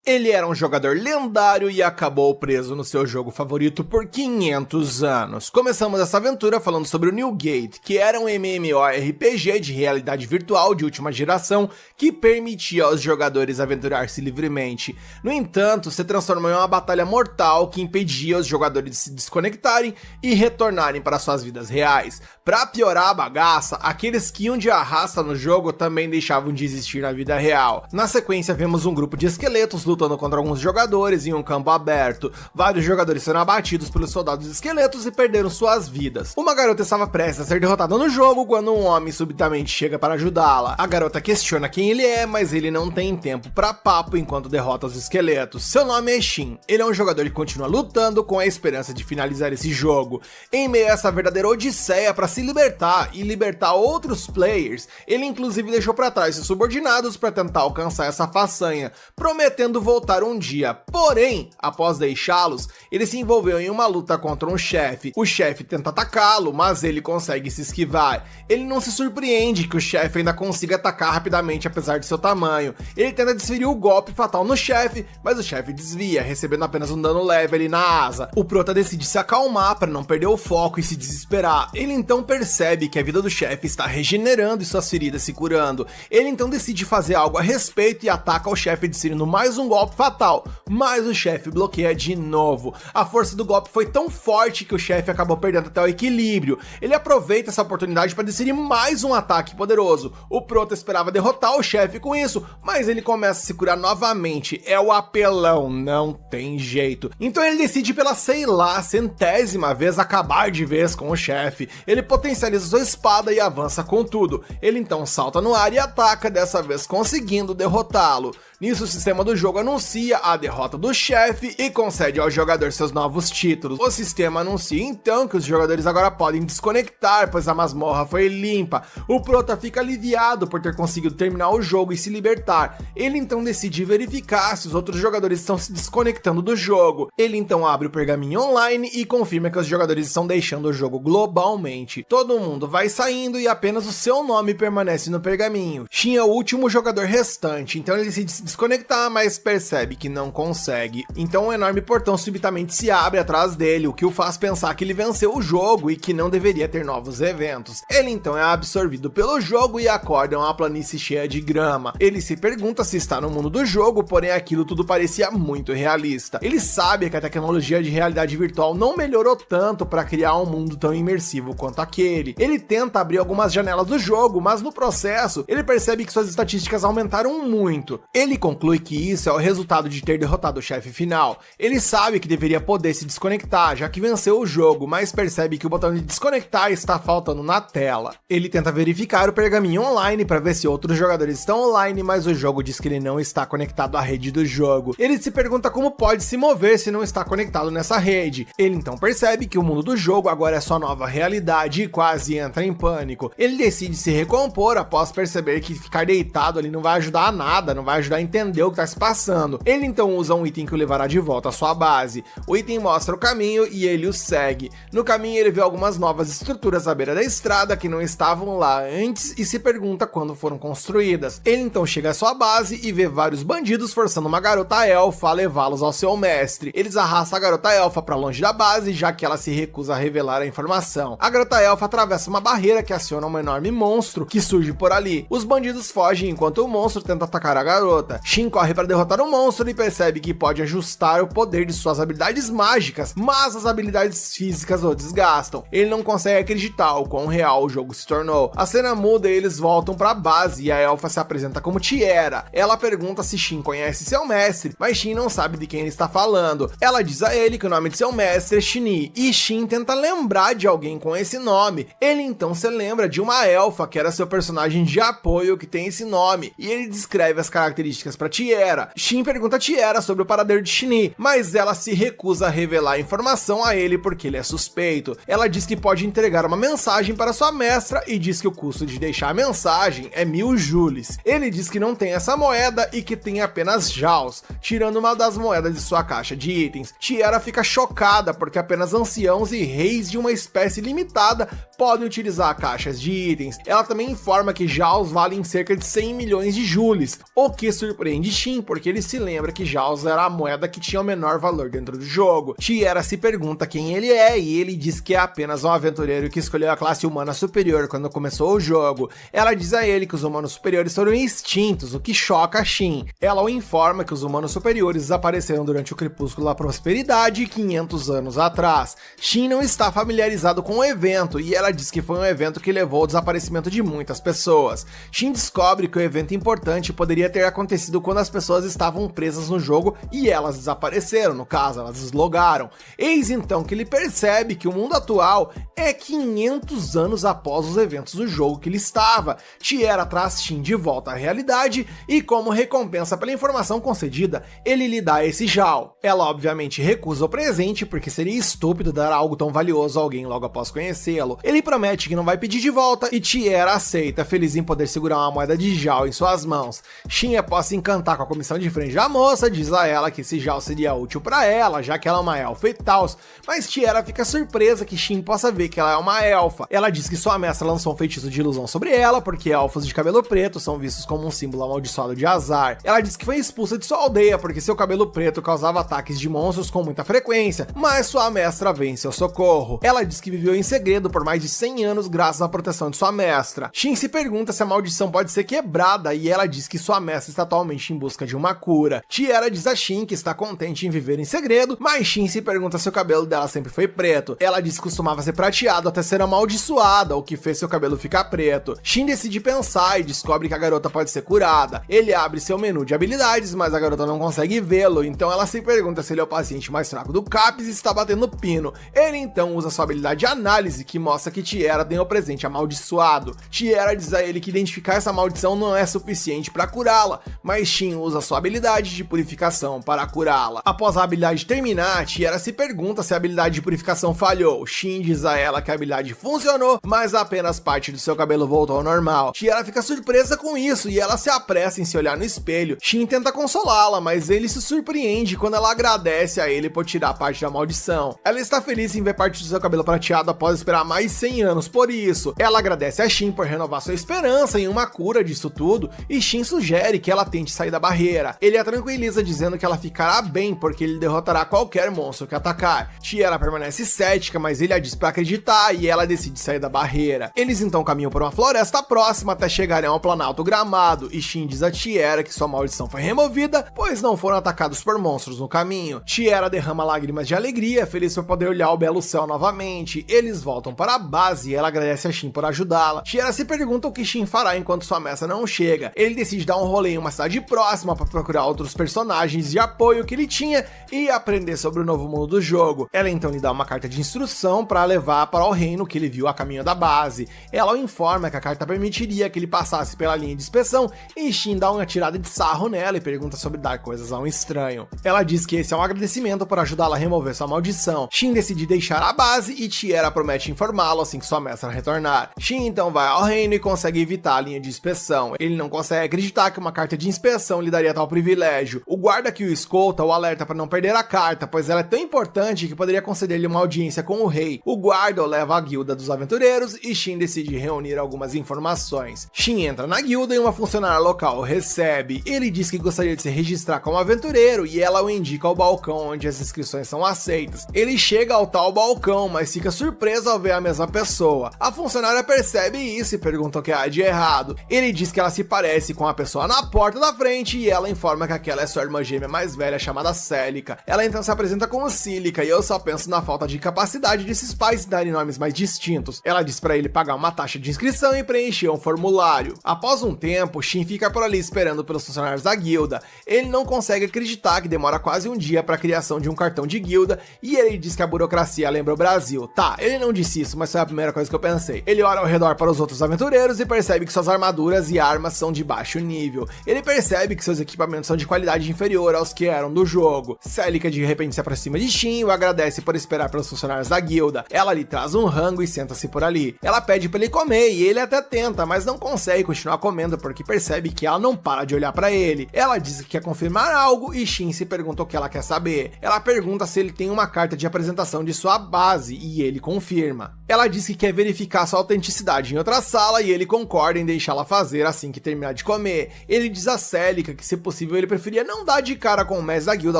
Ele era um jogador lendário e acabou preso no seu jogo favorito por 500 anos. Começamos essa aventura falando sobre o New Gate, que era um MMORPG de realidade virtual de última geração que permitia aos jogadores aventurar-se livremente. No entanto, se transformou em uma batalha mortal que impedia os jogadores de se desconectarem e retornarem para suas vidas reais. Para piorar a bagaça, aqueles que iam de arrasta no jogo também deixavam de existir na vida real. Na sequência, vemos um grupo de esqueletos lutando contra alguns jogadores em um campo aberto. Vários jogadores foram abatidos pelos soldados esqueletos e perderam suas vidas. Uma garota estava prestes a ser derrotada no jogo quando um homem subitamente chega para ajudá-la. A garota questiona quem ele é, mas ele não tem tempo para papo enquanto derrota os esqueletos. Seu nome é Shin. Ele é um jogador que continua lutando com a esperança de finalizar esse jogo. Em meio a essa verdadeira odisseia para se libertar e libertar outros players, ele inclusive deixou para trás seus subordinados para tentar alcançar essa façanha, prometendo voltar um dia. Porém, após deixá-los, ele se envolveu em uma luta contra um chefe. O chefe tenta atacá-lo, mas ele consegue se esquivar. Ele não se surpreende que o chefe ainda consiga atacar rapidamente apesar de seu tamanho. Ele tenta desferir o golpe fatal no chefe, mas o chefe desvia, recebendo apenas um dano leve ali na asa. O prota decide se acalmar para não perder o foco e se desesperar. Ele então percebe que a vida do chefe está regenerando e suas feridas se curando. Ele então decide fazer algo a respeito e ataca o chefe desferindo mais um golpe fatal, mas o chefe bloqueia de novo. A força do golpe foi tão forte que o chefe acabou perdendo até o equilíbrio. Ele aproveita essa oportunidade para desferir mais um ataque poderoso. O prota esperava derrotar o chefe com isso, mas ele começa a se curar novamente. É o apelão, não tem jeito. Então ele decide pela, sei lá, centésima vez acabar de vez com o chefe. Ele potencializa sua espada e avança com tudo. Ele então salta no ar e ataca, dessa vez conseguindo derrotá-lo. Nisso, o sistema do jogo anuncia a derrota do chefe e concede ao jogador seus novos títulos. O sistema anuncia então que os jogadores agora podem desconectar, pois a masmorra foi limpa. O prota fica aliviado por ter conseguido terminar o jogo e se libertar. Ele então decide verificar se os outros jogadores estão se desconectando do jogo. Ele então abre o pergaminho online e confirma que os jogadores estão deixando o jogo globalmente. Todo mundo vai saindo e apenas o seu nome permanece no pergaminho. Shin é o último jogador restante, então ele decide se desconectar, mas percebe que não consegue. Então um enorme portão subitamente se abre atrás dele, o que o faz pensar que ele venceu o jogo e que não deveria ter novos eventos. Ele então é absorvido pelo jogo e acorda em uma planície cheia de grama. Ele se pergunta se está no mundo do jogo, porém aquilo tudo parecia muito realista. Ele sabe que a tecnologia de realidade virtual não melhorou tanto para criar um mundo tão imersivo quanto aquele. Ele tenta abrir algumas janelas do jogo, mas no processo ele percebe que suas estatísticas aumentaram muito. Ele conclui que isso é o resultado de ter derrotado o chefe final. Ele sabe que deveria poder se desconectar, já que venceu o jogo, mas percebe que o botão de desconectar está faltando na tela. Ele tenta verificar o pergaminho online para ver se outros jogadores estão online, mas o jogo diz que ele não está conectado à rede do jogo. Ele se pergunta como pode se mover se não está conectado nessa rede. Ele então percebe que o mundo do jogo agora é sua nova realidade e quase entra em pânico. Ele decide se recompor após perceber que ficar deitado ali não vai ajudar a nada, não vai ajudar a entender o que está se passando. Ele então usa um item que o levará de volta à sua base. O item mostra o caminho e ele o segue. No caminho ele vê algumas novas estruturas à beira da estrada que não estavam lá antes e se pergunta quando foram construídas. Ele então chega à sua base e vê vários bandidos forçando uma garota elfa a levá-los ao seu mestre. Eles arrastam a garota elfa para longe da base, já que ela se recusa a revelar a informação. A garota elfa atravessa uma barreira que aciona um enorme monstro que surge por ali. Os bandidos fogem enquanto o monstro tenta atacar a garota. Shin corre para derrotar o monstro e percebe que pode ajustar o poder de suas habilidades mágicas, mas as habilidades físicas o desgastam. Ele não consegue acreditar o quão real o jogo se tornou. A cena muda e eles voltam para a base e a elfa se apresenta como Tiera. Ela pergunta se Shin conhece seu mestre, mas Shin não sabe de quem ele está falando. Ela diz a ele que o nome de seu mestre é Shini, e Shin tenta lembrar de alguém com esse nome. Ele então se lembra de uma elfa que era seu personagem de apoio que tem esse nome, e ele descreve as características para Tiera. Shin pergunta a Tiera sobre o paradeiro de Shini, mas ela se recusa a revelar a informação a ele porque ele é suspeito. Ela diz que pode entregar uma mensagem para sua mestra e diz que o custo de deixar a mensagem é 1000 jules. Ele diz que não tem essa moeda e que tem apenas Jaws, tirando uma das moedas de sua caixa de itens. Tiera fica chocada porque apenas anciãos e reis de uma espécie limitada podem utilizar caixas de itens. Ela também informa que Jaws valem cerca de 100 milhões de jules, o que surpreende Shin porque ele ele se lembra que Jaws era a moeda que tinha o menor valor dentro do jogo. Tiera se pergunta quem ele é e ele diz que é apenas um aventureiro que escolheu a classe humana superior quando começou o jogo. Ela diz a ele que os humanos superiores foram extintos, o que choca Shin. Ela o informa que os humanos superiores desapareceram durante o crepúsculo da prosperidade 500 anos atrás. Shin não está familiarizado com o evento e ela diz que foi um evento que levou ao desaparecimento de muitas pessoas. Shin descobre que o evento importante poderia ter acontecido quando as pessoas estavam presas no jogo e elas desapareceram, no caso, elas deslogaram. Eis então que ele percebe que o mundo atual é 500 anos após os eventos do jogo que ele estava. Tiera traz Shin de volta à realidade e, como recompensa pela informação concedida, ele lhe dá esse Jao. Ela obviamente recusa o presente porque seria estúpido dar algo tão valioso a alguém logo após conhecê-lo. Ele promete que não vai pedir de volta e Tiera aceita, feliz em poder segurar uma moeda de Jao em suas mãos. Shin, após se encantar com a comissão de frente da moça, diz a ela que esse Jao seria útil para ela, já que ela é uma elfa e tal, mas Tiera fica surpresa que Shin possa ver que ela é uma elfa. Ela diz que sua mestra lançou um feitiço de ilusão sobre ela, porque elfos de cabelo preto são vistos como um símbolo amaldiçoado de azar. Ela diz que foi expulsa de sua aldeia porque seu cabelo preto causava ataques de monstros com muita frequência, mas sua mestra vem em seu socorro. Ela diz que viveu em segredo por mais de 100 anos graças à proteção de sua mestra. Shin se pergunta se a maldição pode ser quebrada e ela diz que sua mestra está atualmente em busca de uma cura. Tiera diz a Shin que está contente em viver em segredo, mas Shin se pergunta se o cabelo dela sempre foi preto. Ela diz que costumava ser prateado até ser amaldiçoada, o que fez seu cabelo ficar preto. Shin decide pensar e descobre que a garota pode ser curada. Ele abre seu menu de habilidades, mas a garota não consegue vê-lo, então ela se pergunta se ele é o paciente mais fraco do CAPS e está batendo pino. Ele então usa sua habilidade de análise, que mostra que Tiera tem o presente amaldiçoado. Tiera diz a ele que identificar essa maldição não é suficiente para curá-la, mas Shin usa sua habilidade de purificação para curá-la. Após a habilidade terminar, Tiera se pergunta se a habilidade de purificação falhou. Shin diz a ela que a habilidade funcionou, mas apenas parte do seu cabelo voltou ao normal. Tiera fica surpresa com isso e ela se apressa em se olhar no espelho. Shin tenta consolá-la, mas ele se surpreende quando ela agradece a ele por tirar parte da maldição. Ela está feliz em ver parte do seu cabelo prateado após esperar mais 100 anos por isso. Ela agradece a Shin por renovar sua esperança em uma cura disso tudo e Shin sugere que ela tente sair da barreira. Ele a tranquiliza dizendo que ela ficará bem porque ele derrotará qualquer monstro que atacar. Tiera permanece cética, mas ele a diz para acreditar e ela decide sair da barreira. Eles então caminham por uma floresta próxima até chegarem ao Planalto Gramado e Shin diz a Tiera que sua maldição foi removida, pois não foram atacados por monstros no caminho. Tiera derrama lágrimas de alegria, feliz por poder olhar o belo céu novamente. Eles voltam para a base e ela agradece a Shin por ajudá-la. Tiera se pergunta o que Shin fará enquanto sua mestra não chega. Ele decide dar um rolê em uma cidade próxima para procurar outros personagens de apoio que ele tinha e aprender sobre o novo mundo do jogo. Ela então lhe dá uma carta de instrução para levar para o reino que ele viu a caminho da base. Ela o informa que a carta permitiria que ele passasse pela linha de inspeção e Shin dá uma tirada de sarro nela e pergunta sobre dar coisas a um estranho. Ela diz que esse é um agradecimento por ajudá-la a remover sua maldição. Shin decide deixar a base e Tiera promete informá-lo assim que sua mestra retornar. Shin então vai ao reino e consegue evitar a linha de inspeção. Ele não consegue acreditar que uma carta de inspeção lhe daria tal privilégio. O guarda que o escolta o alerta para não perder a carta, pois ela é tão importante que poderia conceder-lhe uma audiência com o rei. O guarda o leva à guilda dos aventureiros e Shin decide reunir algumas informações. Shin entra na guilda e uma funcionária local o recebe. Ele diz que gostaria de se registrar como aventureiro e ela o indica ao balcão onde as inscrições são aceitas. Ele chega ao tal balcão, mas fica surpreso ao ver a mesma pessoa. A funcionária percebe isso e pergunta o que há de errado. Ele diz que ela se parece com a pessoa na porta da frente e ela informa que aquela é sua irmã gêmea mais velha chamada Celica. Ela então se apresenta como Cílica e eu só penso na falta de capacidade desses pais darem nomes mais distintos. Ela diz para ele pagar uma taxa de inscrição e preencher um formulário. Após um tempo, Shin fica por ali esperando pelos funcionários da guilda. Ele não consegue acreditar que demora quase um dia para a criação de um cartão de guilda e ele diz que a burocracia lembra o Brasil. Tá, ele não disse isso, mas foi a primeira coisa que eu pensei. Ele olha ao redor para os outros aventureiros e percebe que suas armaduras e armas são de baixo nível. Ele percebe que seus equipamentos são de qualidade inferior aos que eram do jogo. Celica de repente se aproxima de Shin e o agradece por esperar pelos funcionários da guilda. Ela lhe traz um rango e senta-se por ali. Ela pede para ele comer e ele até tenta, mas não consegue continuar comendo porque percebe que ela não para de olhar para ele. Ela diz que quer confirmar algo e Shin se pergunta o que ela quer saber. Ela pergunta se ele tem uma carta de apresentação de sua base e ele confirma. Ela diz que quer verificar sua autenticidade em outra sala e ele concorda em deixá-la fazer assim que terminar de comer. Ele diz a Celica que, se possível, possível, ele preferia não dar de cara com o mestre da guilda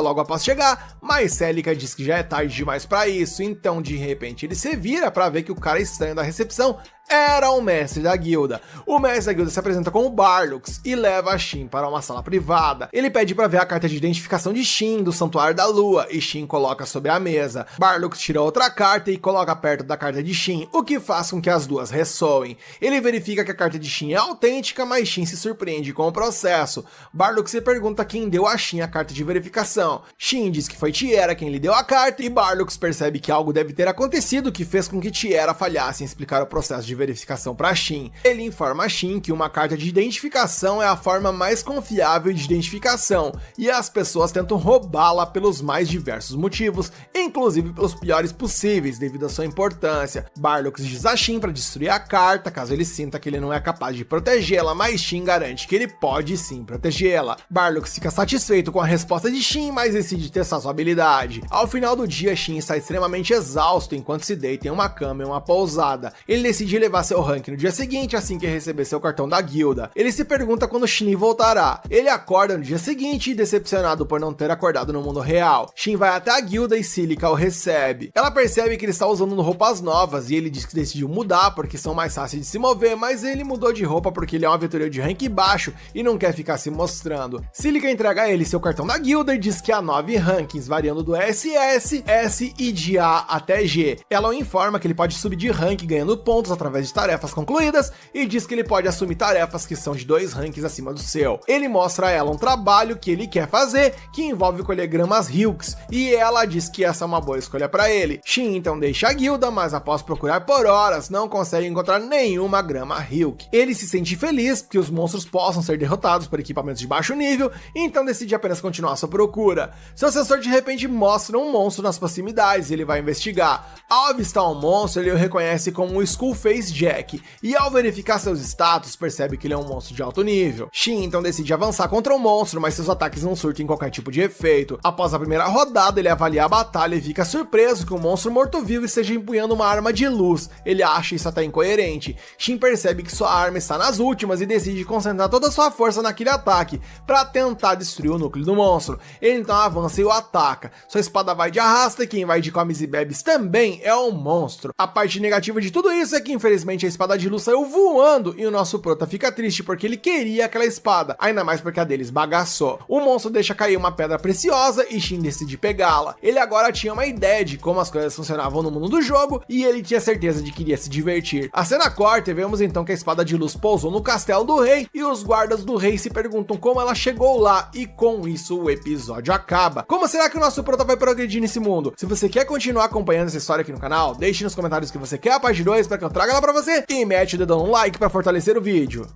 logo após chegar, mas Celica diz que já é tarde demais pra isso, então de repente ele se vira pra ver que o cara estranho da recepção era o mestre da guilda. O mestre da guilda se apresenta como Barlux e leva a Shin para uma sala privada. Ele pede para ver a carta de identificação de Shin do Santuário da Lua e Shin coloca sobre a mesa. Barlux tira outra carta e coloca perto da carta de Shin, o que faz com que as duas ressoem. Ele verifica que a carta de Shin é autêntica, mas Shin se surpreende com o processo. Barlux se pergunta quem deu a Shin a carta de verificação. Shin diz que foi Tiera quem lhe deu a carta e Barlux percebe que algo deve ter acontecido que fez com que Tiera falhasse em explicar o processo de verificação para Shin. Ele informa a Shin que uma carta de identificação é a forma mais confiável de identificação e as pessoas tentam roubá-la pelos mais diversos motivos, inclusive pelos piores possíveis devido à sua importância. Barlux diz a Shin para destruir a carta caso ele sinta que ele não é capaz de protegê-la, mas Shin garante que ele pode sim protegê-la. Barlux fica satisfeito com a resposta de Shin, mas decide testar sua habilidade. Ao final do dia, Shin está extremamente exausto enquanto se deita em uma cama em uma pousada. Ele decide levar seu rank no dia seguinte assim que receber seu cartão da guilda. Ele se pergunta quando Shin voltará. Ele acorda no dia seguinte, decepcionado por não ter acordado no mundo real. Shin vai até a guilda e Celica o recebe. Ela percebe que ele está usando roupas novas e ele diz que decidiu mudar porque são mais fáceis de se mover, mas ele mudou de roupa porque ele é um aventureiro de rank baixo e não quer ficar se mostrando. Celica entrega a ele seu cartão da guilda e diz que há 9 rankings, variando do SS, S e de A até G. Ela o informa que ele pode subir de rank ganhando pontos através de tarefas concluídas e diz que ele pode assumir tarefas que são de 2 rankings acima do seu. Ele mostra a ela um trabalho que ele quer fazer, que envolve colher gramas Hilks, e ela diz que essa é uma boa escolha para ele. Shin então deixa a guilda, mas após procurar por horas, não consegue encontrar nenhuma grama Hilk. Ele se sente feliz que os monstros possam ser derrotados por equipamentos de baixo nível, então decide apenas continuar sua procura. Seu sensor de repente mostra um monstro nas proximidades e ele vai investigar. Ao avistar um monstro, ele o reconhece como o Skullface Jack, e ao verificar seus status, percebe que ele é um monstro de alto nível. Shin então decide avançar contra o monstro, mas seus ataques não surtem qualquer tipo de efeito. Após a primeira rodada, ele avalia a batalha e fica surpreso que o monstro morto-vivo esteja empunhando uma arma de luz. Ele acha isso até incoerente. Shin percebe que sua arma está nas últimas e decide concentrar toda a sua força naquele ataque, para tentar destruir o núcleo do monstro. Ele então avança e o ataca. Sua espada vai de arrasta e quem vai de comes e bebes também é um monstro. A parte negativa de tudo isso é que infelizmente a espada de luz saiu voando e o nosso prota fica triste porque ele queria aquela espada, ainda mais porque a deles bagaçou. O monstro deixa cair uma pedra preciosa e Shin decide pegá-la. Ele agora tinha uma ideia de como as coisas funcionavam no mundo do jogo e ele tinha certeza de que iria se divertir. A cena corta e vemos então que a espada de luz pousou no castelo do rei e os guardas do rei se perguntam como ela chegou lá e com isso o episódio acaba. Como será que o nosso prota vai progredir nesse mundo? Se você quer continuar acompanhando essa história aqui no canal, deixe nos comentários que você quer a parte 2 para que eu traga ela para você e mete o dedão no like para fortalecer o vídeo.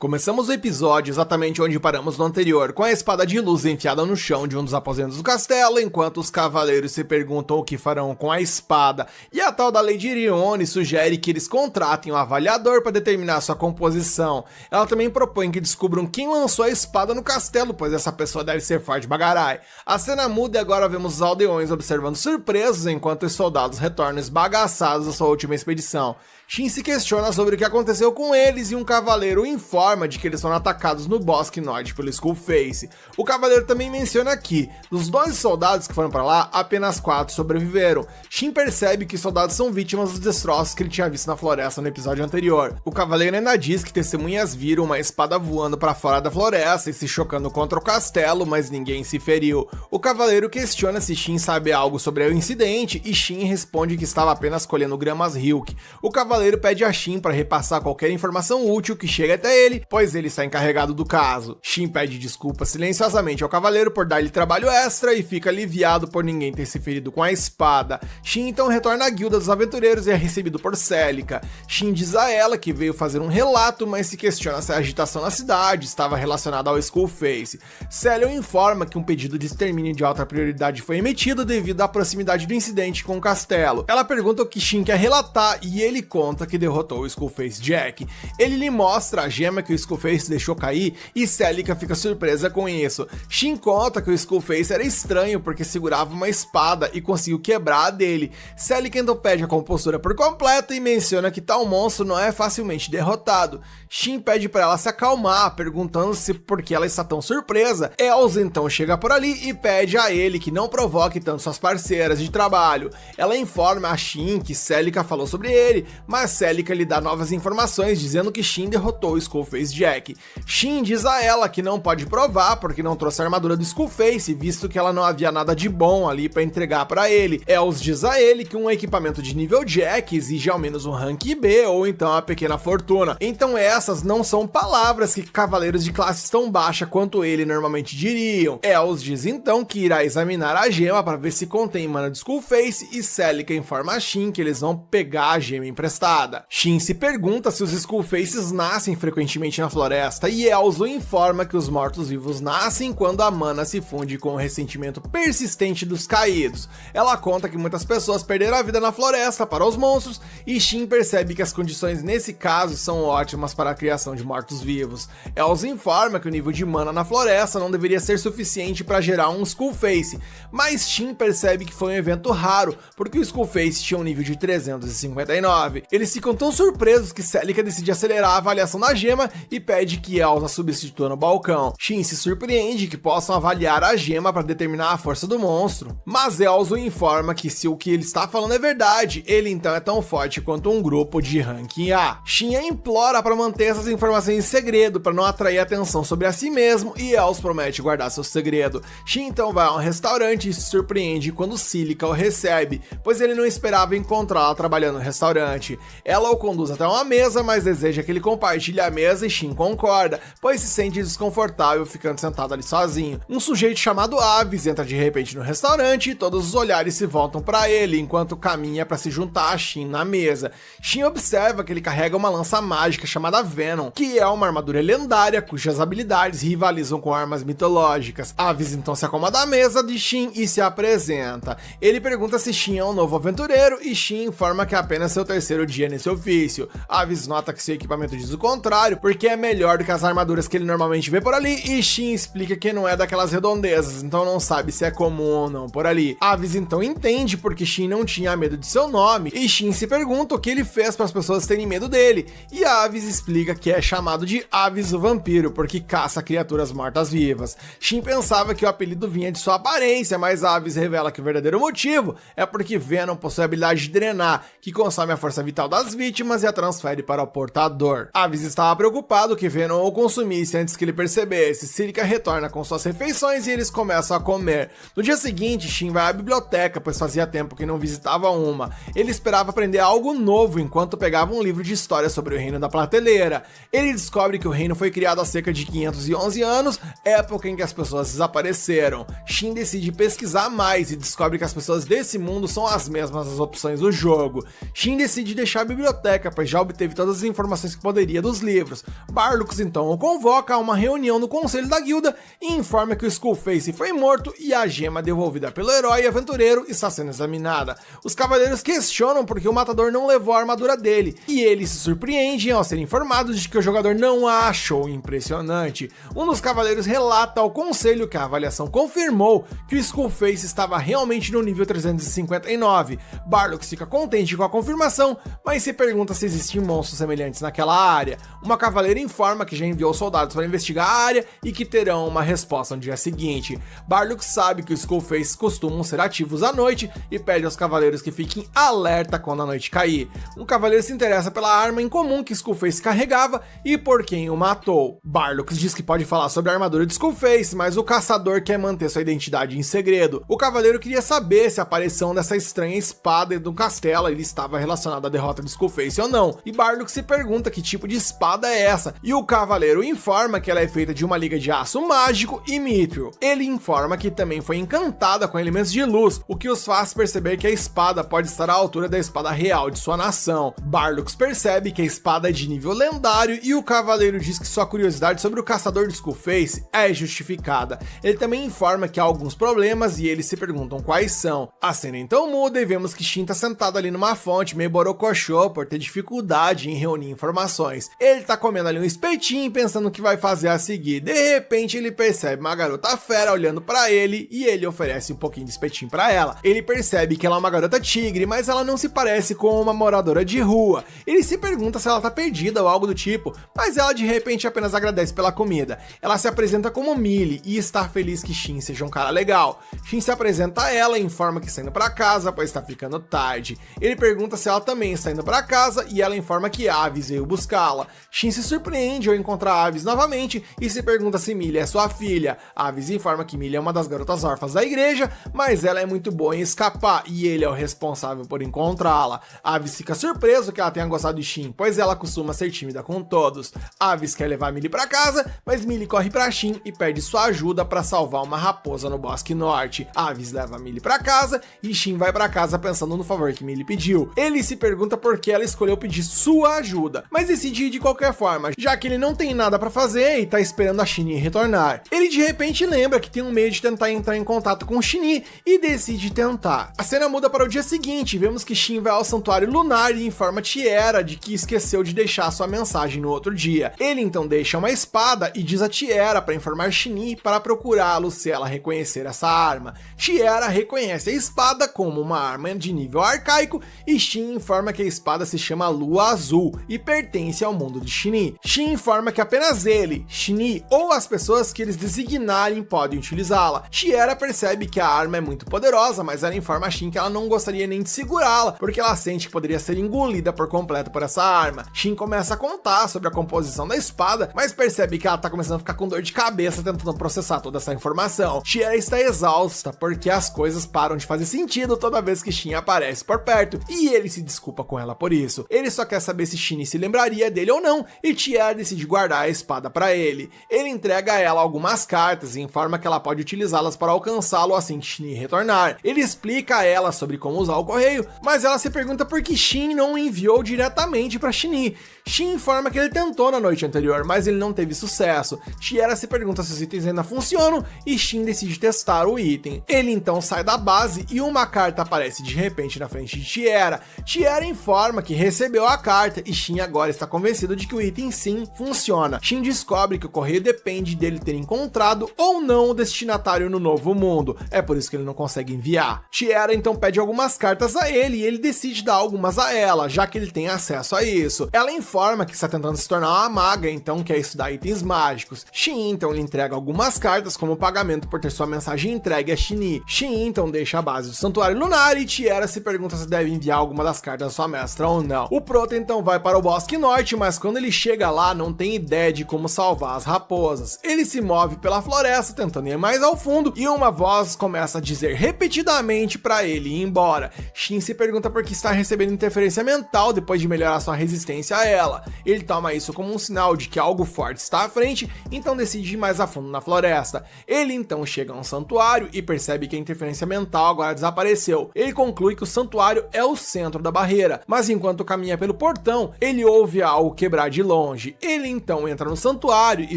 Começamos o episódio exatamente onde paramos no anterior, com a espada de luz enfiada no chão de um dos aposentos do castelo, enquanto os cavaleiros se perguntam o que farão com a espada, e a tal da Lady Irione sugere que eles contratem um avaliador para determinar sua composição. Ela também propõe que descubram quem lançou a espada no castelo, pois essa pessoa deve ser forte bagarai. A cena muda e agora vemos os aldeões observando surpresos enquanto os soldados retornam esbagaçados da sua última expedição. Shin se questiona sobre o que aconteceu com eles e um cavaleiro informa de que eles foram atacados no bosque norte pelo Skullface. O cavaleiro também menciona que, dos 12 soldados que foram para lá, apenas 4 sobreviveram. Shin percebe que os soldados são vítimas dos destroços que ele tinha visto na floresta no episódio anterior. O cavaleiro ainda diz que testemunhas viram uma espada voando para fora da floresta e se chocando contra o castelo, mas ninguém se feriu. O cavaleiro questiona se Shin sabe algo sobre o incidente e Shin responde que estava apenas colhendo gramas Hilk. O cavaleiro pede a Shin para repassar qualquer informação útil que chegue até ele, pois ele está encarregado do caso. Shin pede desculpas silenciosamente ao cavaleiro por dar-lhe trabalho extra e fica aliviado por ninguém ter se ferido com a espada. Shin então retorna à guilda dos aventureiros e é recebido por Celica. Shin diz a ela que veio fazer um relato, mas se questiona se a agitação na cidade estava relacionada ao Skullface. Celica informa que um pedido de extermínio de alta prioridade foi emitido devido à proximidade do incidente com o castelo. Ela pergunta o que Shin quer relatar e ele conta conta que derrotou o Skullface Jack. Ele lhe mostra a gema que o Skullface deixou cair e Celica fica surpresa com isso. Shin conta que o Skullface era estranho porque segurava uma espada e conseguiu quebrar a dele. Celica então pede a compostura por completo e menciona que tal monstro não é facilmente derrotado. Shin pede para ela se acalmar, perguntando-se por que ela está tão surpresa. Elsa então chega por ali e pede a ele que não provoque tanto suas parceiras de trabalho. Ela informa a Shin que Celica falou sobre ele, mas Celica lhe dá novas informações dizendo que Shin derrotou o Skullface Jack. Shin diz a ela que não pode provar porque não trouxe a armadura do Skullface, visto que ela não havia nada de bom ali para entregar para ele. Els diz a ele que um equipamento de nível Jack exige ao menos um rank B ou então uma pequena fortuna. Então essas não são palavras que cavaleiros de classe tão baixa quanto ele normalmente diriam. Els diz então que irá examinar a gema para ver se contém mana de Skullface e Celica informa a Shin que eles vão pegar a gema emprestada. Shin se pergunta se os Skullfaces nascem frequentemente na floresta e Els o informa que os mortos-vivos nascem quando a mana se funde com o ressentimento persistente dos caídos. Ela conta que muitas pessoas perderam a vida na floresta para os monstros e Shin percebe que as condições nesse caso são ótimas para a criação de mortos-vivos. Els informa que o nível de mana na floresta não deveria ser suficiente para gerar um Skullface, mas Shin percebe que foi um evento raro, porque o Skullface tinha um nível de 359. Eles ficam tão surpresos que Celica decide acelerar a avaliação da gema e pede que Elsa substitua no balcão. Shin se surpreende que possam avaliar a gema para determinar a força do monstro, mas Elsa o informa que se o que ele está falando é verdade, ele então é tão forte quanto um grupo de ranking A. Shin a implora para manter essas informações em segredo para não atrair atenção sobre a si mesmo e Els promete guardar seu segredo. Shin então vai a um restaurante e se surpreende quando Celica o recebe, pois ele não esperava encontrá-la trabalhando no restaurante. Ela o conduz até uma mesa, mas deseja que ele compartilhe a mesa e Shin concorda, pois se sente desconfortável ficando sentado ali sozinho. Um sujeito chamado Avis entra de repente no restaurante e todos os olhares se voltam para ele enquanto caminha para se juntar a Shin na mesa. Shin observa que ele carrega uma lança mágica chamada Venom, que é uma armadura lendária cujas habilidades rivalizam com armas mitológicas. Avis então se acomoda à mesa de Shin e se apresenta. Ele pergunta se Shin é um novo aventureiro e Shin informa que é apenas seu terceiro dia nesse ofício. Avis nota que seu equipamento diz o contrário, porque é melhor do que as armaduras que ele normalmente vê por ali, e Shin explica que não é daquelas redondezas, então não sabe se é comum ou não por ali. Avis então entende porque Shin não tinha medo de seu nome, e Shin se pergunta o que ele fez para as pessoas terem medo dele, e Avis explica que é chamado de Avis o Vampiro, porque caça criaturas mortas-vivas. Shin pensava que o apelido vinha de sua aparência, mas Avis revela que o verdadeiro motivo é porque Venom possui a habilidade de drenar, que consome a força vital das vítimas e a transfere para o portador. Avis estava preocupado que Venom o consumisse antes que ele percebesse. Celica retorna com suas refeições e eles começam a comer. No dia seguinte, Shin vai à biblioteca, pois fazia tempo que não visitava uma. Ele esperava aprender algo novo enquanto pegava um livro de história sobre o Reino da Prateleira. Ele descobre que o reino foi criado há cerca de 511 anos, época em que as pessoas desapareceram. Shin decide pesquisar mais e descobre que as pessoas desse mundo são as mesmas das opções do jogo. Shin decide deixar a biblioteca, pois já obteve todas as informações que poderia dos livros. Barlux então o convoca a uma reunião no conselho da guilda e informa que o Skullface foi morto e a gema devolvida pelo herói aventureiro está sendo examinada. Os cavaleiros questionam porque o matador não levou a armadura dele, e eles se surpreendem ao serem informados de que o jogador não a achou impressionante. Um dos cavaleiros relata ao conselho que a avaliação confirmou que o Skullface estava realmente no nível 359. Barlux fica contente com a confirmação, mas se pergunta se existem monstros semelhantes naquela área. Uma cavaleira informa que já enviou soldados para investigar a área e que terão uma resposta no dia seguinte. Barlux sabe que os Skullfaces costumam ser ativos à noite e pede aos cavaleiros que fiquem alerta quando a noite cair. Um cavaleiro se interessa pela arma em comum que Skullface carregava e por quem o matou. Barlux diz que pode falar sobre a armadura de Skullface, mas o caçador quer manter sua identidade em segredo. O cavaleiro queria saber se a aparição dessa estranha espada do castelo ele estava relacionada à derrota de Skullface ou não, e Barlux se pergunta que tipo de espada é essa, e o cavaleiro informa que ela é feita de uma liga de aço mágico e mithril. Ele informa que também foi encantada com elementos de luz, o que os faz perceber que a espada pode estar à altura da espada real de sua nação. Barlux percebe que a espada é de nível lendário e o cavaleiro diz que sua curiosidade sobre o caçador de Skullface é justificada. Ele também informa que há alguns problemas e eles se perguntam quais são. A cena então muda e vemos que Shin tá sentado ali numa fonte, meio borocochô debochou por ter dificuldade em reunir informações. Ele tá comendo ali um espetinho pensando o que vai fazer a seguir. De repente ele percebe uma garota fera olhando pra ele e ele oferece um pouquinho de espetinho pra ela. Ele percebe que ela é uma garota tigre, mas ela não se parece com uma moradora de rua. Ele se pergunta se ela tá perdida ou algo do tipo, mas ela de repente apenas agradece pela comida. Ela se apresenta como Millie e está feliz que Shin seja um cara legal. Shin se apresenta a ela e informa que está indo pra casa, pois está ficando tarde. Ele pergunta se ela também está indo pra casa e ela informa que Avis veio buscá-la. Shin se surpreende ao encontrar Avis novamente e se pergunta se Millie é sua filha. Avis informa que Millie é uma das garotas órfãs da igreja, mas ela é muito boa em escapar e ele é o responsável por encontrá-la. Avis fica surpreso que ela tenha gostado de Shin, pois ela costuma ser tímida com todos. Avis quer levar Millie pra casa, mas Millie corre pra Shin e pede sua ajuda para salvar uma raposa no Bosque Norte. Avis leva Millie pra casa e Shin vai pra casa pensando no favor que Millie pediu. Ele se pergunta por que ela escolheu pedir sua ajuda, mas decide ir de qualquer forma, já que ele não tem nada pra fazer e tá esperando a Shin retornar. Ele de repente lembra que tem um meio de tentar entrar em contato com Shin e decide tentar. A cena muda para o dia seguinte, vemos que Shin vai ao santuário lunar e informa Tiera de que esqueceu de deixar sua mensagem no outro dia. Ele então deixa uma espada e diz a Tiera para informar Shin para procurá-lo se ela reconhecer essa arma. Tiera reconhece a espada como uma arma de nível arcaico e Shin informa que a espada se chama Lua Azul e pertence ao mundo de Shin. Shin informa que apenas ele, Shin ou as pessoas que eles designarem podem utilizá-la. Tiera percebe que a arma é muito poderosa, mas ela informa a Shin que ela não gostaria nem de segurá-la, porque ela sente que poderia ser engolida por completo por essa arma. Shin começa a contar sobre a composição da espada, mas percebe que ela tá começando a ficar com dor de cabeça tentando processar toda essa informação. Tiera está exausta, porque as coisas param de fazer sentido toda vez que Shin aparece por perto, e ele se desculpa com ela por isso. Ele só quer saber se Shin se lembraria dele ou não, e Tiera decide guardar a espada para ele. Ele entrega a ela algumas cartas e informa que ela pode utilizá-las para alcançá-lo assim que Shin retornar. Ele explica a ela sobre como usar o correio, mas ela se pergunta por que Shin não o enviou diretamente para Shin. Shin informa que ele tentou na noite anterior, mas ele não teve sucesso. Tiera se pergunta se os itens ainda funcionam e Shin decide testar o item. Ele então sai da base e uma carta aparece de repente na frente de Tiera. Tiera informa que recebeu a carta e Shin agora está convencido de que o item sim funciona. Shin descobre que o correio depende dele ter encontrado ou não o destinatário no novo mundo. É por isso que ele não consegue enviar. Tiera então pede algumas cartas a ele e ele decide dar algumas a ela, já que ele tem acesso a isso. Ela informa que está tentando se tornar uma maga, então quer estudar itens mágicos. Shin então lhe entrega algumas cartas como pagamento por ter sua mensagem entregue a Shin. Shin então deixa a base do Santuário Lunar e Tiera se pergunta se deve enviar alguma das cartas à sua mestra ou não. O Proto então vai para o Bosque Norte, mas quando ele chega lá não tem ideia de como salvar as raposas. Ele se move pela floresta tentando ir mais ao fundo e uma voz começa a dizer repetidamente para ele ir embora. Shin se pergunta por que está recebendo interferência mental depois de melhorar sua resistência a ela. Ele toma isso como um sinal de que algo forte está à frente, então decide ir mais a fundo na floresta. Ele então chega a um santuário e percebe que a interferência mental agora desapareceu. Ele conclui que o santuário é o centro da barreira, mas enquanto caminha pelo portão, ele ouve algo quebrar de longe. Ele então entra no santuário e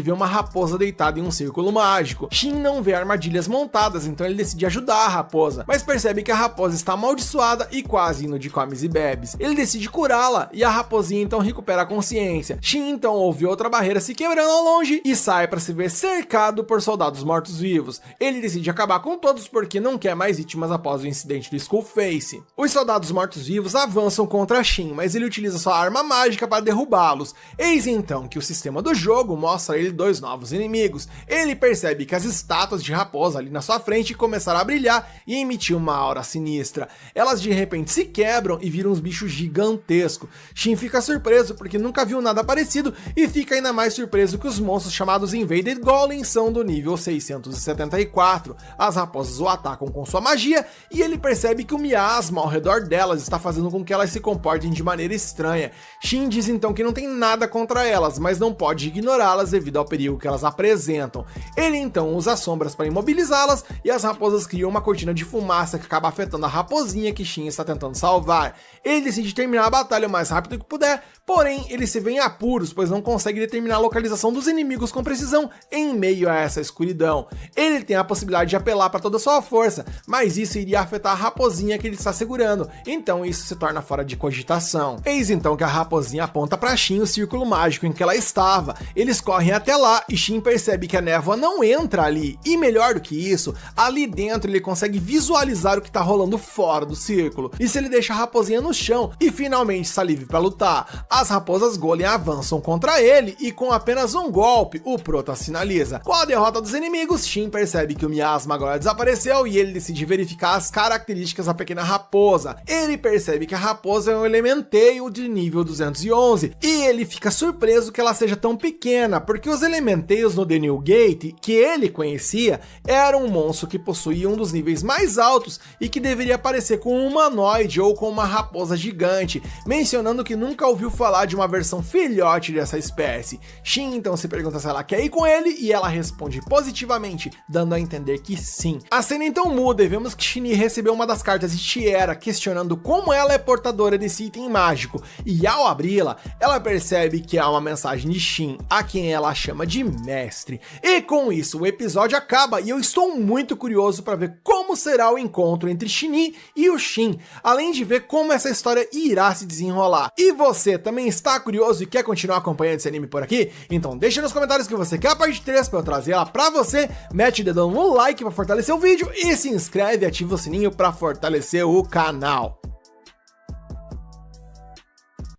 vê uma raposa deitada em um círculo mágico. Shin não vê armadilhas montadas, então ele decide ajudar a raposa, mas percebe que a raposa está amaldiçoada e quase indo de comes e bebes. Ele decide curá-la e a raposinha então recupera a consciência. Shin então ouve outra barreira se quebrando ao longe e sai para se ver cercado por soldados mortos-vivos. Ele decide acabar com todos porque não quer mais vítimas após o incidente do Skullface. Os soldados mortos-vivos avançam contra Shin, mas ele utiliza sua arma mágica para derrubá-los. Eis então que o sistema do jogo mostra a ele dois novos inimigos. Ele percebe que as estátuas de raposa ali na sua frente começaram a brilhar e emitir uma aura sinistra. Elas de repente se quebram e viram uns bichos gigantescos. Shin fica surpreso porque nunca viu nada parecido e fica ainda mais surpreso que os monstros chamados Invaded Golems são do nível 674. As raposas o atacam com sua magia e ele percebe que o miasma ao redor delas está fazendo com que elas se comportem de maneira estranha. Shin diz então que não tem nada contra elas, mas não pode ignorá-las devido ao perigo que elas apresentam. Ele então usa sombras para imobilizá-las e as raposas criam uma cortina de fumaça que acaba afetando a raposinha que Shin está tentando salvar. Ele decide terminar a batalha o mais rápido que puder, Porém, ele se vê em apuros, pois não consegue determinar a localização dos inimigos com precisão em meio a essa escuridão. Ele tem a possibilidade de apelar para toda a sua força, mas isso iria afetar a raposinha que ele está segurando, então isso se torna fora de cogitação. Eis então que a raposinha aponta para Shin o círculo mágico em que ela estava. Eles correm até lá e Shin percebe que a névoa não entra ali, e melhor do que isso, ali dentro ele consegue visualizar o que está rolando fora do círculo. E se ele deixa a raposinha no chão e finalmente está livre para lutar, as raposas golem avançam contra ele e com apenas um golpe, o prota sinaliza. Com a derrota dos inimigos, Shin percebe que o miasma agora desapareceu e ele decide verificar as características da pequena raposa. Ele percebe que a raposa é um Elementeio de nível 211 e ele fica surpreso que ela seja tão pequena, porque os Elementeios no The New Gate, que ele conhecia, eram um monstro que possuía um dos níveis mais altos e que deveria aparecer com um humanoide ou com uma raposa gigante, mencionando que nunca ouviu falar de uma versão filhote dessa espécie. Shin então se pergunta se ela quer ir com ele e ela responde positivamente, dando a entender que sim. A cena então muda e vemos que Shin recebeu uma das cartas de Tiera, questionando como ela é portadora desse item mágico, e ao abri-la, ela percebe que há uma mensagem de Shin, a quem ela chama de mestre. E com isso o episódio acaba e eu estou muito curioso para ver como será o encontro entre Shin e o Shin, além de ver como essa história irá se desenrolar. E você também está curioso e quer continuar acompanhando esse anime por aqui? Então deixa nos comentários que você quer a parte 3 para eu trazer ela para você, mete o dedão no like para fortalecer o vídeo e se inscreve e ativa o sininho para fortalecer o canal.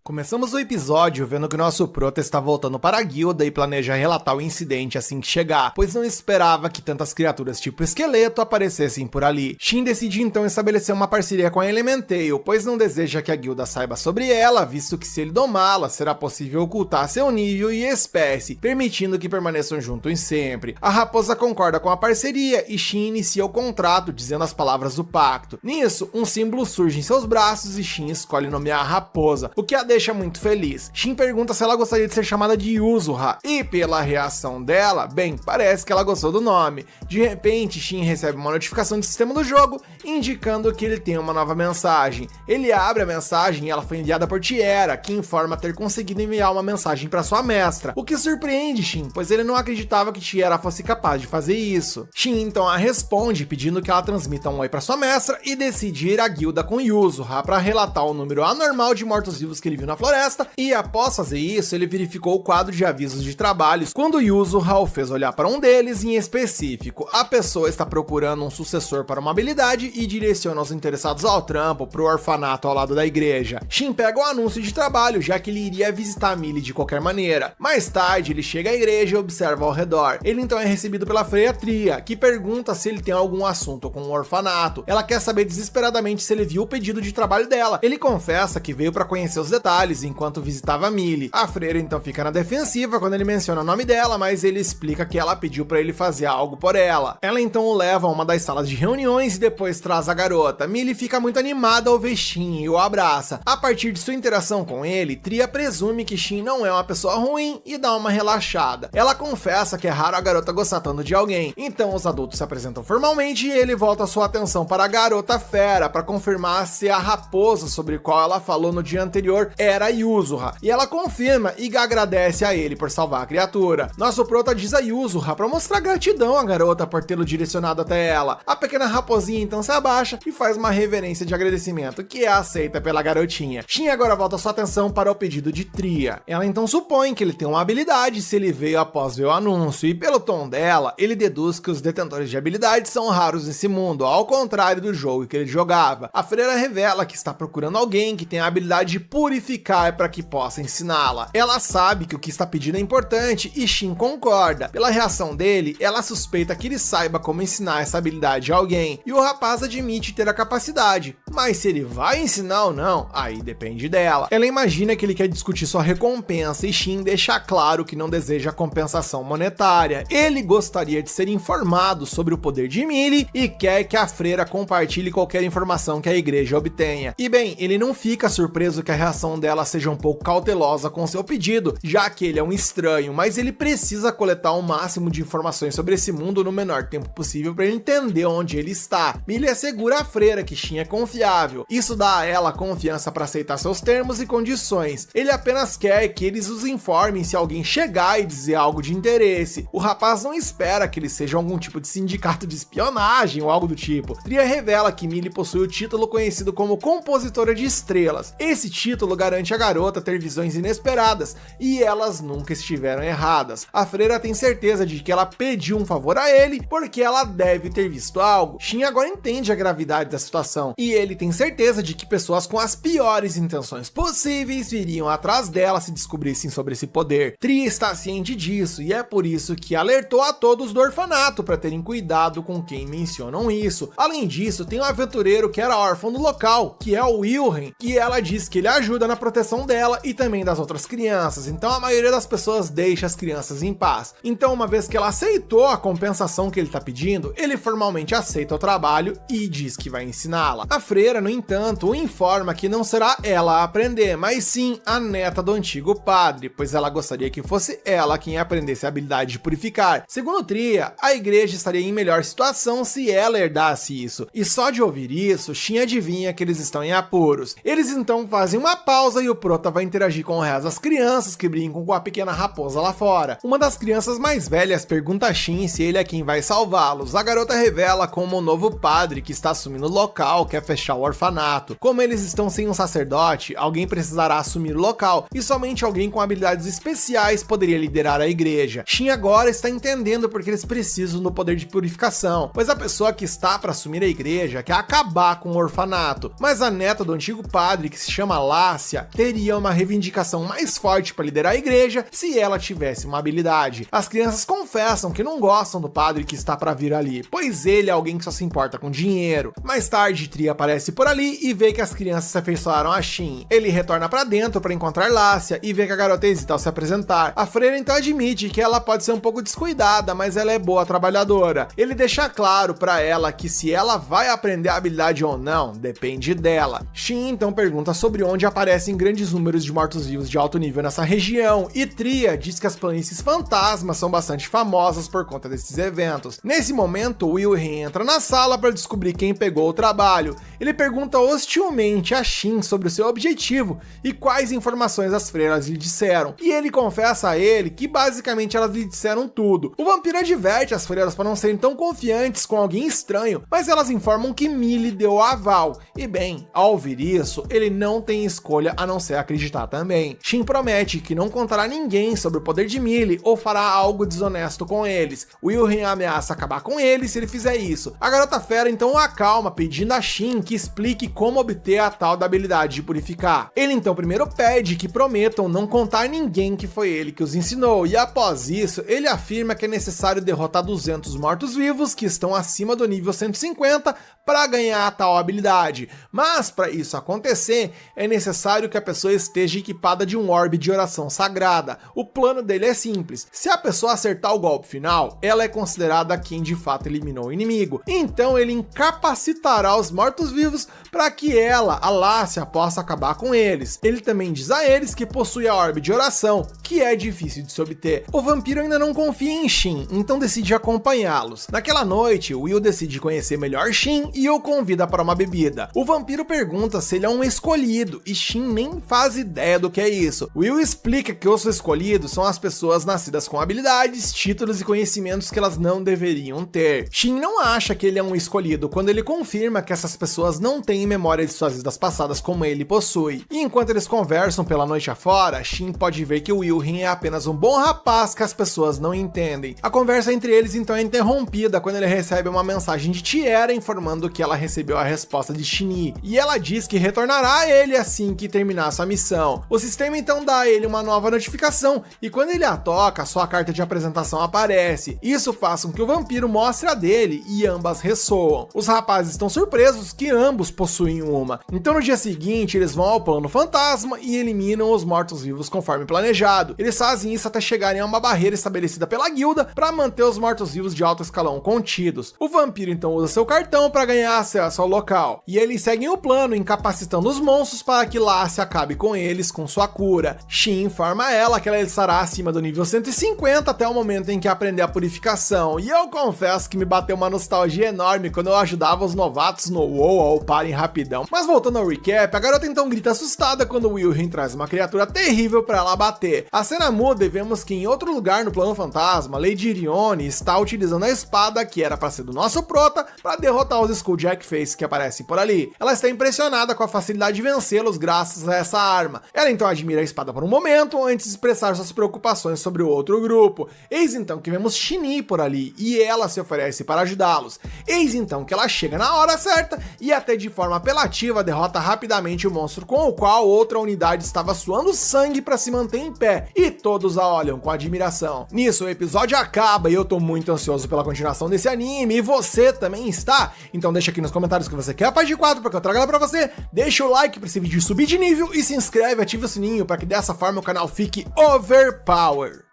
Começamos o episódio vendo que nosso prota está voltando para a guilda e planeja relatar o incidente assim que chegar, pois não esperava que tantas criaturas tipo esqueleto aparecessem por ali. Shin decide então estabelecer uma parceria com a Elementeio, pois não deseja que a guilda saiba sobre ela, visto que se ele domá-la, será possível ocultar seu nível e espécie, permitindo que permaneçam juntos sempre. A raposa concorda com a parceria e Shin inicia o contrato, dizendo as palavras do pacto. Nisso, um símbolo surge em seus braços e Shin escolhe nomear a raposa, o que a deixa muito feliz. Shin pergunta se ela gostaria de ser chamada de Yuzuha, e pela reação dela, bem, parece que ela gostou do nome. De repente, Shin recebe uma notificação do sistema do jogo, indicando que ele tem uma nova mensagem. Ele abre a mensagem e ela foi enviada por Tiera, que informa ter conseguido enviar uma mensagem para sua mestra, o que surpreende Shin, pois ele não acreditava que Tiera fosse capaz de fazer isso. Shin então a responde, pedindo que ela transmita um oi para sua mestra e decide ir à guilda com Yuzuha para relatar o número anormal de mortos-vivos que ele viu na floresta, e após fazer isso, ele verificou o quadro de avisos de trabalhos, quando Yuzuha o fez olhar para um deles em específico. A pessoa está procurando um sucessor para uma habilidade e direciona os interessados ao trampo pro orfanato ao lado da igreja. Shin pega o anúncio de trabalho, já que ele iria visitar Millie de qualquer maneira. Mais tarde, ele chega à igreja e observa ao redor. Ele então é recebido pela freira Tria, que pergunta se ele tem algum assunto com o orfanato. Ela quer saber desesperadamente se ele viu o pedido de trabalho dela. Ele confessa que veio para conhecer os detalhes enquanto visitava Millie. A freira então fica na defensiva quando ele menciona o nome dela, mas ele explica que ela pediu para ele fazer algo por ela. Ela então o leva a uma das salas de reuniões e depois traz a garota. Millie fica muito animada ao ver Shin e o abraça. A partir de sua interação com ele, Tria presume que Shin não é uma pessoa ruim e dá uma relaxada. Ela confessa que é raro a garota gostar tanto de alguém. Então os adultos se apresentam formalmente e ele volta sua atenção para a garota fera para confirmar se a raposa sobre qual ela falou no dia anterior era Yuzuha, e ela confirma e agradece a ele por salvar a criatura. Nosso prota diz a Yuzuha para mostrar gratidão à garota por tê-lo direcionado até ela. A pequena raposinha então se abaixa e faz uma reverência de agradecimento, que é aceita pela garotinha. Shin agora volta sua atenção para o pedido de Tria. Ela então supõe que ele tem uma habilidade se ele veio após ver o anúncio, e pelo tom dela, ele deduz que os detentores de habilidades são raros nesse mundo, ao contrário do jogo que ele jogava. A freira revela que está procurando alguém que tem a habilidade de purificar para que possa ensiná-la. Ela sabe que o que está pedindo é importante e Shin concorda. Pela reação dele, ela suspeita que ele saiba como ensinar essa habilidade a alguém, e o rapaz admite ter a capacidade, mas se ele vai ensinar ou não, aí depende dela. Ela imagina que ele quer discutir sua recompensa e Shin deixa claro que não deseja compensação monetária. Ele gostaria de ser informado sobre o poder de Millie e quer que a freira compartilhe qualquer informação que a igreja obtenha. E bem, ele não fica surpreso que a reação dela seja um pouco cautelosa com seu pedido, já que ele é um estranho, mas ele precisa coletar o máximo de informações sobre esse mundo no menor tempo possível para ele entender onde ele está. Millie assegura a freira que Shin é confiável. Isso dá a ela confiança para aceitar seus termos e condições. Ele apenas quer que eles os informem se alguém chegar e dizer algo de interesse. O rapaz não espera que eles sejam algum tipo de sindicato de espionagem ou algo do tipo. Tria revela que Millie possui o título conhecido como Compositora de Estrelas. Esse título garante a garota ter visões inesperadas, e elas nunca estiveram erradas. A freira tem certeza de que ela pediu um favor a ele porque ela deve ter visto algo. Shin agora entende a gravidade da situação, e ele tem certeza de que pessoas com as piores intenções possíveis viriam atrás dela se descobrissem sobre esse poder. Tria está ciente disso, e é por isso que alertou a todos do orfanato para terem cuidado com quem mencionam isso. Além disso, tem um aventureiro que era órfão do local, que é o Wilhelm, que ela diz que ele ajuda na proteção dela e também das outras crianças, então a maioria das pessoas deixa as crianças em paz. Então, uma vez que ela aceitou a compensação que ele tá pedindo, ele formalmente aceita o trabalho e diz que vai ensiná-la. A freira, no entanto, o informa que não será ela a aprender, mas sim a neta do antigo padre, pois ela gostaria que fosse ela quem aprendesse a habilidade de purificar. Segundo Tria, a igreja estaria em melhor situação se ela herdasse isso, e só de ouvir isso, Shin adivinha que eles estão em apuros. Eles então fazem uma pausa e o prota vai interagir com o resto das crianças que brincam com a pequena raposa lá fora. Uma das crianças mais velhas pergunta a Shin se ele é quem vai salvá-los. A garota revela como o novo padre que está assumindo o local quer fechar o orfanato. Como eles estão sem um sacerdote, alguém precisará assumir o local, e somente alguém com habilidades especiais poderia liderar a igreja. Shin agora está entendendo porque eles precisam do poder de purificação, pois a pessoa que está para assumir a igreja quer acabar com o orfanato, mas a neta do antigo padre, que se chama Lácia, teria uma reivindicação mais forte para liderar a igreja se ela tivesse uma habilidade. As crianças confessam que não gostam do padre que está para vir ali, pois ele é alguém que só se importa com dinheiro. Mais tarde, Tria aparece por ali e vê que as crianças se afeiçoaram a Shin. Ele retorna para dentro para encontrar Lácia e vê que a garota hesita ao se apresentar. A freira então admite que ela pode ser um pouco descuidada, mas ela é boa trabalhadora. Ele deixa claro para ela que se ela vai aprender a habilidade ou não, depende dela. Shin então pergunta sobre onde aparecem grandes números de mortos-vivos de alto nível nessa região, e Tria diz que as planícies fantasmas são bastante famosas por conta desses eventos. Nesse momento, Wilhelm entra na sala para descobrir quem pegou o trabalho. Ele pergunta hostilmente a Shin sobre o seu objetivo e quais informações as freiras lhe disseram, e ele confessa a ele que basicamente elas lhe disseram tudo. O vampiro adverte as freiras para não serem tão confiantes com alguém estranho, mas elas informam que Millie deu o aval, e bem, ao ouvir isso, ele não tem escolha a não ser acreditar também. Shin promete que não contará a ninguém sobre o poder de Millie ou fará algo desonesto com eles. Wilhelm ameaça acabar com ele se ele fizer isso. A garota fera então o acalma, pedindo a Shin que explique como obter a tal da habilidade de purificar. Ele então primeiro pede que prometam não contar a ninguém que foi ele que os ensinou, e após isso, ele afirma que é necessário derrotar 200 mortos-vivos que estão acima do nível 150 para ganhar a tal habilidade. Mas para isso acontecer, é necessário que a pessoa esteja equipada de um orbe de oração sagrada. O plano dele é simples: se a pessoa acertar o golpe final, ela é considerada quem de fato eliminou o inimigo. Então ele incapacitará os mortos-vivos para que ela, a Lácia, possa acabar com eles. Ele também diz a eles que possui a orbe de oração, que é difícil de se obter. O vampiro ainda não confia em Shin, então decide acompanhá-los. Naquela noite, Will decide conhecer melhor Shin e o convida para uma bebida. O vampiro pergunta se ele é um escolhido, e Shin nem faz ideia do que é isso. Will explica que os escolhidos são as pessoas nascidas com habilidades, títulos e conhecimentos que elas não deveriam ter. Shin não acha que ele é um escolhido quando ele confirma que essas pessoas não têm memória de suas vidas passadas como ele possui. E enquanto eles conversam pela noite afora, Shin pode ver que o Wilhelm é apenas um bom rapaz que as pessoas não entendem. A conversa entre eles então é interrompida quando ele recebe uma mensagem de Tiera informando que ela recebeu a resposta de Shin, e ela diz que retornará a ele assim que terminar sua missão. O sistema então dá a ele uma nova notificação, e quando ele a toca, sua carta de apresentação aparece. Isso faz com que o vampiro mostre a dele, e ambas ressoam. Os rapazes estão surpresos que ambos possuem uma. Então no dia seguinte eles vão ao plano fantasma e eliminam os mortos-vivos conforme planejado. Eles fazem isso até chegarem a uma barreira estabelecida pela guilda para manter os mortos-vivos de alto escalão contidos. O vampiro então usa seu cartão para ganhar acesso ao local. E eles seguem o plano, incapacitando os monstros para que Lassie acabe com eles com sua cura. Shin informa ela que ela estará acima do nível 150 até o momento em que aprender a purificação. E eu confesso que me bateu uma nostalgia enorme quando eu ajudava os novatos no WoW a uparem rapidão. Mas voltando ao recap, a garota então grita assustada quando Wilhelm traz uma criatura terrível para ela bater. A cena muda e vemos que em outro lugar no plano fantasma, Lady Irione está utilizando a espada que era para ser do nosso prota para derrotar os Skulljack Face que aparecem por ali. Ela está impressionada com a facilidade de vencê-los graças a essa arma. Ela então admira a espada por um momento antes de expressar suas preocupações sobre o outro grupo. Eis então que vemos Shini por ali e ela se oferece para ajudá-los. Eis então que ela chega na hora certa e até de forma apelativa derrota rapidamente o monstro com o qual outra unidade estava suando sangue para se manter em pé, e todos a olham com admiração. Nisso o episódio acaba e eu tô muito ansioso pela continuação desse anime, e você também está? Então deixa aqui nos comentários que você quer a parte 4 para que eu traga ela pra você, deixa o like para esse vídeo subir de nível e se inscreve, ativa o sininho para que dessa forma o canal fique overpower.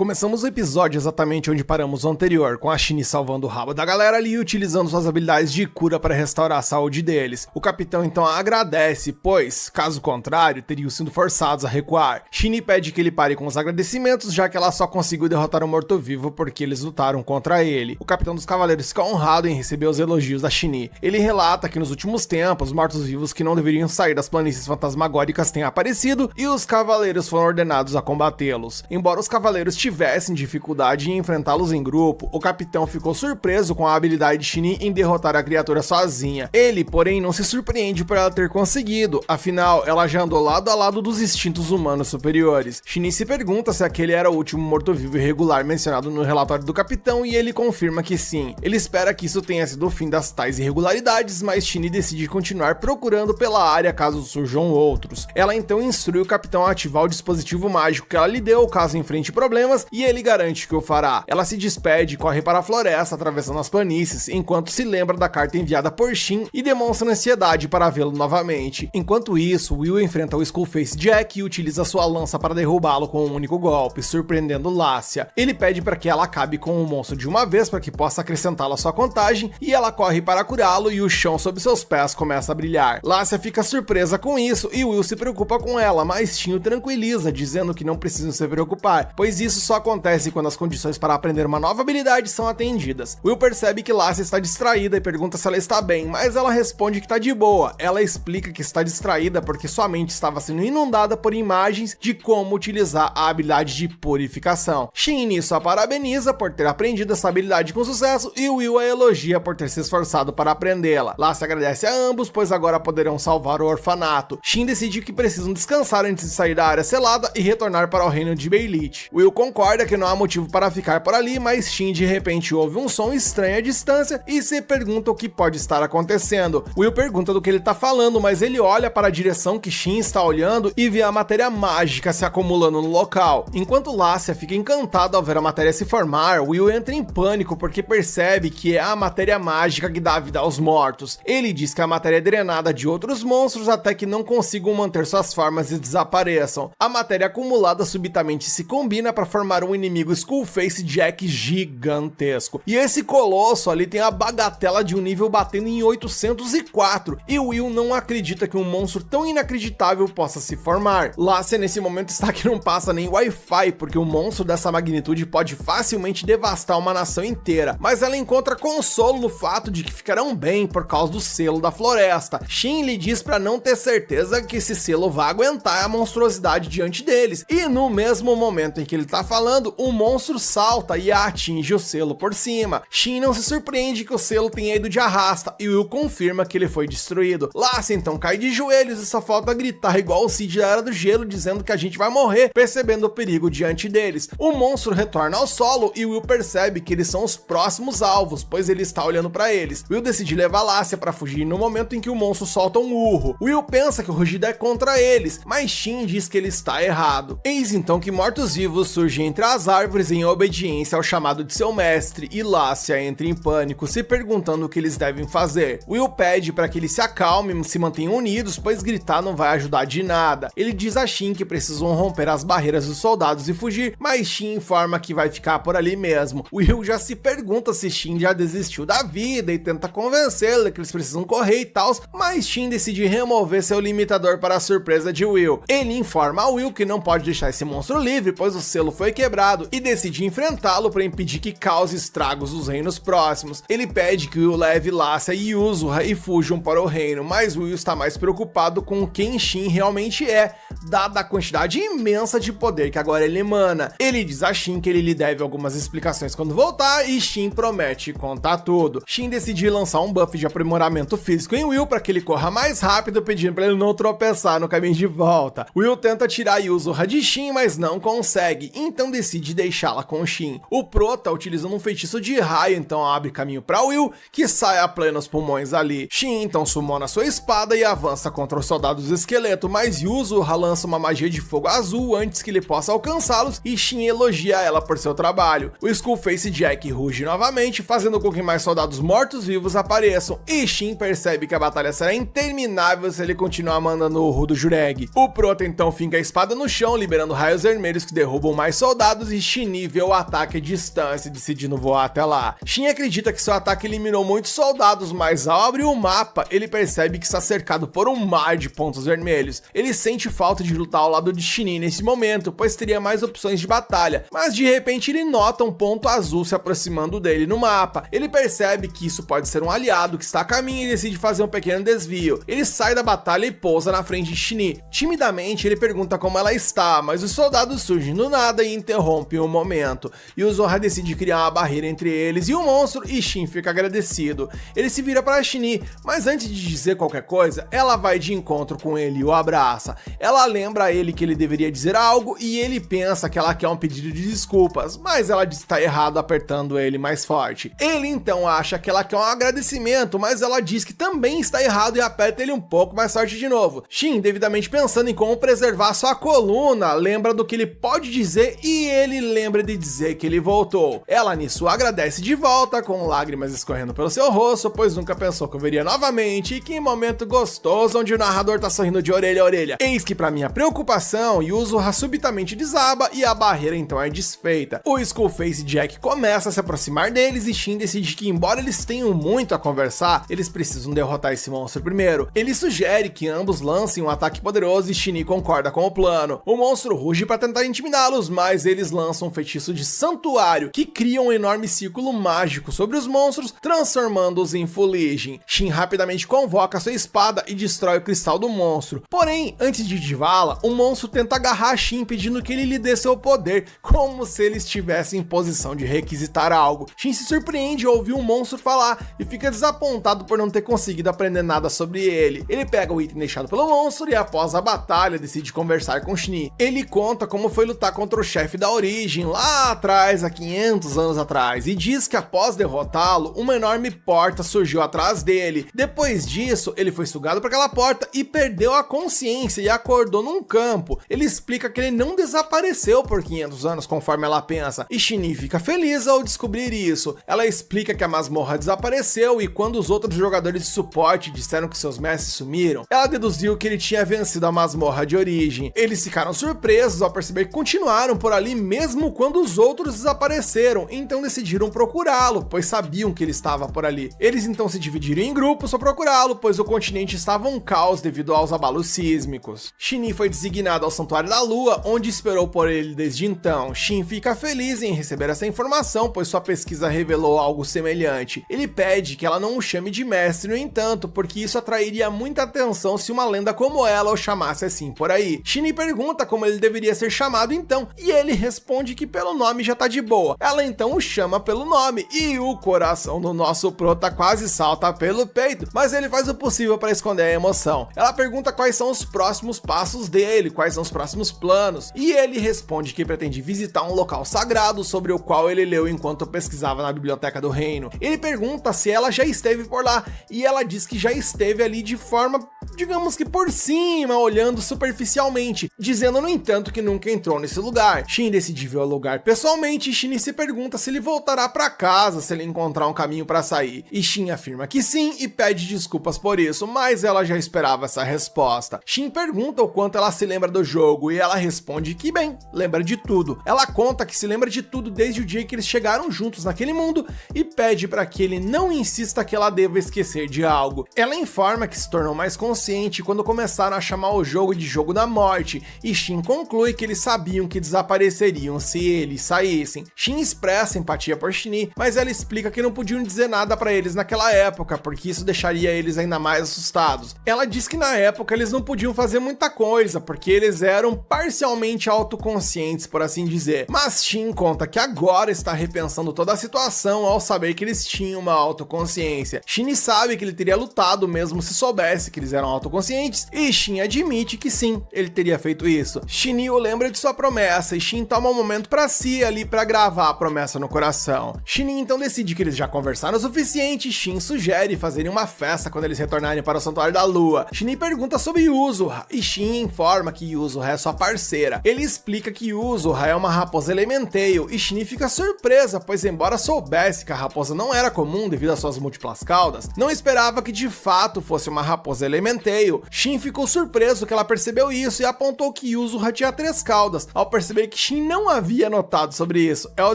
Começamos o episódio exatamente onde paramos o anterior, com a Shini salvando o rabo da galera ali e utilizando suas habilidades de cura para restaurar a saúde deles. O capitão então agradece, pois, caso contrário, teriam sido forçados a recuar. Shini pede que ele pare com os agradecimentos, já que ela só conseguiu derrotar o morto-vivo porque eles lutaram contra ele. O capitão dos cavaleiros fica honrado em receber os elogios da Shini. Ele relata que nos últimos tempos, mortos-vivos que não deveriam sair das planícies fantasmagóricas têm aparecido e os cavaleiros foram ordenados a combatê-los. Embora os cavaleiros tivessem dificuldade em enfrentá-los em grupo, o capitão ficou surpreso com a habilidade de Shini em derrotar a criatura sozinha. Ele, porém, não se surpreende por ela ter conseguido, afinal, ela já andou lado a lado dos instintos humanos superiores. Shini se pergunta se aquele era o último morto-vivo irregular mencionado no relatório do capitão e ele confirma que sim. Ele espera que isso tenha sido o fim das tais irregularidades, mas Shini decide continuar procurando pela área caso surjam outros. Ela então instrui o capitão a ativar o dispositivo mágico que ela lhe deu caso enfrente problemas, e ele garante que o fará. Ela se despede e corre para a floresta, atravessando as planícies, enquanto se lembra da carta enviada por Shin e demonstra ansiedade para vê-lo novamente. Enquanto isso, Will enfrenta o Skullface Jack e utiliza sua lança para derrubá-lo com um único golpe, surpreendendo Lassie. Ele pede para que ela acabe com o monstro de uma vez para que possa acrescentá-lo à sua contagem, e ela corre para curá-lo e o chão sob seus pés começa a brilhar. Lassie fica surpresa com isso e Will se preocupa com ela, mas Shin o tranquiliza, dizendo que não precisam se preocupar, pois isso só acontece quando as condições para aprender uma nova habilidade são atendidas. Will percebe que Lassie está distraída e pergunta se ela está bem, mas ela responde que está de boa. Ela explica que está distraída porque sua mente estava sendo inundada por imagens de como utilizar a habilidade de purificação. Shin nisso a parabeniza por ter aprendido essa habilidade com sucesso e Will a elogia por ter se esforçado para aprendê-la. Lassie agradece a ambos, pois agora poderão salvar o orfanato. Shin decide que precisam descansar antes de sair da área selada e retornar para o reino de Beilit. Will concorda que não há motivo para ficar por ali, mas Shin de repente ouve um som estranho à distância e se pergunta o que pode estar acontecendo. Will pergunta do que ele está falando, mas ele olha para a direção que Shin está olhando e vê a matéria mágica se acumulando no local. Enquanto Lassie fica encantada ao ver a matéria se formar, Will entra em pânico porque percebe que é a matéria mágica que dá vida aos mortos. Ele diz que a matéria é drenada de outros monstros até que não consigam manter suas formas e desapareçam. A matéria acumulada subitamente se combina para formar um inimigo Skullface Jack gigantesco. E esse colosso ali tem a bagatela de um nível batendo em 804, e Will não acredita que um monstro tão inacreditável possa se formar. Lassie nesse momento está que não passa nem Wi-Fi, porque um monstro dessa magnitude pode facilmente devastar uma nação inteira, mas ela encontra consolo no fato de que ficarão bem por causa do selo da floresta. Shin lhe diz para não ter certeza que esse selo vai aguentar a monstruosidade diante deles, e no mesmo momento em que ele tá falando, o monstro salta e atinge o selo por cima. Shin não se surpreende que o selo tenha ido de arrasta e Will confirma que ele foi destruído. Lassie então cai de joelhos e só falta gritar igual o Cid da Era do Gelo, dizendo que a gente vai morrer, percebendo o perigo diante deles. O monstro retorna ao solo e Will percebe que eles são os próximos alvos, pois ele está olhando para eles. Will decide levar Lassie para fugir no momento em que o monstro solta um urro. Will pensa que o rugido é contra eles, mas Shin diz que ele está errado. Eis então que mortos-vivos surgem foge entre as árvores em obediência ao chamado de seu mestre e Lassia entra em pânico, se perguntando o que eles devem fazer. Will pede para que eles se acalmem e se mantenham unidos, pois gritar não vai ajudar de nada. Ele diz a Shin que precisam romper as barreiras dos soldados e fugir, mas Shin informa que vai ficar por ali mesmo. Will já se pergunta se Shin já desistiu da vida e tenta convencê-lo que eles precisam correr e tal, mas Shin decide remover seu limitador para a surpresa de Will. Ele informa a Will que não pode deixar esse monstro livre, pois o selo foi quebrado, e decide enfrentá-lo para impedir que cause estragos nos reinos próximos. Ele pede que Will leve Lassia e Yuzura e fujam para o reino, mas Will está mais preocupado com quem Shin realmente é, dada a quantidade imensa de poder que agora ele emana. Ele diz a Shin que ele lhe deve algumas explicações quando voltar, e Shin promete contar tudo. Shin decide lançar um buff de aprimoramento físico em Will para que ele corra mais rápido, pedindo para ele não tropeçar no caminho de volta. Will tenta tirar Yuzura de Shin, mas não consegue, então decide deixá-la com Shin. O Prota, utilizando um feitiço de raio, então abre caminho para Will, que sai a plenos pulmões ali. Shin então sumona sua espada e avança contra os soldados esqueleto, mas Yuzura lança uma magia de fogo azul antes que ele possa alcançá-los, e Shin elogia ela por seu trabalho. O Skullface Jack ruge novamente, fazendo com que mais soldados mortos-vivos apareçam, e Shin percebe que a batalha será interminável se ele continuar mandando o rudo Jureg. O Prota então finca a espada no chão, liberando raios vermelhos que derrubam mais soldados, e Shin vê o ataque à distância, decidindo voar até lá. Shin acredita que seu ataque eliminou muitos soldados, mas ao abrir o mapa, ele percebe que está cercado por um mar de pontos vermelhos. Ele sente falta de lutar ao lado de Shin nesse momento, pois teria mais opções de batalha, mas de repente ele nota um ponto azul se aproximando dele no mapa. Ele percebe que isso pode ser um aliado que está a caminho e decide fazer um pequeno desvio. Ele sai da batalha e pousa na frente de Shin. Timidamente ele pergunta como ela está, mas os soldados surgem do nada e interrompem o momento. Yuzura decide criar uma barreira entre eles e o monstro, e Shin fica agradecido. Ele se vira para Shin, mas antes de dizer qualquer coisa, ela vai de encontro com ele e o abraça. Ela lembra a ele que ele deveria dizer algo, e ele pensa que ela quer um pedido de desculpas, mas ela diz que está errado, apertando ele mais forte. Ele então acha que ela quer um agradecimento, mas ela diz que também está errado e aperta ele um pouco mais forte de novo. Shin, devidamente pensando em como preservar sua coluna, lembra do que ele pode dizer, e ele lembra de dizer que ele voltou. Ela nisso agradece de volta, com lágrimas escorrendo pelo seu rosto, pois nunca pensou que eu veria novamente, e que momento gostoso onde o narrador tá sorrindo de orelha a orelha. Eis que, pra minha preocupação, Yuzura subitamente desaba e a barreira então é desfeita. O Skullface Jack começa a se aproximar deles, e Shin decide que, embora eles tenham muito a conversar, eles precisam derrotar esse monstro primeiro. Ele sugere que ambos lancem um ataque poderoso, e Shin concorda com o plano. O monstro ruge para tentar intimidá-los, mas eles lançam um feitiço de santuário que cria um enorme círculo mágico sobre os monstros, transformando-os em fuligem. Shin rapidamente convoca sua espada e destrói o cristal do monstro. Porém, antes de divá-la, o monstro tenta agarrar Shin, pedindo que ele lhe dê seu poder, como se ele estivesse em posição de requisitar algo. Shin se surpreende ao ouvir o monstro falar e fica desapontado por não ter conseguido aprender nada sobre ele. Ele pega o item deixado pelo monstro e, após a batalha, decide conversar com Shin. Ele conta como foi lutar contra o chefe da origem lá atrás, há 500 anos atrás, e diz que após derrotá-lo, uma enorme porta surgiu atrás dele. Depois disso, ele foi sugado para aquela porta e perdeu a consciência e acordou num campo. Ele explica que ele não desapareceu por 500 anos conforme ela pensa, e Shin fica feliz ao descobrir isso. Ela explica que a masmorra desapareceu, e quando os outros jogadores de suporte disseram que seus mestres sumiram, ela deduziu que ele tinha vencido a masmorra de origem. Eles ficaram surpresos ao perceber que continuaram por ali mesmo quando os outros desapareceram, então decidiram procurá-lo, pois sabiam que ele estava por ali. Eles então se dividiram em grupos para procurá-lo, pois o continente estava um caos devido aos abalos sísmicos. Shin foi designado ao Santuário da Lua, onde esperou por ele desde então. Shin fica feliz em receber essa informação, pois sua pesquisa revelou algo semelhante. Ele pede que ela não o chame de mestre, no entanto, porque isso atrairia muita atenção se uma lenda como ela o chamasse assim por aí. Shin pergunta como ele deveria ser chamado então, e ele responde que pelo nome já tá de boa. Ela então o chama pelo nome, e o coração do nosso prota quase salta pelo peito, mas ele faz o possível para esconder a emoção. Ela pergunta quais são os próximos passos dele, quais são os próximos planos, e ele responde que pretende visitar um local sagrado sobre o qual ele leu enquanto pesquisava na biblioteca do reino. Ele pergunta se ela já esteve por lá, e ela diz que já esteve ali de forma digamos que por cima, olhando superficialmente, dizendo no entanto que nunca entrou nesse lugar. Shin decide ver o lugar pessoalmente e Shin se pergunta se ele voltará para casa se ele encontrar um caminho para sair. E Shin afirma que sim e pede desculpas por isso, mas ela já esperava essa resposta. Shin pergunta o quanto ela se lembra do jogo e ela responde que bem, lembra de tudo. Ela conta que se lembra de tudo desde o dia que eles chegaram juntos naquele mundo e pede para que ele não insista que ela deva esquecer de algo. Ela informa que se tornou mais consciente quando começaram a chamar o jogo de jogo da morte, e Shin conclui que eles sabiam que desapareceriam se eles saíssem. Shin expressa empatia por Shin, mas ela explica que não podiam dizer nada para eles naquela época, porque isso deixaria eles ainda mais assustados. Ela diz que na época eles não podiam fazer muita coisa, porque eles eram parcialmente autoconscientes, por assim dizer. Mas Shin conta que agora está repensando toda a situação ao saber que eles tinham uma autoconsciência. Shin sabe que ele teria lutado mesmo se soubesse que eles eram autoconscientes, e Shin admite que sim, ele teria feito isso. Shin o lembra de sua promessa e Shin toma um momento pra si ali pra gravar a promessa no coração. Shin então decide que eles já conversaram o suficiente e Shin sugere fazerem uma festa quando eles retornarem para o Santuário da Lua. Shin pergunta sobre Yuzuha e Shin informa que Yuzuha é sua parceira. Ele explica que Yuzuha é uma raposa Elementeio e Shin fica surpresa, pois embora soubesse que a raposa não era comum devido às suas múltiplas caudas, não esperava que de fato fosse uma raposa Elementeio. Shin ficou surpreso que ela percebeu isso e apontou que Yuzuha tinha 3 caudas, ao perceber que Shin não havia notado sobre isso. É o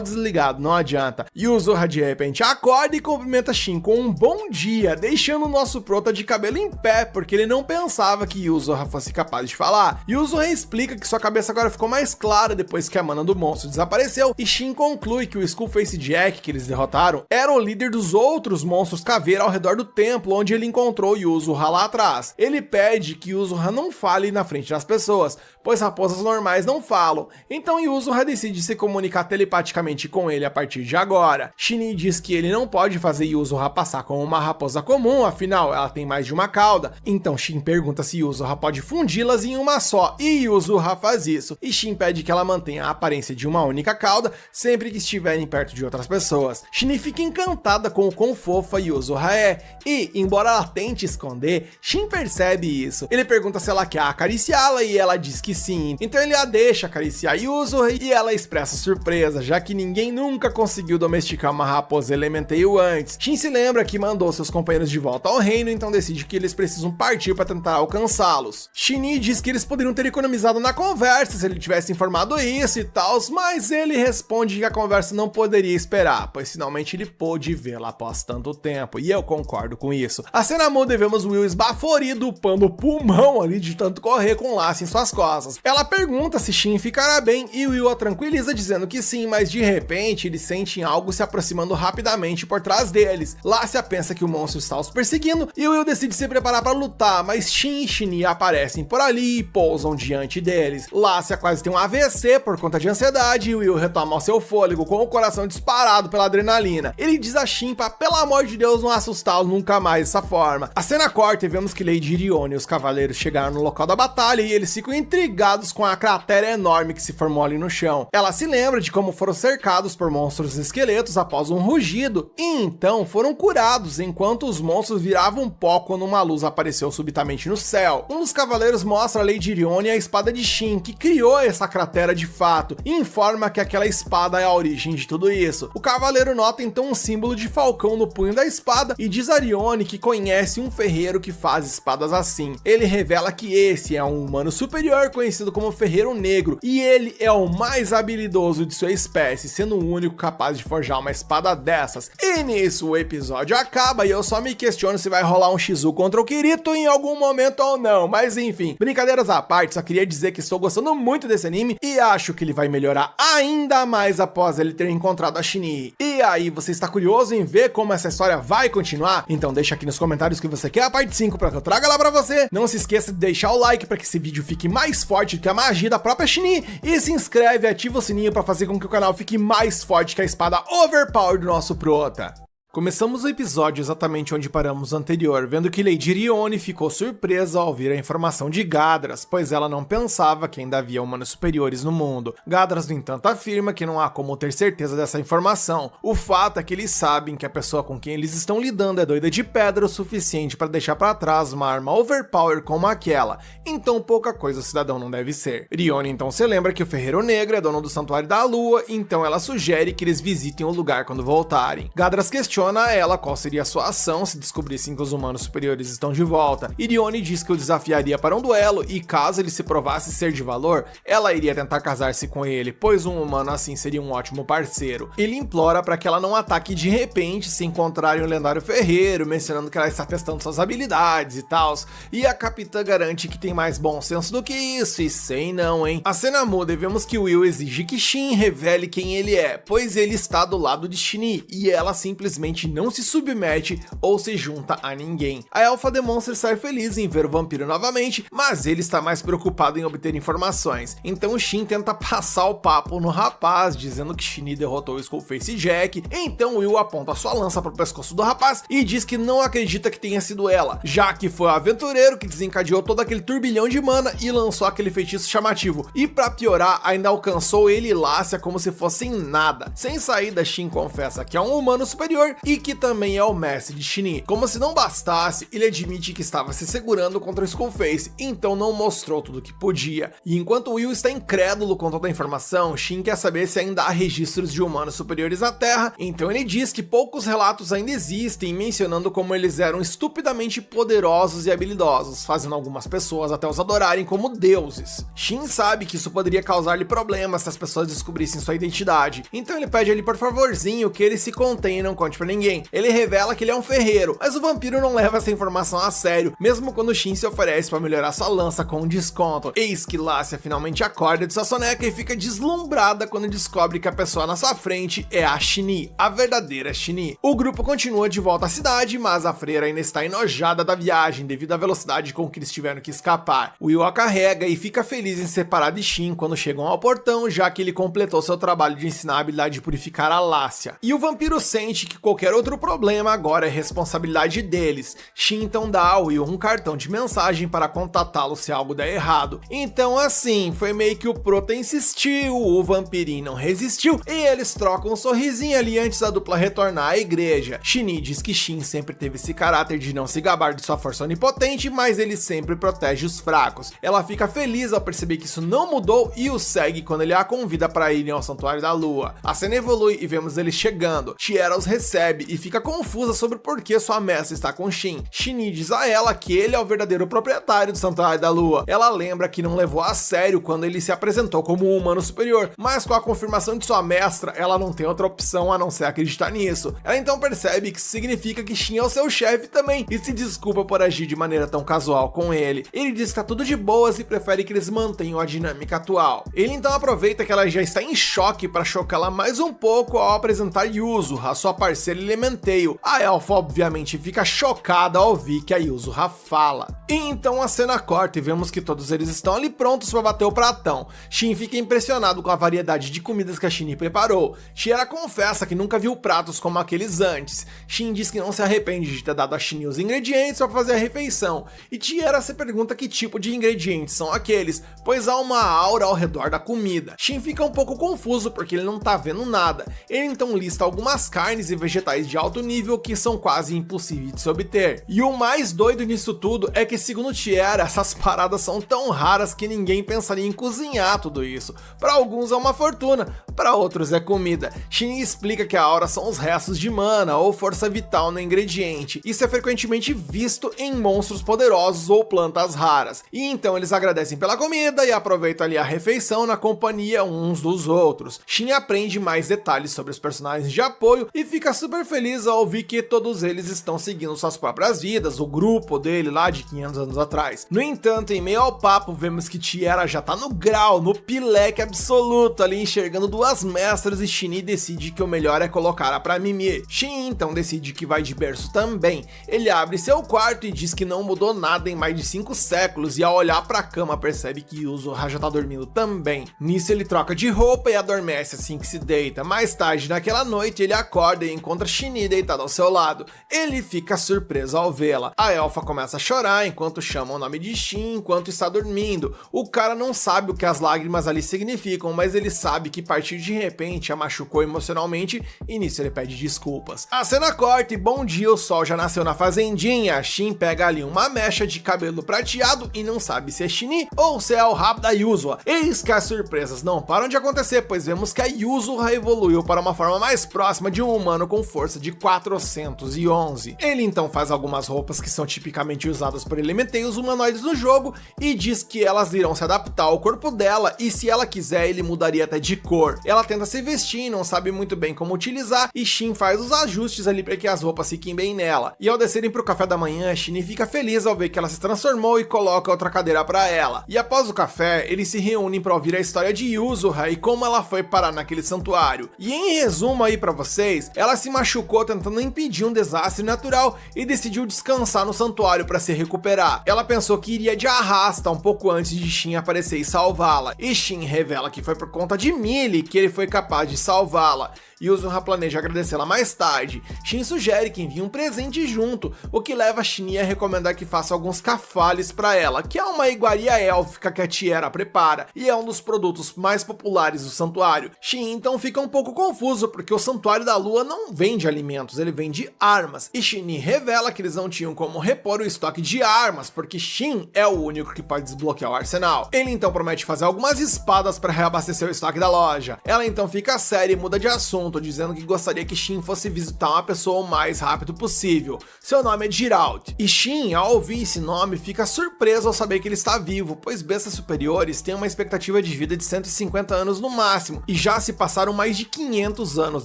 desligado, não adianta. Yuzuha de repente acorda e cumprimenta Shin com um bom dia, deixando o nosso prota de cabelo em pé, porque ele não pensava que Yuzuha fosse capaz de falar. Yuzuha explica que sua cabeça agora ficou mais clara depois que a mana do monstro desapareceu, e Shin conclui que o Skullface Jack que eles derrotaram era o líder dos outros monstros caveira ao redor do templo onde ele encontrou Yuzuha lá atrás. Ele pede que Yuzuha não fale na frente das pessoas, pois raposas normais não falam, então Yuzuha decide se comunicar telepaticamente com ele a partir de agora. Shin diz que ele não pode fazer Yuzuha passar como uma raposa comum, afinal ela tem mais de uma cauda, então Shin pergunta se Yuzuha pode fundi-las em uma só, e Yuzuha faz isso, e Shin pede que ela mantenha a aparência de uma única cauda sempre que estiverem perto de outras pessoas. Shin fica encantada com o quão fofa Yuzuha é, e embora ela tente esconder, Shin percebe isso. Ele pergunta se ela quer acariciá-la e ela diz que sim, então ele a deixa acariciar Yuzuha e ela expressa surpresa, já que ninguém nunca conseguiu domesticar uma raposa Elementeio antes. Shin se lembra que mandou seus companheiros de volta ao reino, então decide que eles precisam partir para tentar alcançá-los. Shin diz que eles poderiam ter economizado na conversa se ele tivesse informado isso e tal, mas ele responde que a conversa não poderia esperar, pois finalmente ele pôde vê-la após tanto tempo, e eu concordo com isso. A cena muda e vemos Will esbaforido, upando o pulmão ali de tanto correr com um laço em suas costas. Ela pergunta se Shin ficará bem e Will a tranquiliza dizendo que sim, mas de repente eles sentem algo se aproximando rapidamente por trás deles. Lácia pensa que o monstro está os perseguindo e Will decide se preparar para lutar, mas Shin e Shin aparecem por ali e pousam diante deles. Lácia quase tem um AVC por conta de ansiedade e Will retoma o seu fôlego com o coração disparado pela adrenalina. Ele diz a Shin pra, pelo amor de Deus, não assustá-lo nunca mais dessa forma. A cena corta e vemos que Lady Irione e os cavaleiros chegaram no local da batalha e eles ficam intrigados com a cratera enorme que se formou ali no chão. Ela se lembra de como foram cercados por monstros esqueletos após um rugido e então foram curados enquanto os monstros viravam pó quando uma luz apareceu subitamente no céu. Um dos cavaleiros mostra a Lady Irione a espada de Shin, que criou essa cratera de fato, e informa que aquela espada é a origem de tudo isso. O cavaleiro nota então um símbolo de falcão no punho da espada e diz a Irione que conhece um ferreiro que faz espadas assim. Ele revela que esse é um humano superior conhecido como Ferreiro Negro, e ele é o mais habilidoso de sua espécie, sendo o único capaz de forjar uma espada dessas. E nisso o episódio acaba e eu só me questiono se vai rolar um Shizu contra o Kirito em algum momento ou não, mas enfim, brincadeiras à parte, só queria dizer que estou gostando muito desse anime e acho que ele vai melhorar ainda mais após ele ter encontrado a Shin. E aí, você está curioso em ver como essa história vai continuar? Então deixa aqui nos comentários que você quer a parte 5 para que eu traga lá para você. Não se esqueça de deixar o like para que esse vídeo fique mais forte do que a magia da própria Shin, e se inscreve e ativa o sininho para fazer com que o canal fique mais forte que a espada overpower do nosso prota. Começamos o episódio exatamente onde paramos o anterior, vendo que Lady Rione ficou surpresa ao ouvir a informação de Gadras, pois ela não pensava que ainda havia humanos superiores no mundo. Gadras, no entanto, afirma que não há como ter certeza dessa informação. O fato é que eles sabem que a pessoa com quem eles estão lidando é doida de pedra o suficiente para deixar para trás uma arma overpower como aquela, então pouca coisa o cidadão não deve ser. Rione então se lembra que o Ferreiro Negro é dono do Santuário da Lua, então ela sugere que eles visitem o lugar quando voltarem. Gadras questiona a ela qual seria a sua ação se descobrissem que os humanos superiores estão de volta. Rione diz que o desafiaria para um duelo e caso ele se provasse ser de valor, ela iria tentar casar-se com ele, pois um humano assim seria um ótimo parceiro. Ele implora para que ela não ataque de repente se encontrarem o lendário ferreiro, mencionando que ela está testando suas habilidades e tal, e a capitã garante que tem mais bom senso do que isso, e sei não, hein? A cena muda e vemos que Will exige que Shin revele quem ele é, pois ele está do lado de Shinee, e ela simplesmente não se submete ou se junta a ninguém. A elfa demonstra estar feliz em ver o vampiro novamente, mas ele está mais preocupado em obter informações. Então Shin tenta passar o papo no rapaz, dizendo que Shinee derrotou o Skullface Jack. Então Will aponta sua lança para o pescoço do rapaz e diz que não acredita que tenha sido ela, já que foi o aventureiro que desencadeou todo aquele turbilhão de mana e lançou aquele feitiço chamativo. E para piorar, ainda alcançou ele e Lácia como se fossem nada. Sem saída, Shin confessa que é um humano superior e que também é o mestre de Shinee. Como se não bastasse, ele admite que estava se segurando contra o Skullface, então não mostrou tudo que podia. E enquanto Will está incrédulo com toda a informação, Shin quer saber se ainda há registros de humanos superiores na Terra, então ele diz que poucos relatos ainda existem, mencionando como eles eram estupidamente poderosos e habilidosos, fazendo algumas pessoas até os adorarem como deuses. Shin sabe que isso poderia causar-lhe problemas se as pessoas descobrissem sua identidade, então ele pede ali por favorzinho que ele se contenha e não conte pra ninguém. Ele revela que ele é um ferreiro, mas o vampiro não leva essa informação a sério, mesmo quando Shin se oferece para melhorar sua lança com um desconto. Eis que Lácia finalmente acorda de sua soneca e fica deslumbrada quando descobre que a pessoa na sua frente é a Shinee, a verdadeira Shinee. O grupo continua de volta à cidade, mas a freira ainda está enojada da viagem devido à velocidade com que eles tiveram que escapar. Will a carrega e fica feliz em separar de Shin quando chegam ao portão, já que ele completou seu trabalho de ensinar a habilidade de purificar a Lácia. E o vampiro sente que qualquer outro problema agora é responsabilidade deles. Shin então dá a Will um cartão de mensagem para contatá-lo se algo der errado. Então assim, foi meio que o prota insistiu, o vampirinho não resistiu e eles trocam um sorrisinho ali antes da dupla retornar à igreja. Shinee diz que Shin sempre teve esse caráter de não se gabar de sua força onipotente, mas ele sempre protege os fracos. Ela fica feliz ao perceber que isso não mudou e o segue quando ele a convida para irem ao Santuário da Lua. A cena evolui e vemos ele chegando. Tierra os recebe e fica confusa sobre por que sua mestra está com Shin. Shinee diz a ela que ele é o verdadeiro proprietário do Santuário da Lua. Ela lembra que não levou a sério quando ele se apresentou como um humano superior, mas com a confirmação de sua mestra, ela não tem outra opção a não ser acreditar nisso. Ela então percebe que isso significa que Shin é o seu chefe também e se desculpa por agir de maneira tão casual com ele. Ele diz que tá tudo de boas e prefere que eles mantenham a dinâmica atual. Ele então aproveita que ela já está em choque para chocá-la mais um pouco ao apresentar Yuzu, a sua parceira Elementeio. A elfa obviamente fica chocada ao ouvir que a Yuzuha fala. E então a cena corta e vemos que todos eles estão ali prontos para bater o pratão. Shin fica impressionado com a variedade de comidas que a Shinee preparou. Tierra confessa que nunca viu pratos como aqueles antes. Shin diz que não se arrepende de ter dado a Shinee os ingredientes para fazer a refeição. E Tierra se pergunta que tipo de ingredientes são aqueles, pois há uma aura ao redor da comida. Shin fica um pouco confuso porque ele não tá vendo nada. Ele então lista algumas carnes e vegetais de alto nível que são quase impossíveis de se obter. E o mais doido nisso tudo é que, segundo Tierra, essas paradas são tão raras que ninguém pensaria em cozinhar tudo isso. Para alguns é uma fortuna, para outros é comida. Shin explica que a aura são os restos de mana ou força vital no ingrediente. Isso é frequentemente visto em monstros poderosos ou plantas raras. E então eles agradecem pela comida e aproveitam ali a refeição na companhia uns dos outros. Shin aprende mais detalhes sobre os personagens de apoio e fica super feliz ao ouvir que todos eles estão seguindo suas próprias vidas, o grupo dele lá de 500 anos atrás. No entanto, em meio ao papo, vemos que Tierra já tá no grau, no pileque absoluto, ali enxergando duas mestras e Shinee decide que o melhor é colocá-la pra mimir. Shin então decide que vai de berço também. Ele abre seu quarto e diz que não mudou nada em mais de 5 séculos e ao olhar pra cama percebe que Yuzuha já tá dormindo também. Nisso ele troca de roupa e adormece assim que se deita. Mais tarde naquela noite ele acorda e encontra encontra Shinee deitada ao seu lado. Ele fica surpreso ao vê-la. A elfa começa a chorar enquanto chama o nome de Shin enquanto está dormindo. O cara não sabe o que as lágrimas ali significam, mas ele sabe que partir de repente a machucou emocionalmente e nisso ele pede desculpas. A cena corta e bom dia, o sol já nasceu na fazendinha. Shin pega ali uma mecha de cabelo prateado e não sabe se é Shinee ou se é o rabo da Yuzua. Eis que as surpresas não param de acontecer, pois vemos que a Yuzua evoluiu para uma forma mais próxima de um humano com força de 411. Ele então faz algumas roupas que são tipicamente usadas por elementeiros humanoides no jogo e diz que elas irão se adaptar ao corpo dela e se ela quiser ele mudaria até de cor. Ela tenta se vestir e não sabe muito bem como utilizar e Shin faz os ajustes ali para que as roupas fiquem bem nela. E ao descerem para o café da manhã, Shin fica feliz ao ver que ela se transformou e coloca outra cadeira para ela. E após o café, eles se reúnem para ouvir a história de Yuzura e como ela foi parar naquele santuário. E em resumo aí para vocês, ela se machucou tentando impedir um desastre natural e decidiu descansar no santuário para se recuperar. Ela pensou que iria de arrasta um pouco antes de Shin aparecer e salvá-la. E Shin revela que foi por conta de Millie que ele foi capaz de salvá-la. Yuzura planeja agradecê-la mais tarde. Shin sugere que envie um presente junto, o que leva Shin a recomendar que faça alguns cafales para ela, que é uma iguaria élfica que a Tiara prepara, e é um dos produtos mais populares do santuário. Shin então fica um pouco confuso, porque o santuário da lua não vende alimentos, ele vende armas, e Shin revela que eles não tinham como repor o estoque de armas, porque Shin é o único que pode desbloquear o arsenal. Ele então promete fazer algumas espadas para reabastecer o estoque da loja. Ela então fica séria e muda de assunto, dizendo que gostaria que Shin fosse visitar uma pessoa o mais rápido possível. Seu nome é Geralt. E Shin, ao ouvir esse nome, fica surpreso ao saber que ele está vivo, pois bestas superiores têm uma expectativa de vida de 150 anos no máximo, e já se passaram mais de 500 anos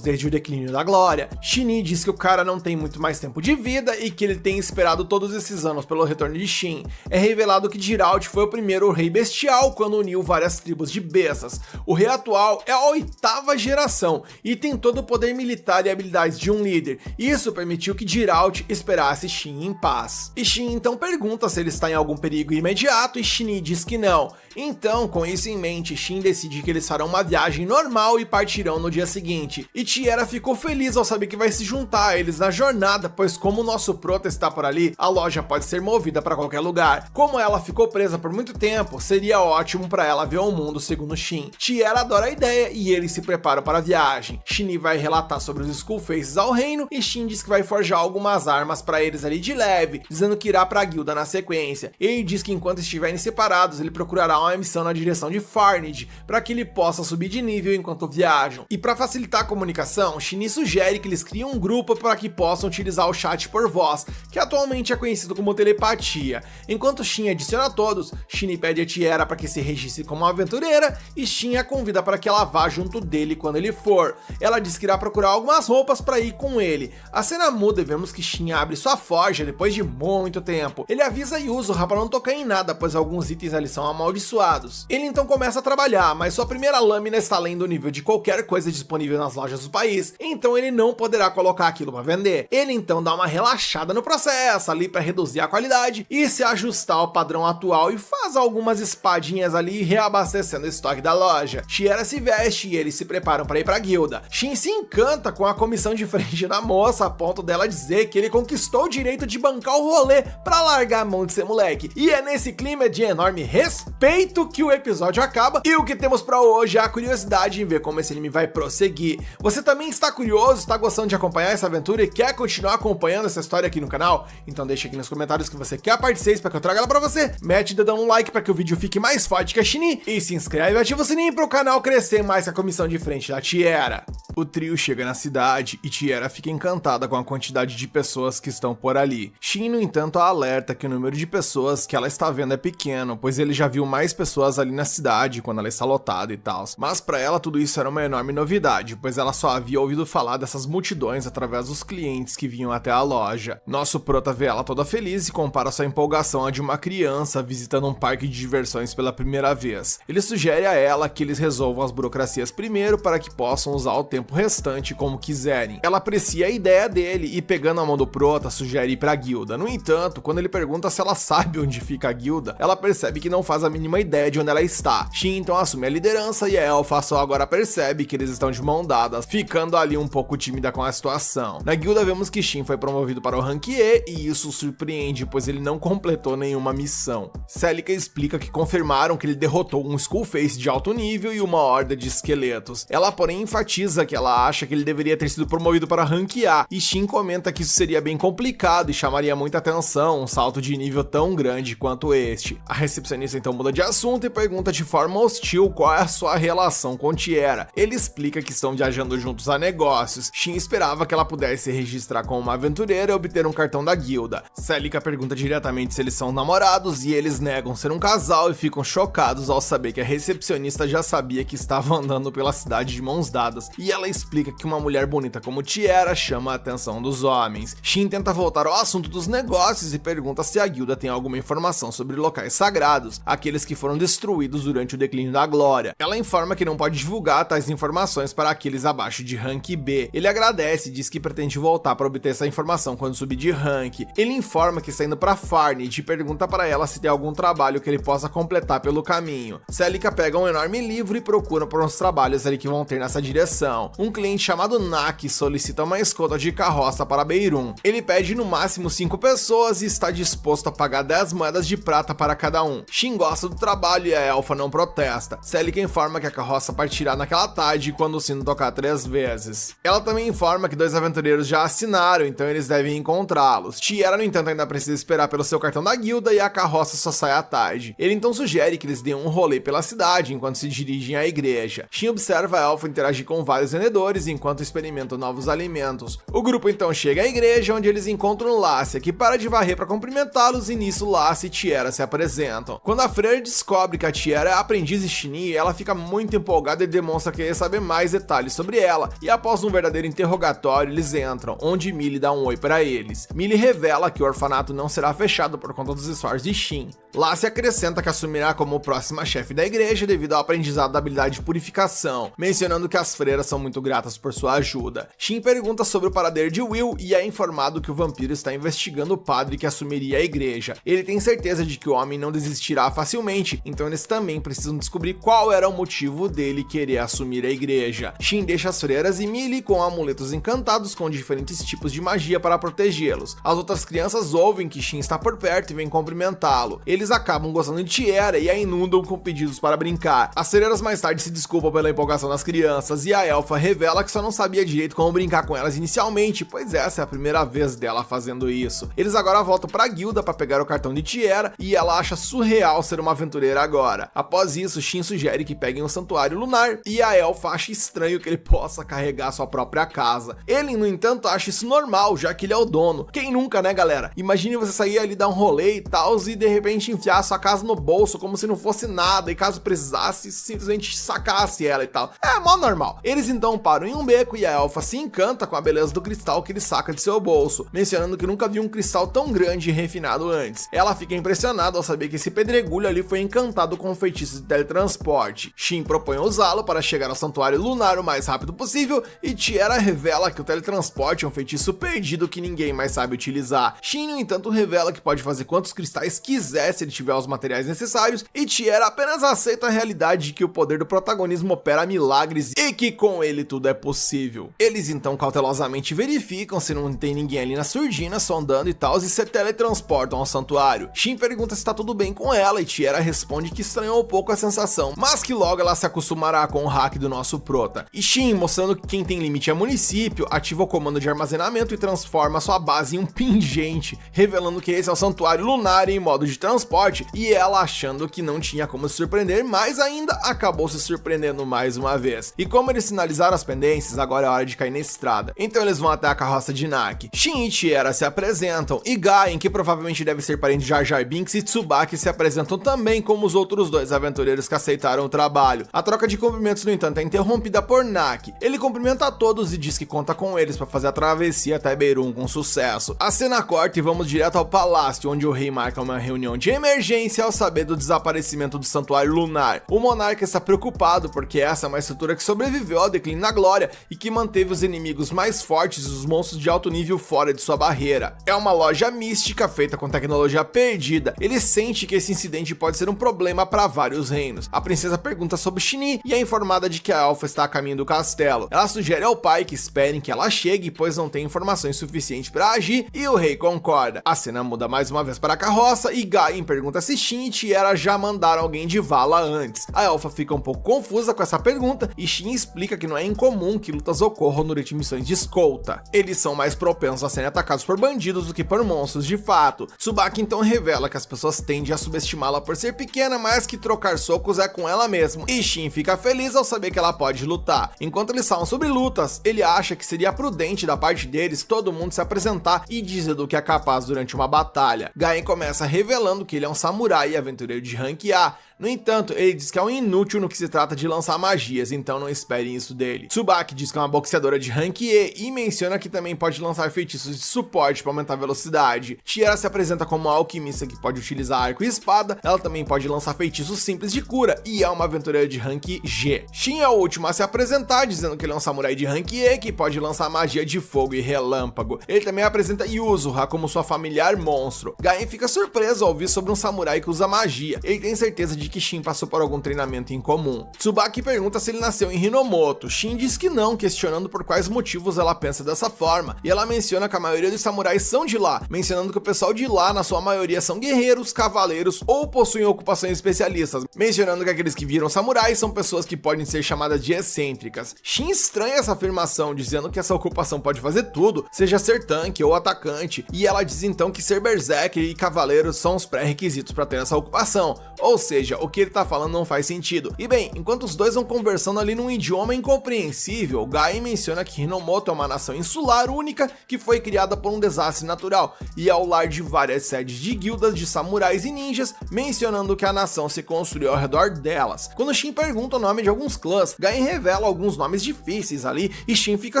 desde o declínio da glória. Shin diz que o cara não tem muito mais tempo de vida e que ele tem esperado todos esses anos pelo retorno de Shin. É revelado que Geralt foi o primeiro rei bestial quando uniu várias tribos de bestas. O rei atual é a 8ª geração e tem todo o poder militar e habilidades de um líder. Isso permitiu que Geralt esperasse Shin em paz. E Shin então pergunta se ele está em algum perigo imediato e Shin diz que não. Então, com isso em mente, Shin decide que eles farão uma viagem normal e partirão no dia seguinte. E Tiara ficou feliz ao saber que vai se juntar a eles na jornada, pois como o nosso prota está por ali, a loja pode ser movida para qualquer lugar. Como ela ficou presa por muito tempo, seria ótimo para ela ver o mundo segundo Shin. Tiara adora a ideia e eles se preparam para a viagem. Shin vai relatar sobre os Skullfaces ao reino e Shin diz que vai forjar algumas armas para eles ali de leve, dizendo que irá para a guilda na sequência. Ele diz que enquanto estiverem separados, ele procurará uma missão na direção de Farnid, para que ele possa subir de nível enquanto viajam. E para facilitar a comunicação, Shin sugere que eles criem um grupo para que possam utilizar o chat por voz, que atualmente é conhecido como telepatia. Enquanto Shin adiciona a todos, Shin pede a Tiara para que se registre como uma aventureira e Shin a convida para que ela vá junto dele quando ele for. Ela diz que irá procurar algumas roupas para ir com ele. A cena muda e vemos que Shin abre sua forja depois de muito tempo. Ele avisa Yuzura para não tocar em nada, pois alguns itens ali são amaldiçoados. Ele então começa a trabalhar, mas sua primeira lâmina está além do nível de qualquer coisa disponível nas lojas do país, então ele não poderá colocar aquilo para vender. Ele então dá uma relaxada no processo ali para reduzir a qualidade e se ajustar ao padrão atual e faz algumas espadinhas ali reabastecendo o estoque da loja. Tiara se veste e eles se preparam para ir para a guilda. Shin se encanta com a comissão de frente da moça, a ponto dela dizer que ele conquistou o direito de bancar o rolê para largar a mão de ser moleque. E é nesse clima de enorme respeito que o episódio acaba, e o que temos para hoje é a curiosidade em ver como esse anime vai prosseguir. Você também está curioso, está gostando de acompanhar essa aventura e quer continuar acompanhando essa história aqui no canal? Então deixa aqui nos comentários que você quer a parte 6 para que eu traga ela para você, mete o dedão no like para que o vídeo fique mais forte que a Shin e se inscreve e ativa o sininho para o canal crescer mais que a comissão de frente da Tiara. O trio chega na cidade e Tiara fica encantada com a quantidade de pessoas que estão por ali. Shin, no entanto, a alerta que o número de pessoas que ela está vendo é pequeno, pois ele já viu mais pessoas ali na cidade quando ela está lotada e tal. Mas para ela tudo isso era uma enorme novidade, pois ela só havia ouvido falar dessas multidões através dos clientes que vinham até a loja. Nosso prota vê ela toda feliz e compara sua empolgação à de uma criança visitando um parque de diversões pela primeira vez. Ele sugere a ela que eles resolvam as burocracias primeiro para que possam usar o tempo tempo restante como quiserem. Ela aprecia a ideia dele e, pegando a mão do prota, sugere ir pra guilda. No entanto, quando ele pergunta se ela sabe onde fica a guilda, ela percebe que não faz a mínima ideia de onde ela está. Shin então assume a liderança e a elfa só agora percebe que eles estão de mão dadas, ficando ali um pouco tímida com a situação. Na guilda vemos que Shin foi promovido para o rank E e isso o surpreende, pois ele não completou nenhuma missão. Celica explica que confirmaram que ele derrotou um Skullface de alto nível e uma horda de esqueletos. Ela, porém, enfatiza que ela acha que ele deveria ter sido promovido para rank A, e Shin comenta que isso seria bem complicado e chamaria muita atenção um salto de nível tão grande quanto este. A recepcionista então muda de assunto e pergunta de forma hostil qual é a sua relação com Tiera. Ele explica que estão viajando juntos a negócios. Shin esperava que ela pudesse se registrar como uma aventureira e obter um cartão da guilda. Celica pergunta diretamente se eles são namorados e eles negam ser um casal e ficam chocados ao saber que a recepcionista já sabia que estava andando pela cidade de mãos dadas, e ela explica que uma mulher bonita como Tiera chama a atenção dos homens. Shin tenta voltar ao assunto dos negócios e pergunta se a guilda tem alguma informação sobre locais sagrados, aqueles que foram destruídos durante o declínio da glória. Ela informa que não pode divulgar tais informações para aqueles abaixo de rank B. Ele agradece e diz que pretende voltar para obter essa informação quando subir de rank. Ele informa que está indo para Farned e pergunta para ela se tem algum trabalho que ele possa completar pelo caminho. Celica pega um enorme livro e procura por uns trabalhos ali que vão ter nessa direção. Um cliente chamado Nak solicita uma escolta de carroça para Beirum. Ele pede no máximo 5 pessoas e está disposto a pagar 10 moedas de prata para cada um. Shin gosta do trabalho e a elfa não protesta. Celica informa que a carroça partirá naquela tarde quando o sino tocar 3 vezes. Ela também informa que 2 aventureiros já assinaram, então eles devem encontrá-los. Tiera, no entanto, ainda precisa esperar pelo seu cartão da guilda e a carroça só sai à tarde. Ele então sugere que eles deem um rolê pela cidade enquanto se dirigem à igreja. Shin observa a elfa interagir com vários vendedores enquanto experimentam novos alimentos. O grupo então chega à igreja, onde eles encontram Lassia, que para de varrer para cumprimentá-los, e nisso Lassia e Tiera se apresentam. Quando a freira descobre que a Tiera é a aprendiz de Shinny, ela fica muito empolgada e demonstra querer saber mais detalhes sobre ela, e após um verdadeiro interrogatório, eles entram, onde Millie dá um oi para eles. Millie revela que o orfanato não será fechado por conta dos esforços de Shin. Lassia acrescenta que assumirá como próxima chefe da igreja devido ao aprendizado da habilidade de purificação, mencionando que as freiras são muito gratas por sua ajuda. Shin pergunta sobre o paradeiro de Will e é informado que o vampiro está investigando o padre que assumiria a igreja. Ele tem certeza de que o homem não desistirá facilmente, então eles também precisam descobrir qual era o motivo dele querer assumir a igreja. Shin deixa as freiras e Millie com amuletos encantados com diferentes tipos de magia para protegê-los. As outras crianças ouvem que Shin está por perto e vêm cumprimentá-lo. Eles acabam gostando de Tiera e a inundam com pedidos para brincar. As freiras mais tarde se desculpam pela empolgação das crianças e a elfa revela que só não sabia direito como brincar com elas inicialmente, pois essa é a primeira vez dela fazendo isso. Eles agora voltam para a guilda para pegar o cartão de Tiera e ela acha surreal ser uma aventureira agora. Após isso, Shin sugere que peguem um santuário lunar e a elfa acha estranho que ele possa carregar sua própria casa. Ele, no entanto, acha isso normal, já que ele é o dono. Quem nunca, né, galera? Imagine você sair ali, dar um rolê e tal, e de repente enfiar sua casa no bolso como se não fosse nada, e caso precisasse, simplesmente sacasse ela e tal. É mó normal. Eles então param em um beco e a elfa se encanta com a beleza do cristal que ele saca de seu bolso, mencionando que nunca viu um cristal tão grande e refinado antes. Ela fica impressionada ao saber que esse pedregulho ali foi encantado com um feitiço de teletransporte. Shin propõe usá-lo para chegar ao santuário lunar o mais rápido possível e Tiera revela que o teletransporte é um feitiço perdido que ninguém mais sabe utilizar. Shin, no entanto, revela que pode fazer quantos cristais quiser se ele tiver os materiais necessários, e Tiera apenas aceita a realidade de que o poder do protagonismo opera milagres e que com ele tudo é possível. Eles então cautelosamente verificam se não tem ninguém ali na surdina sondando e tal, e se teletransportam ao santuário. Shin pergunta se tá tudo bem com ela e Tiera responde que estranhou um pouco a sensação, mas que logo ela se acostumará com o hack do nosso prota. E Shin, mostrando que quem tem limite é município, ativa o comando de armazenamento e transforma sua base em um pingente, revelando que esse é o santuário lunar em modo de transporte, e ela, achando que não tinha como se surpreender, mas ainda acabou se surpreendendo mais uma vez. E como eles sinalizaram as pendências, agora é hora de cair na estrada. Então eles vão até a carroça de Nak. Shin e Tiera se apresentam, e Gaien, que provavelmente deve ser parente de Jar Jar Binks, e Tsubaki se apresentam também como os outros 2 aventureiros que aceitaram o trabalho. A troca de cumprimentos, no entanto, é interrompida por Nak. Ele cumprimenta a todos e diz que conta com eles para fazer a travessia até Beirum com sucesso. A cena corta e vamos direto ao palácio, onde o rei marca uma reunião de emergência ao saber do desaparecimento do santuário lunar. O monarca está preocupado porque essa é uma estrutura que sobreviveu ao declínio Ken na glória e que manteve os inimigos mais fortes e os monstros de alto nível fora de sua barreira. É uma loja mística feita com tecnologia perdida. Ele sente que esse incidente pode ser um problema para vários reinos. A princesa pergunta sobre Shinee e é informada de que a elfa está a caminho do castelo. Ela sugere ao pai que esperem que ela chegue, pois não tem informações suficientes para agir, e o rei concorda. A cena muda mais uma vez para a carroça e Gaien pergunta se Shin e Tiera já mandaram alguém de vala antes. A elfa fica um pouco confusa com essa pergunta e Shin explica que não é incomum que lutas ocorram durante missões de escolta. Eles são mais propensos a serem atacados por bandidos do que por monstros de fato. Tsubaki então revela que as pessoas tendem a subestimá-la por ser pequena, mas que trocar socos é com ela mesmo. E Shin fica feliz ao saber que ela pode lutar. Enquanto eles falam sobre lutas, ele acha que seria prudente da parte deles todo mundo se apresentar e dizer do que é capaz durante uma batalha. Gaien começa revelando que ele é um samurai e aventureiro de rank A. No entanto, ele diz que é um inútil no que se trata de lançar magias, então não esperem isso dele. Tsubaki diz que é uma boxeadora de rank E e menciona que também pode lançar feitiços de suporte para aumentar a velocidade. Tiera se apresenta como uma alquimista que pode utilizar arco e espada, ela também pode lançar feitiços simples de cura e é uma aventureira de rank G. Shin é o último a se apresentar, dizendo que ele é um samurai de rank E que pode lançar magia de fogo e relâmpago. Ele também apresenta Yuzuha como sua familiar monstro. Gaien fica surpreso ao ouvir sobre um samurai que usa magia. Ele tem certeza de que Shin passou por algum treinamento em comum. Tsubaki pergunta se ele nasceu em Hinomoto. Shin diz que não, questionando por quais motivos ela pensa dessa forma. E ela menciona que a maioria dos samurais são de lá, mencionando que o pessoal de lá, na sua maioria, são guerreiros, cavaleiros ou possuem ocupações especialistas, mencionando que aqueles que viram samurais são pessoas que podem ser chamadas de excêntricas. Shin estranha essa afirmação, dizendo que essa ocupação pode fazer tudo, seja ser tanque ou atacante, e ela diz então que ser berserker e cavaleiro são os pré-requisitos para ter essa ocupação, ou seja, o que ele tá falando não faz sentido. E bem, enquanto os dois vão conversando ali num idioma incompreensível, Gaien menciona que Hinomoto é uma nação insular única que foi criada por um desastre natural e é o lar de várias sedes de guildas de samurais e ninjas, mencionando que a nação se construiu ao redor delas. Quando Shin pergunta o nome de alguns clãs, Gaien revela alguns nomes difíceis ali e Shin fica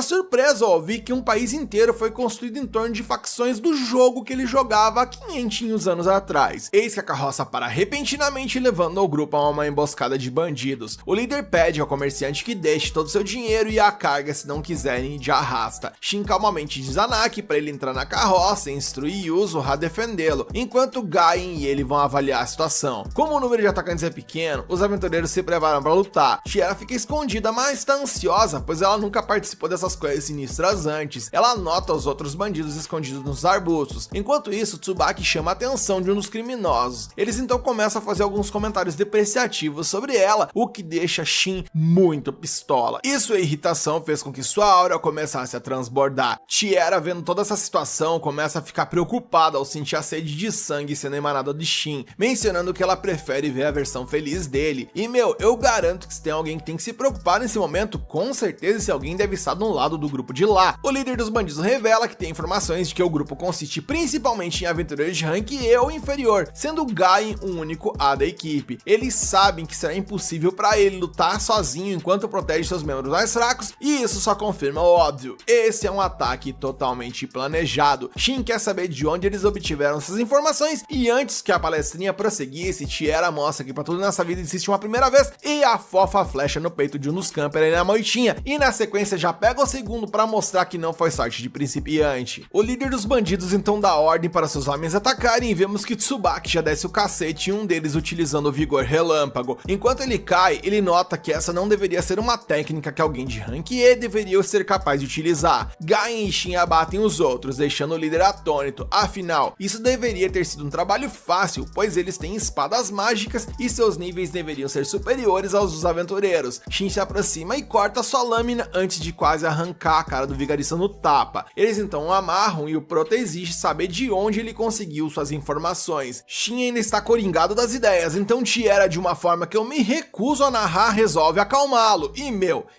surpreso ao ouvir que um país inteiro foi construído em torno de facções do jogo que ele jogava há 500 anos atrás. Eis que a carroça para repentinamente, levando ao grupo a uma emboscada de bandidos. O líder pede ao comerciante que deixe todo o seu dinheiro e a carga se não quiserem de arrasta. Shin calmamente diz a Naki para ele entrar na carroça e instruir Yuzuha a defendê-lo, enquanto Gaien e ele vão avaliar a situação. Como o número de atacantes é pequeno, os aventureiros se preparam para lutar. Tiera fica escondida, mas está ansiosa, pois ela nunca participou dessas coisas sinistras antes. Ela nota os outros bandidos escondidos nos arbustos. Enquanto isso, Tsubaki chama a atenção de um dos criminosos. Eles então começam a fazer alguns comentários depreciativos sobre ela, o que deixa Shin muito pistola. E sua irritação fez com que sua aura começasse a transbordar. Tiera, vendo toda essa situação, começa a ficar preocupada ao sentir a sede de sangue sendo emanada de Shin, mencionando que ela prefere ver a versão feliz dele. E eu garanto que se tem alguém que tem que se preocupar nesse momento, com certeza esse alguém deve estar do lado do grupo de lá. O líder dos bandidos revela que tem informações de que o grupo consiste principalmente em aventureiros de rank E ou inferior, sendo Gaien o único A da equipe. Eles sabem que será impossível para ele lutar sozinho enquanto protege seus membros mais fracos, e isso só confirma o óbvio. Esse é um ataque totalmente planejado. Shin quer saber de onde eles obtiveram essas informações, e antes que a palestrinha prosseguisse, Tiera mostra que para tudo nessa vida existe uma primeira vez, e afofa a flecha no peito de um dos campers ali na moitinha, e na sequência já pega o segundo para mostrar que não foi sorte de principiante. O líder dos bandidos então dá ordem para seus homens atacarem, e vemos que Tsubaki já desce o cacete e um deles utilizando o vigor relâmpago. Enquanto ele cai, ele nota que essa não deveria ser uma técnica que alguém de rank E deveria ser capaz de utilizar. Gaien e Shin abatem os outros, deixando o líder atônito. Afinal, isso deveria ter sido um trabalho fácil, pois eles têm espadas mágicas e seus níveis deveriam ser superiores aos dos aventureiros. Shin se aproxima e corta sua lâmina antes de quase arrancar a cara do vigarista no tapa. Eles então o amarram e o Prota exige saber de onde ele conseguiu suas informações. Shin ainda está coringado das ideias, então Tiera, de uma forma que eu me recuso a narrar, resolve acalmá-lo. E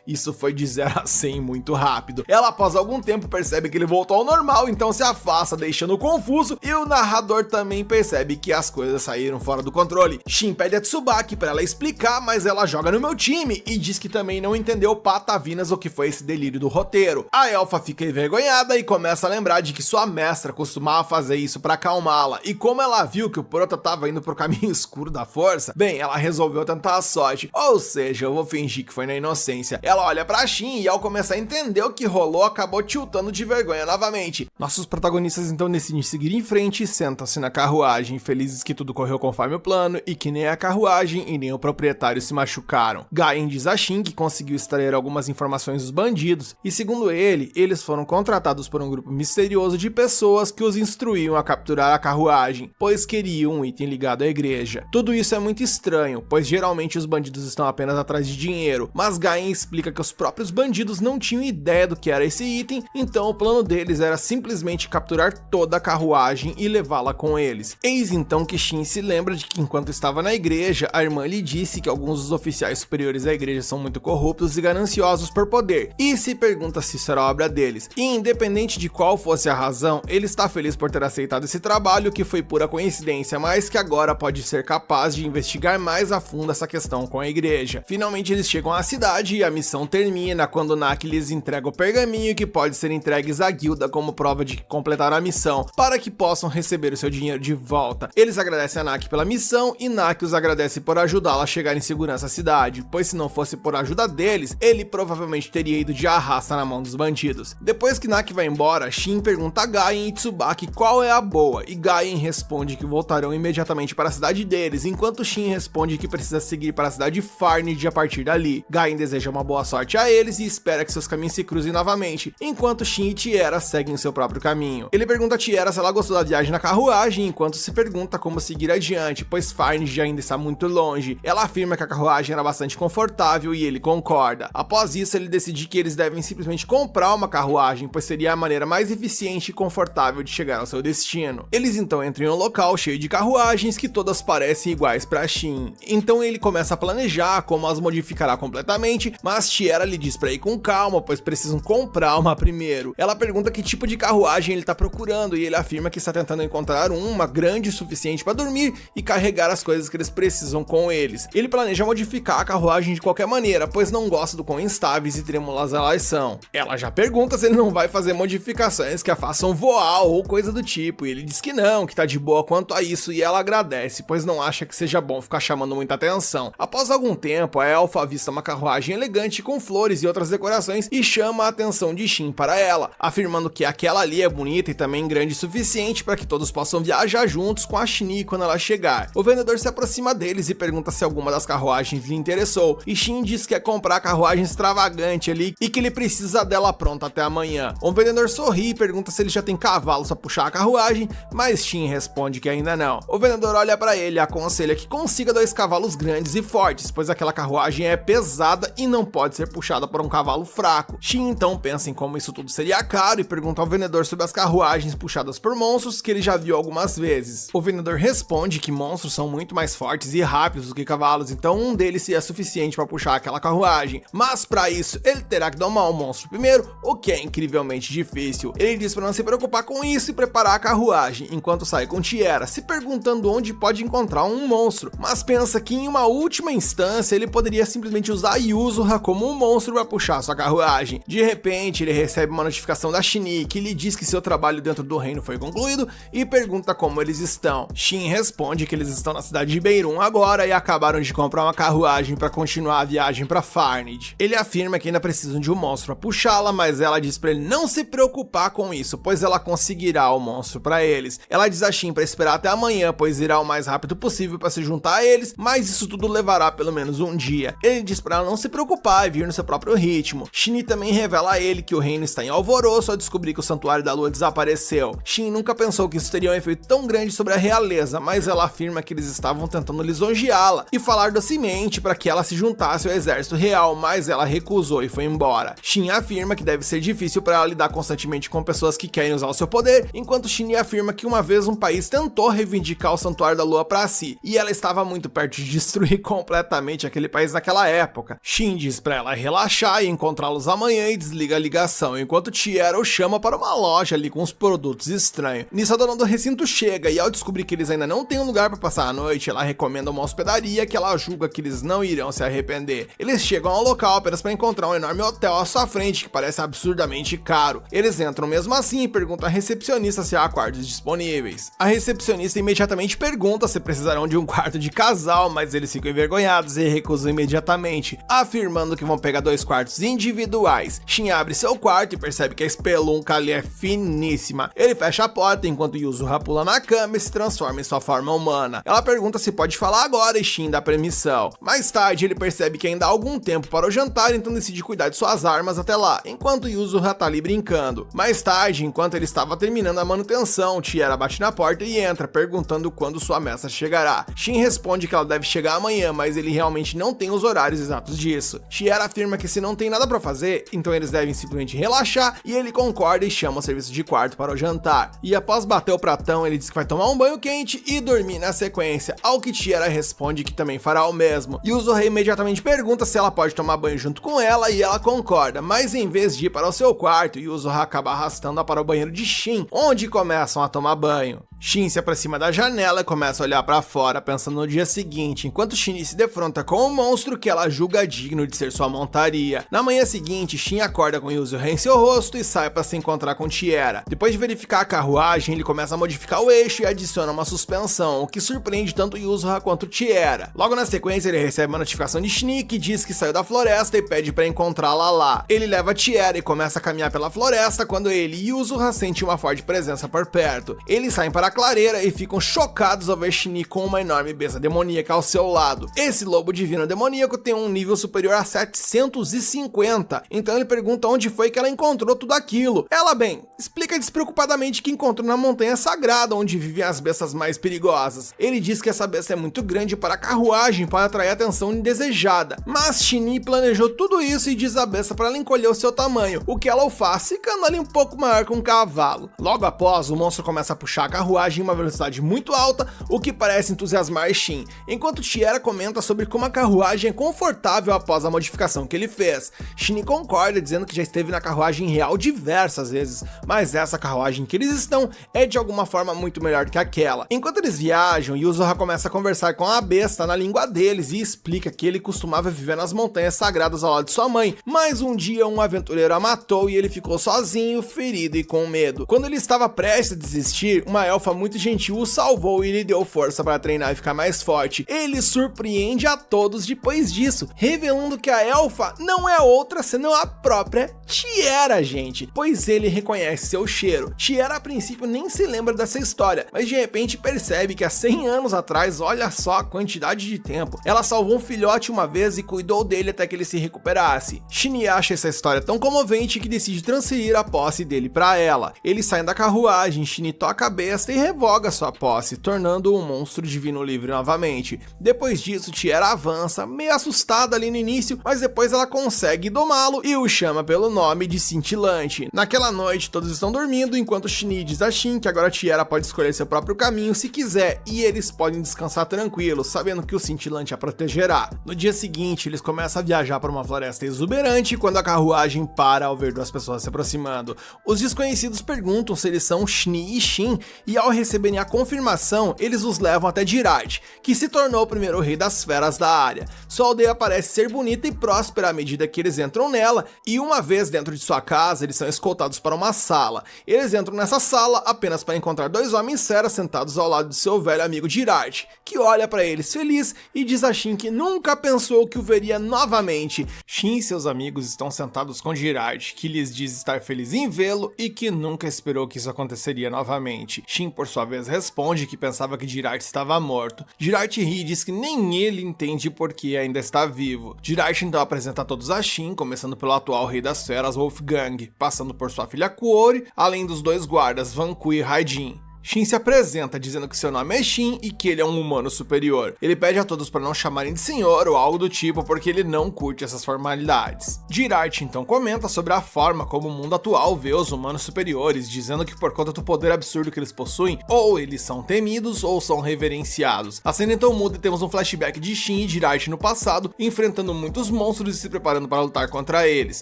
isso foi de 0 a 100 muito rápido. Ela após algum tempo percebe que ele voltou ao normal, então se afasta, deixando confuso, e o narrador também percebe que as coisas saíram fora do controle. Shin pede a Tsubaki para ela explicar, mas ela joga no meu time e diz que também não entendeu patavinas o que foi esse delírio do roteiro. A elfa fica envergonhada e começa a lembrar de que sua mestra costumava fazer isso para acalmá-la, e como ela viu que o Prota tava indo pro caminho escuro da força, bem, ela resolveu tentar a sorte, ou seja, eu vou fingir que foi na inocência. Ela olha pra Shin e ao começar a entender o que rolou, acabou tiltando de vergonha novamente. Nossos protagonistas então decidem seguir em frente e sentam-se na carruagem, felizes que tudo correu conforme o plano e que nem a carruagem e nem o proprietário se machucaram. Gaien diz a Shin que conseguiu extrair algumas informações dos bandidos e, segundo ele, eles foram contratados por um grupo misterioso de pessoas que os instruíam a capturar a carruagem, pois queriam um item ligado à igreja. Tudo isso é muito estranho, pois geralmente os bandidos estão apenas atrás de dinheiro, mas Gaien explica que os próprios bandidos não tinham ideia do que era esse item, então o plano deles era simplesmente capturar toda a carruagem e levá-la com eles. Eis então que Shin se lembra de que enquanto estava na igreja, a irmã lhe disse que alguns dos oficiais superiores da igreja são muito corruptos e gananciosos por poder, e se pergunta se isso era obra deles. E independente de qual fosse a razão, ele está feliz por ter aceitado esse trabalho, que foi pura coincidência, mas que agora pode ser capaz de investigar mais a fundo essa questão com a igreja. Finalmente eles chegam à cidade e a missão termina quando Naki lhes entrega o pergaminho que pode ser entregues à guilda como prova de que completaram a missão, para que possam receber o seu dinheiro de volta. Eles agradecem a Naki pela missão e Naki os agradece por ajudá-la a chegar em segurança à cidade, pois se não fosse por ajuda deles, ele provavelmente teria ido de arrasta na mão dos bandidos. Depois que Naki vai embora, Shin pergunta a Gaien e Tsubaki qual é a boa, e Gaien responde que voltarão imediatamente para a cidade deles, enquanto Shin responde que precisa seguir para a cidade de Farned a partir dali. Gaien deseja uma boa sorte a eles e espera que seus caminhos se cruzem novamente, enquanto Shin e Tiera seguem seu próprio caminho. Ele pergunta a Tiera se ela gostou da viagem na carruagem, enquanto se pergunta como seguir adiante, pois Farned ainda está muito longe. Ela afirma que a carruagem era bastante confortável e ele concorda. Após isso, ele decide que eles devem simplesmente comprar uma carruagem, pois seria a maneira mais eficiente e confortável de chegar ao seu destino. Eles então entram em um local cheio de carruagens que todas parecem iguais para Shin. Então ele começa a planejar como as modificará completamente, mas Tiera lhe diz para ir com calma, pois precisam comprar uma primeiro. Ela pergunta que tipo de carruagem ele está procurando e ele afirma que está tentando encontrar uma grande o suficiente para dormir e carregar as coisas que eles precisam com eles. Ele planeja modificar a carruagem de qualquer maneira, pois não gosta do quão instáveis e trêmulas elas são. Ela já pergunta se ele não vai fazer modificações que a façam voar ou coisa do tipo, e ele diz que não, que tá de boa quanto a isso, e ela agradece, pois não acha que seja bom ficar chamando muita atenção. Após algum tempo, a elfa avista uma carruagem elegante com flores e outras decorações e chama a atenção de Shin para ela, afirmando que aquela ali é bonita e também grande o suficiente para que todos possam viajar juntos com a Shin quando ela chegar. O vendedor se aproxima deles e pergunta se alguma das carruagens lhe interessou, e Shin diz que quer comprar a carruagem extravagante ali e que ele precisa dela pronta até amanhã. O vendedor sorri e pergunta se ele já tem cavalos para puxar a carruagem, mas Shin responde que ainda não. O vendedor olha para ele e aconselha que consiga 2 cavalos grandes e fortes, pois aquela carruagem é pesada e não pode ser puxada por um cavalo fraco. Shin então pensa em como isso tudo seria caro e pergunta ao vendedor sobre as carruagens puxadas por monstros que ele já viu algumas vezes. O vendedor responde que monstros são muito mais fortes e rápidos do que cavalos, então um deles seria suficiente para puxar aquela carruagem, mas para isso ele terá que domar o monstro primeiro, o que é incrivelmente difícil. Ele diz para não se preocupar com isso e preparar a carruagem, enquanto sai com Tiera, se perguntando onde pode encontrar um monstro, mas pensa que em uma última instância ele poderia simplesmente usar Yuzura como um monstro para puxar sua carruagem. De repente ele recebe uma notificação da Shin, que lhe diz que seu trabalho dentro do reino foi concluído e pergunta como eles estão. Shin responde que eles estão na cidade de Beirun agora e acabaram de comprar uma carruagem para continuar a viagem para Farned. Ele afirma que ainda precisam de um monstro para puxá-la, mas ela diz para ele não se preocupar com isso, pois ela conseguirá o monstro para eles. Ela diz a Shin para esperar até amanhã, pois irá o mais rápido possível para se juntar a eles, mas isso tudo levará pelo menos um dia. Ele diz para ela não se preocupar e vir no seu próprio ritmo. Shin também revela a ele que o reino está em alvoroço ao descobrir que o Santuário da Lua desapareceu. Shin nunca pensou que isso teria um efeito tão grande sobre a realeza, mas ela afirma que eles estavam tentando lisonjeá-la e falar docemente para que ela se juntasse ao exército real, mas ela recusou e foi embora. Shin afirma que deve ser difícil para ela lidar constantemente com pessoas que querem usar o seu poder, enquanto Shin afirma que uma vez um país tentou reivindicar o Santuário da Lua para si, e ela estava muito perto de destruir completamente aquele país naquela época. Shin diz para ela relaxar e encontrá-los amanhã e desliga a ligação, enquanto Tiera o chama para uma loja ali com uns produtos estranhos. Nisso a dona do recinto chega e ao descobrir que eles ainda não têm um lugar para passar a noite, ela recomenda uma hospedaria que ela julga que eles não irão se arrepender. Eles chegam ao local apenas para encontrar um enorme hotel à sua frente que parece absurdamente caro. Eles entram mesmo assim e perguntam à recepcionista se há quartos disponíveis. A recepcionista imediatamente pergunta se precisarão de um quarto de casal, mas eles ficam envergonhados e recusam imediatamente, afirmando dizendo que vão pegar 2 quartos individuais. Shin abre seu quarto e percebe que a espelunca ali é finíssima. Ele fecha a porta enquanto Yuzuha pula na cama e se transforma em sua forma humana. Ela pergunta se pode falar agora e Shin dá permissão. Mais tarde ele percebe que ainda há algum tempo para o jantar, então decide cuidar de suas armas até lá, enquanto Yuzuha tá ali brincando. Mais tarde, enquanto ele estava terminando a manutenção, Tiara bate na porta e entra, perguntando quando sua mestra chegará. Shin responde que ela deve chegar amanhã, mas ele realmente não tem os horários exatos disso. Tiara afirma que se não tem nada para fazer, então eles devem simplesmente relaxar, e ele concorda e chama o serviço de quarto para o jantar. E após bater o pratão, ele diz que vai tomar um banho quente e dormir na sequência, ao que Tiara responde que também fará o mesmo. Yuzuha imediatamente pergunta se ela pode tomar banho junto com ela e ela concorda, mas em vez de ir para o seu quarto, Yuzuha acaba arrastando-a para o banheiro de Shin, onde começam a tomar banho. Shin se aproxima da janela e começa a olhar para fora, pensando no dia seguinte, enquanto Shin se defronta com o monstro que ela julga digno de ser sua montaria. Na manhã seguinte, Shin acorda com Yuzuha em seu rosto e sai para se encontrar com Tiara. Depois de verificar a carruagem, ele começa a modificar o eixo e adiciona uma suspensão, o que surpreende tanto Yuzuha quanto Tiara. Logo na sequência, ele recebe uma notificação de Shin que diz que saiu da floresta e pede para encontrá-la lá. Ele leva Tiara e começa a caminhar pela floresta quando ele e Yuzuha sentem uma forte presença por perto. Eles saem para a clareira e ficam chocados ao ver Shin com uma enorme besta demoníaca ao seu lado. Esse lobo divino demoníaco tem um nível superior a 750, então ele pergunta onde foi que ela encontrou tudo aquilo. Ela, bem, explica despreocupadamente que encontrou na montanha sagrada, onde vivem as bestas mais perigosas. Ele diz que essa besta é muito grande para a carruagem para atrair a atenção indesejada, mas Shin planejou tudo isso e diz à besta para ela encolher o seu tamanho, o que ela o faz, ficando ali um pouco maior que um cavalo. Logo após, o monstro começa a puxar a carruagem em uma velocidade muito alta, o que parece entusiasmar Shin, enquanto Tiara comenta sobre como a carruagem é confortável após a modificação que ele fez. Shin concorda, dizendo que já esteve na carruagem real diversas vezes, mas essa carruagem que eles estão é de alguma forma muito melhor que aquela. Enquanto eles viajam, Yuzuha começa a conversar com a besta na língua deles e explica que ele costumava viver nas montanhas sagradas ao lado de sua mãe, mas um dia um aventureiro a matou e ele ficou sozinho, ferido e com medo. Quando ele estava prestes a desistir, uma elfa muito gentil o salvou e lhe deu força para treinar e ficar mais forte. Ele surpreende a todos depois disso, revelando que a elfa não é outra senão a própria Tiara, gente, pois ele reconhece seu cheiro. Tiara a princípio nem se lembra dessa história, mas de repente percebe que há 100 anos atrás, olha só a quantidade de tempo, ela salvou um filhote uma vez e cuidou dele até que ele se recuperasse. Shin acha essa história tão comovente que decide transferir a posse dele para ela. Eles saem da carruagem, Shin toca a besta e revoga sua posse, tornando-o um monstro divino livre novamente. Depois disso, Tiara avança, meio assustada ali no início, mas depois ela consegue domá-lo e o chama pelo nome de Cintilante. Naquela noite, todos estão dormindo, enquanto Shin diz a Shin que agora Tiara pode escolher seu próprio caminho se quiser, e eles podem descansar tranquilos, sabendo que o Cintilante a protegerá. No dia seguinte, eles começam a viajar por uma floresta exuberante quando a carruagem para ao ver 2 pessoas se aproximando. Os desconhecidos perguntam se eles são Shni e Shin, e ao receberem a confirmação, eles os levam até Jirard, que se tornou o primeiro rei das feras da área. Sua aldeia parece ser bonita e próspera à medida que eles entram nela, e uma vez dentro de sua casa, eles são escoltados para uma sala. Eles entram nessa sala apenas para encontrar 2 homens feras sentados ao lado de seu velho amigo Jirard, que olha para eles feliz e diz a Shin que nunca pensou que o veria novamente. Shin e seus amigos estão sentados com Jirard, que lhes diz estar feliz em vê-lo e que nunca esperou que isso aconteceria novamente. Shin, por sua vez, responde que pensava que Jirard estava morto. Jirard ri e diz que nem ele entende por que ainda está vivo. Jirard então apresenta a todos a Shin, começando pelo atual rei das feras, Wolfgang, passando por sua filha Kuori, além dos 2 guardas, Vanku e Raijin. Shin se apresenta dizendo que seu nome é Shin e que ele é um humano superior. Ele pede a todos para não chamarem de senhor ou algo do tipo porque ele não curte essas formalidades. Jirard então comenta sobre a forma como o mundo atual vê os humanos superiores, dizendo que por conta do poder absurdo que eles possuem, ou eles são temidos ou são reverenciados. A cena então muda e temos um flashback de Shin e Jirard no passado, enfrentando muitos monstros e se preparando para lutar contra eles.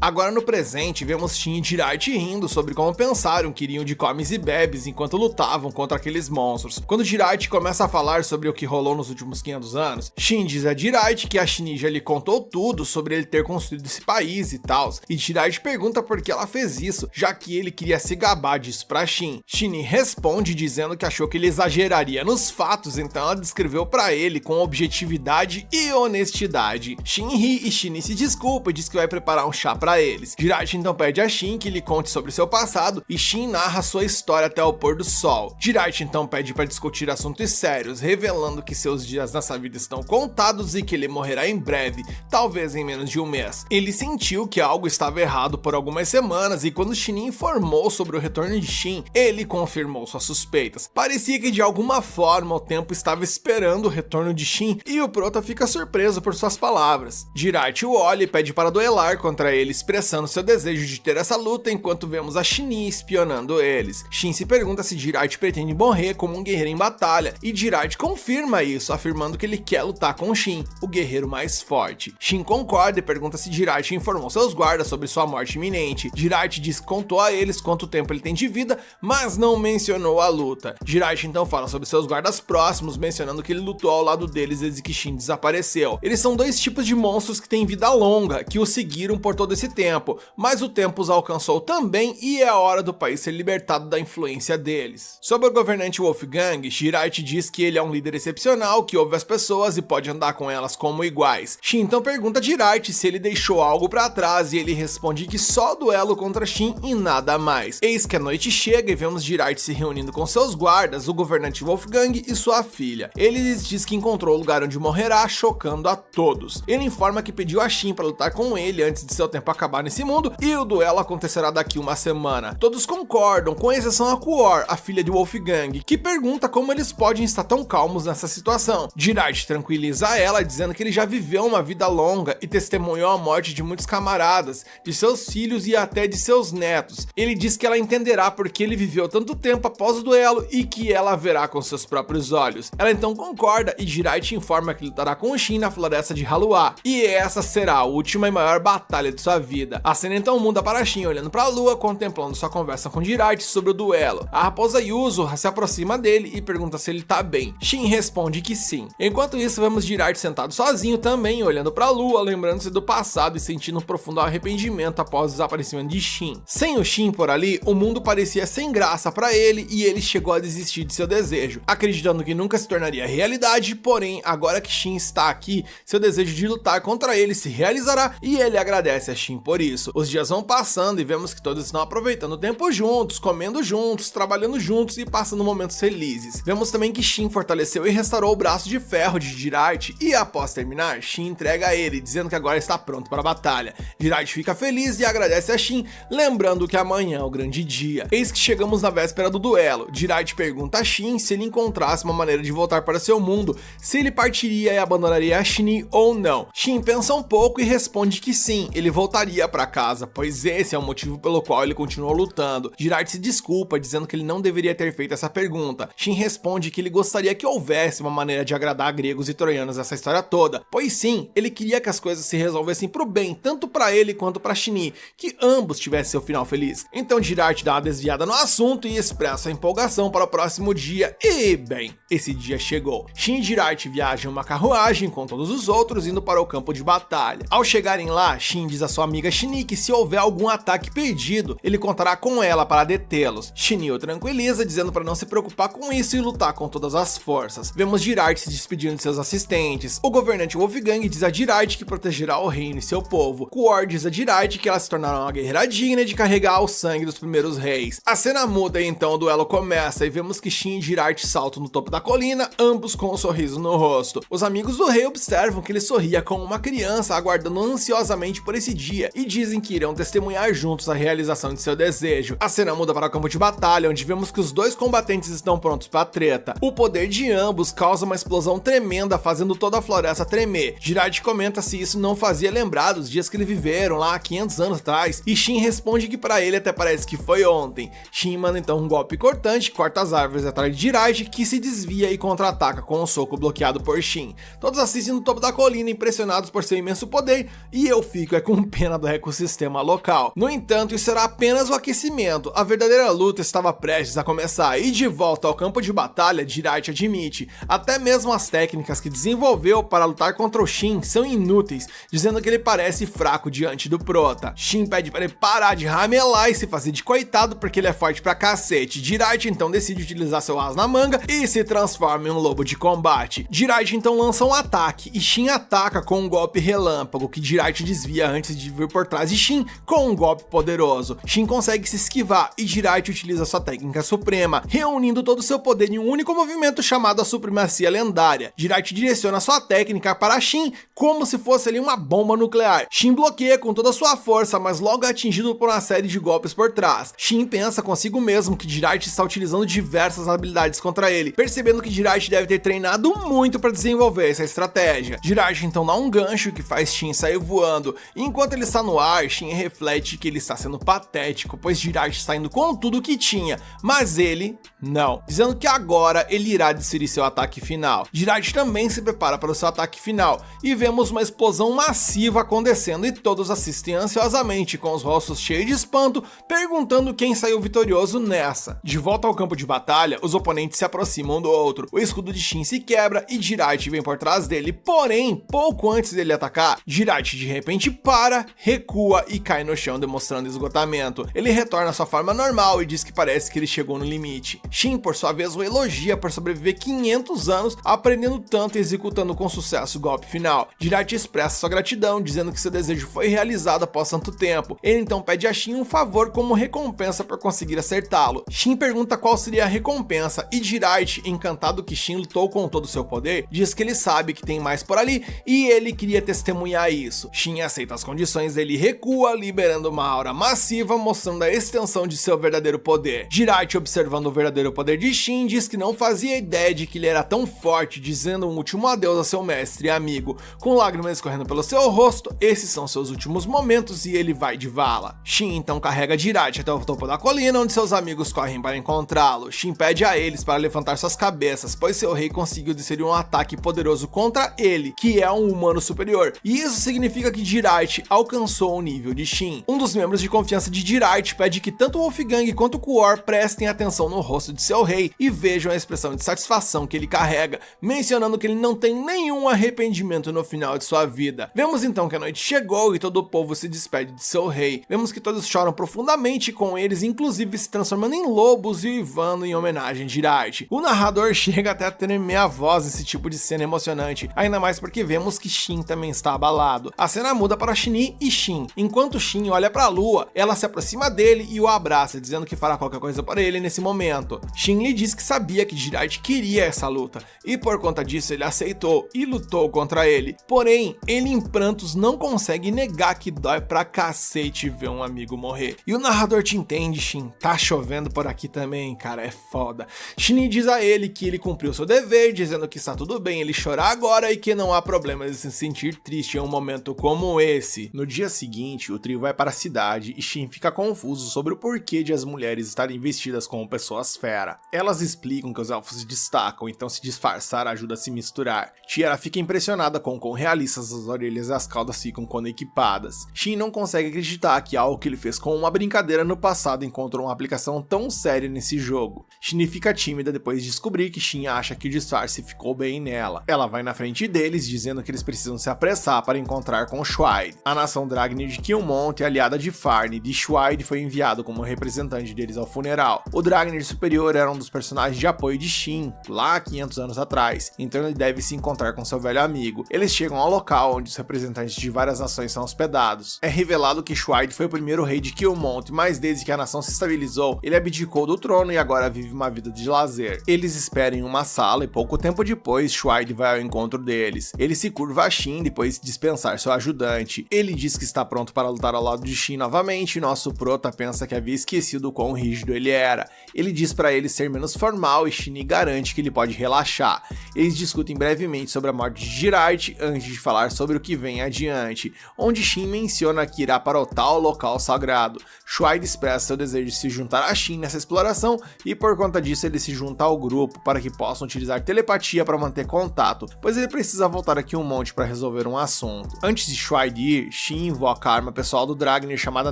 Agora no presente, vemos Shin e Jirard rindo sobre como pensaram que iriam de comes e bebes enquanto lutavam lutavam contra aqueles monstros. Quando Jiraiya começa a falar sobre o que rolou nos últimos 500 anos, Shin diz a Jiraiya que a Shini já lhe contou tudo sobre ele ter construído esse país e tal, e Jiraiya pergunta por que ela fez isso, já que ele queria se gabar disso pra Shin. Shin responde dizendo que achou que ele exageraria nos fatos, então ela descreveu pra ele com objetividade e honestidade. Shin ri e Shin se desculpa e diz que vai preparar um chá pra eles. Jiraiya então pede a Shin que lhe conte sobre seu passado e Shin narra sua história até o pôr do sol. Jiraiya então pede para discutir assuntos sérios, revelando que seus dias nessa vida estão contados e que ele morrerá em breve, talvez em menos de um mês. Ele sentiu que algo estava errado por algumas semanas e quando Shin informou sobre o retorno de Shin, ele confirmou suas suspeitas. Parecia que de alguma forma o tempo estava esperando o retorno de Shin e o prota fica surpreso por suas palavras. Jiraiya o olha e pede para duelar contra ele, expressando seu desejo de ter essa luta enquanto vemos a Shin espionando eles. Shin se pergunta se Jiraiya pretende morrer como um guerreiro em batalha e Jiraiya confirma isso, afirmando que ele quer lutar com Shin, o guerreiro mais forte. Shin concorda e pergunta se Jiraiya informou seus guardas sobre sua morte iminente. Jiraiya diz que contou a eles quanto tempo ele tem de vida, mas não mencionou a luta. Jiraiya então fala sobre seus guardas próximos, mencionando que ele lutou ao lado deles desde que Shin desapareceu. Eles são dois tipos de monstros que têm vida longa, que o seguiram por todo esse tempo, mas o tempo os alcançou também e é a hora do país ser libertado da influência deles. Sobre o governante Wolfgang, Jiraiya diz que ele é um líder excepcional, que ouve as pessoas e pode andar com elas como iguais. Shin então pergunta a Jiraiya se ele deixou algo pra trás e ele responde que só duelo contra Shin e nada mais. Eis que a noite chega e vemos Jiraiya se reunindo com seus guardas, o governante Wolfgang e sua filha. Ele lhes diz que encontrou o lugar onde morrerá, chocando a todos. Ele informa que pediu a Shin para lutar com ele antes de seu tempo acabar nesse mundo e o duelo acontecerá daqui uma semana. Todos concordam, com exceção a Kuor, a filha de Wolfgang, que pergunta como eles podem estar tão calmos nessa situação. Jiraiya tranquiliza ela, dizendo que ele já viveu uma vida longa e testemunhou a morte de muitos camaradas, de seus filhos e até de seus netos. Ele diz que ela entenderá porque ele viveu tanto tempo após o duelo e que ela verá com seus próprios olhos. Ela então concorda e Jiraiya informa que lutará com o Shin na floresta de Halua, e essa será a última e maior batalha de sua vida. A cena então muda para Shin olhando para a lua, contemplando sua conversa com Jiraiya sobre o duelo. A raposa Yuzu se aproxima dele e pergunta se ele tá bem. Shin responde que sim. Enquanto isso, vemos Jiraiya sentado sozinho também, olhando para a lua, lembrando-se do passado e sentindo um profundo arrependimento após o desaparecimento de Shin. Sem o Shin por ali, o mundo parecia sem graça para ele e ele chegou a desistir de seu desejo, acreditando que nunca se tornaria realidade, porém, agora que Shin está aqui, seu desejo de lutar contra ele se realizará e ele agradece a Shin por isso. Os dias vão passando e vemos que todos estão aproveitando o tempo juntos, comendo juntos, trabalhando juntos e passando momentos felizes. Vemos também que Shin fortaleceu e restaurou o braço de ferro de Jiraiya e após terminar, Shin entrega a ele, dizendo que agora está pronto para a batalha. Jiraiya fica feliz e agradece a Shin, lembrando que amanhã é o grande dia. Eis que chegamos na véspera do duelo. Jiraiya pergunta a Shin se ele encontrasse uma maneira de voltar para seu mundo, se ele partiria e abandonaria a Shini ou não. Shin pensa um pouco e responde que sim, ele voltaria para casa, pois esse é o motivo pelo qual ele continuou lutando. Jiraiya se desculpa, dizendo que ele não deveria ter feito essa pergunta. Shin responde que ele gostaria que houvesse uma maneira de agradar gregos e troianos nessa história toda, pois sim, ele queria que as coisas se resolvessem pro bem, tanto para ele quanto para Shini, que ambos tivessem seu final feliz. Então Jiraiya dá uma desviada no assunto e expressa a empolgação para o próximo dia e, bem, esse dia chegou. Shin e Jiraiya viajam em uma carruagem com todos os outros indo para o campo de batalha. Ao chegarem lá, Shin diz a sua amiga Shini que se houver algum ataque perdido, ele contará com ela para detê-los. Shini o tranquiliza, dizendo para não se preocupar com isso e lutar com todas as forças. Vemos Jiraiya se despedindo de seus assistentes. O governante Wolfgang diz a Jiraiya que protegerá o reino e seu povo. Kuor diz a Jiraiya que ela se tornará uma guerreira digna de carregar o sangue dos primeiros reis. A cena muda e então o duelo começa e vemos que Shin e Jiraiya saltam no topo da colina, ambos com um sorriso no rosto. Os amigos do rei observam que ele sorria como uma criança, aguardando ansiosamente por esse dia, e dizem que irão testemunhar juntos a realização de seu desejo. A cena muda para o campo de batalha, onde vemos que os dois combatentes estão prontos para a treta. O poder de ambos causa uma explosão tremenda, fazendo toda a floresta tremer. Jiraiya comenta se isso não fazia lembrar dos dias que eles viveram lá há 500 anos atrás, e Shin responde que para ele até parece que foi ontem. Shin manda então um golpe cortante, corta as árvores atrás de Jiraiya, que se desvia e contra-ataca com um soco bloqueado por Shin. Todos assistem no topo da colina, impressionados por seu imenso poder, e eu fico com pena do ecossistema local. No entanto, isso era apenas o aquecimento. A verdadeira luta estava prestes a começar. recomeçar e de volta ao campo de batalha, Jiraiya admite, até mesmo as técnicas que desenvolveu para lutar contra o Shin são inúteis, dizendo que ele parece fraco diante do prota. Shin pede para ele parar de ramelar e se fazer de coitado porque ele é forte pra cacete. Jiraiya então decide utilizar seu as na manga e se transforma em um lobo de combate. Jiraiya então lança um ataque e Shin ataca com um golpe relâmpago que Jiraiya desvia antes de vir por trás de Shin com um golpe poderoso. Shin consegue se esquivar e Jiraiya utiliza sua técnica suprema, reunindo todo o seu poder em um único movimento chamado a Supremacia Lendária. Jiraiya direciona sua técnica para Shin como se fosse ali uma bomba nuclear. Shin bloqueia com toda a sua força, mas logo é atingido por uma série de golpes por trás. Shin pensa consigo mesmo que Jiraiya está utilizando diversas habilidades contra ele, percebendo que Jiraiya deve ter treinado muito para desenvolver essa estratégia. Jiraiya então dá um gancho que faz Shin sair voando. Enquanto ele está no ar, Shin reflete que ele está sendo patético, pois Jiraiya está indo com tudo que tinha, mas ele não, dizendo que agora ele irá desferir seu ataque final. Jiraiya também se prepara para o seu ataque final e vemos uma explosão massiva acontecendo e todos assistem ansiosamente com os rostos cheios de espanto, perguntando quem saiu vitorioso nessa. De volta ao campo de batalha, os oponentes se aproximam um do outro. O escudo de Shin se quebra e Jiraiya vem por trás dele, porém, pouco antes dele atacar, Jiraiya de repente para, recua e cai no chão demonstrando esgotamento. Ele retorna à sua forma normal e diz que parece que ele chegou no limite. Shin, por sua vez, o elogia por sobreviver 500 anos aprendendo tanto e executando com sucesso o golpe final. Jiraiya expressa sua gratidão, dizendo que seu desejo foi realizado após tanto tempo. Ele então pede a Shin um favor como recompensa por conseguir acertá-lo. Shin pergunta qual seria a recompensa e Jiraiya, encantado que Shin lutou com todo o seu poder, diz que ele sabe que tem mais por ali e ele queria testemunhar isso. Shin aceita as condições dele e recua, liberando uma aura massiva mostrando a extensão de seu verdadeiro poder. Jiraiya, observando o verdadeiro poder de Shin, diz que não fazia ideia de que ele era tão forte, dizendo um último adeus a seu mestre e amigo. Com lágrimas escorrendo pelo seu rosto, esses são seus últimos momentos e ele vai de vala. Shin então carrega Jiraiya até o topo da colina, onde seus amigos correm para encontrá-lo. Shin pede a eles para levantar suas cabeças, pois seu rei conseguiu desferir um ataque poderoso contra ele, que é um humano superior, e isso significa que Jiraiya alcançou o nível de Shin. Um dos membros de confiança de Jiraiya pede que tanto o Wolfgang quanto o Kuor prestem atenção no rosto de seu rei e vejam a expressão de satisfação que ele carrega, mencionando que ele não tem nenhum arrependimento no final de sua vida. Vemos então que a noite chegou e todo o povo se despede de seu rei. Vemos que todos choram profundamente, com eles inclusive se transformando em lobos e uivando em homenagem a Jiraiya. O narrador chega até a tremer a voz nesse tipo de cena emocionante, ainda mais porque vemos que Shin também está abalado. A cena muda para Shini e Shin. Enquanto Shin olha para a lua, ela se aproxima dele e o abraça, dizendo que fará qualquer coisa por ele nesse momento. Shin lhe diz que sabia que Jiraiya queria essa luta, e por conta disso ele aceitou e lutou contra ele. Porém, ele em prantos não consegue negar que dói pra cacete ver um amigo morrer. E o narrador te entende, Shin, tá chovendo por aqui também, cara, é foda. Shin diz a ele que ele cumpriu seu dever, dizendo que está tudo bem ele chorar agora e que não há problema de se sentir triste em um momento como esse. No dia seguinte, o trio vai para a cidade e Shin fica confuso sobre o porquê de as mulheres estarem vestidas como pessoas fera. Elas explicam que os elfos se destacam, então se disfarçar ajuda a se misturar. Tiara fica impressionada com quão realistas as orelhas e as caudas ficam quando equipadas. Shin não consegue acreditar que algo que ele fez com uma brincadeira no passado encontrou uma aplicação tão séria nesse jogo. Shin fica tímida depois de descobrir que Shin acha que o disfarce ficou bem nela. Ela vai na frente deles, dizendo que eles precisam se apressar para encontrar com Schweid. A nação Dragnir de Kilmont é aliada de Farn, e Schweid foi enviado como representante deles ao funeral. O Dragnir Superior era um dos personagens de apoio de Shin, lá há 500 anos atrás, então ele deve se encontrar com seu velho amigo. Eles chegam ao local onde os representantes de várias nações são hospedados. É revelado que Schweid foi o primeiro rei de Kilmont, mas desde que a nação se estabilizou, ele abdicou do trono e agora vive uma vida de lazer. Eles esperam em uma sala e pouco tempo depois, Schweid vai ao encontro deles. Ele se curva a Shin depois de dispensar seu ajudante. Ele diz que está pronto para lutar ao lado de Shin novamente e nosso prota pensa que havia esquecido o quão rígido ele era. Ele diz para ele ser menos formal e Shin garante que ele pode relaxar. Eles discutem brevemente sobre a morte de Jiraiya antes de falar sobre o que vem adiante, onde Shin menciona que irá para o tal local sagrado. Schweid expressa seu desejo de se juntar a Shin nessa exploração e por conta disso ele se junta ao grupo para que possam utilizar telepatia para manter contato, pois ele precisa voltar aqui um monte para resolver um assunto. Antes de Schweid ir, Shin invoca a arma pessoal do Dragnir chamada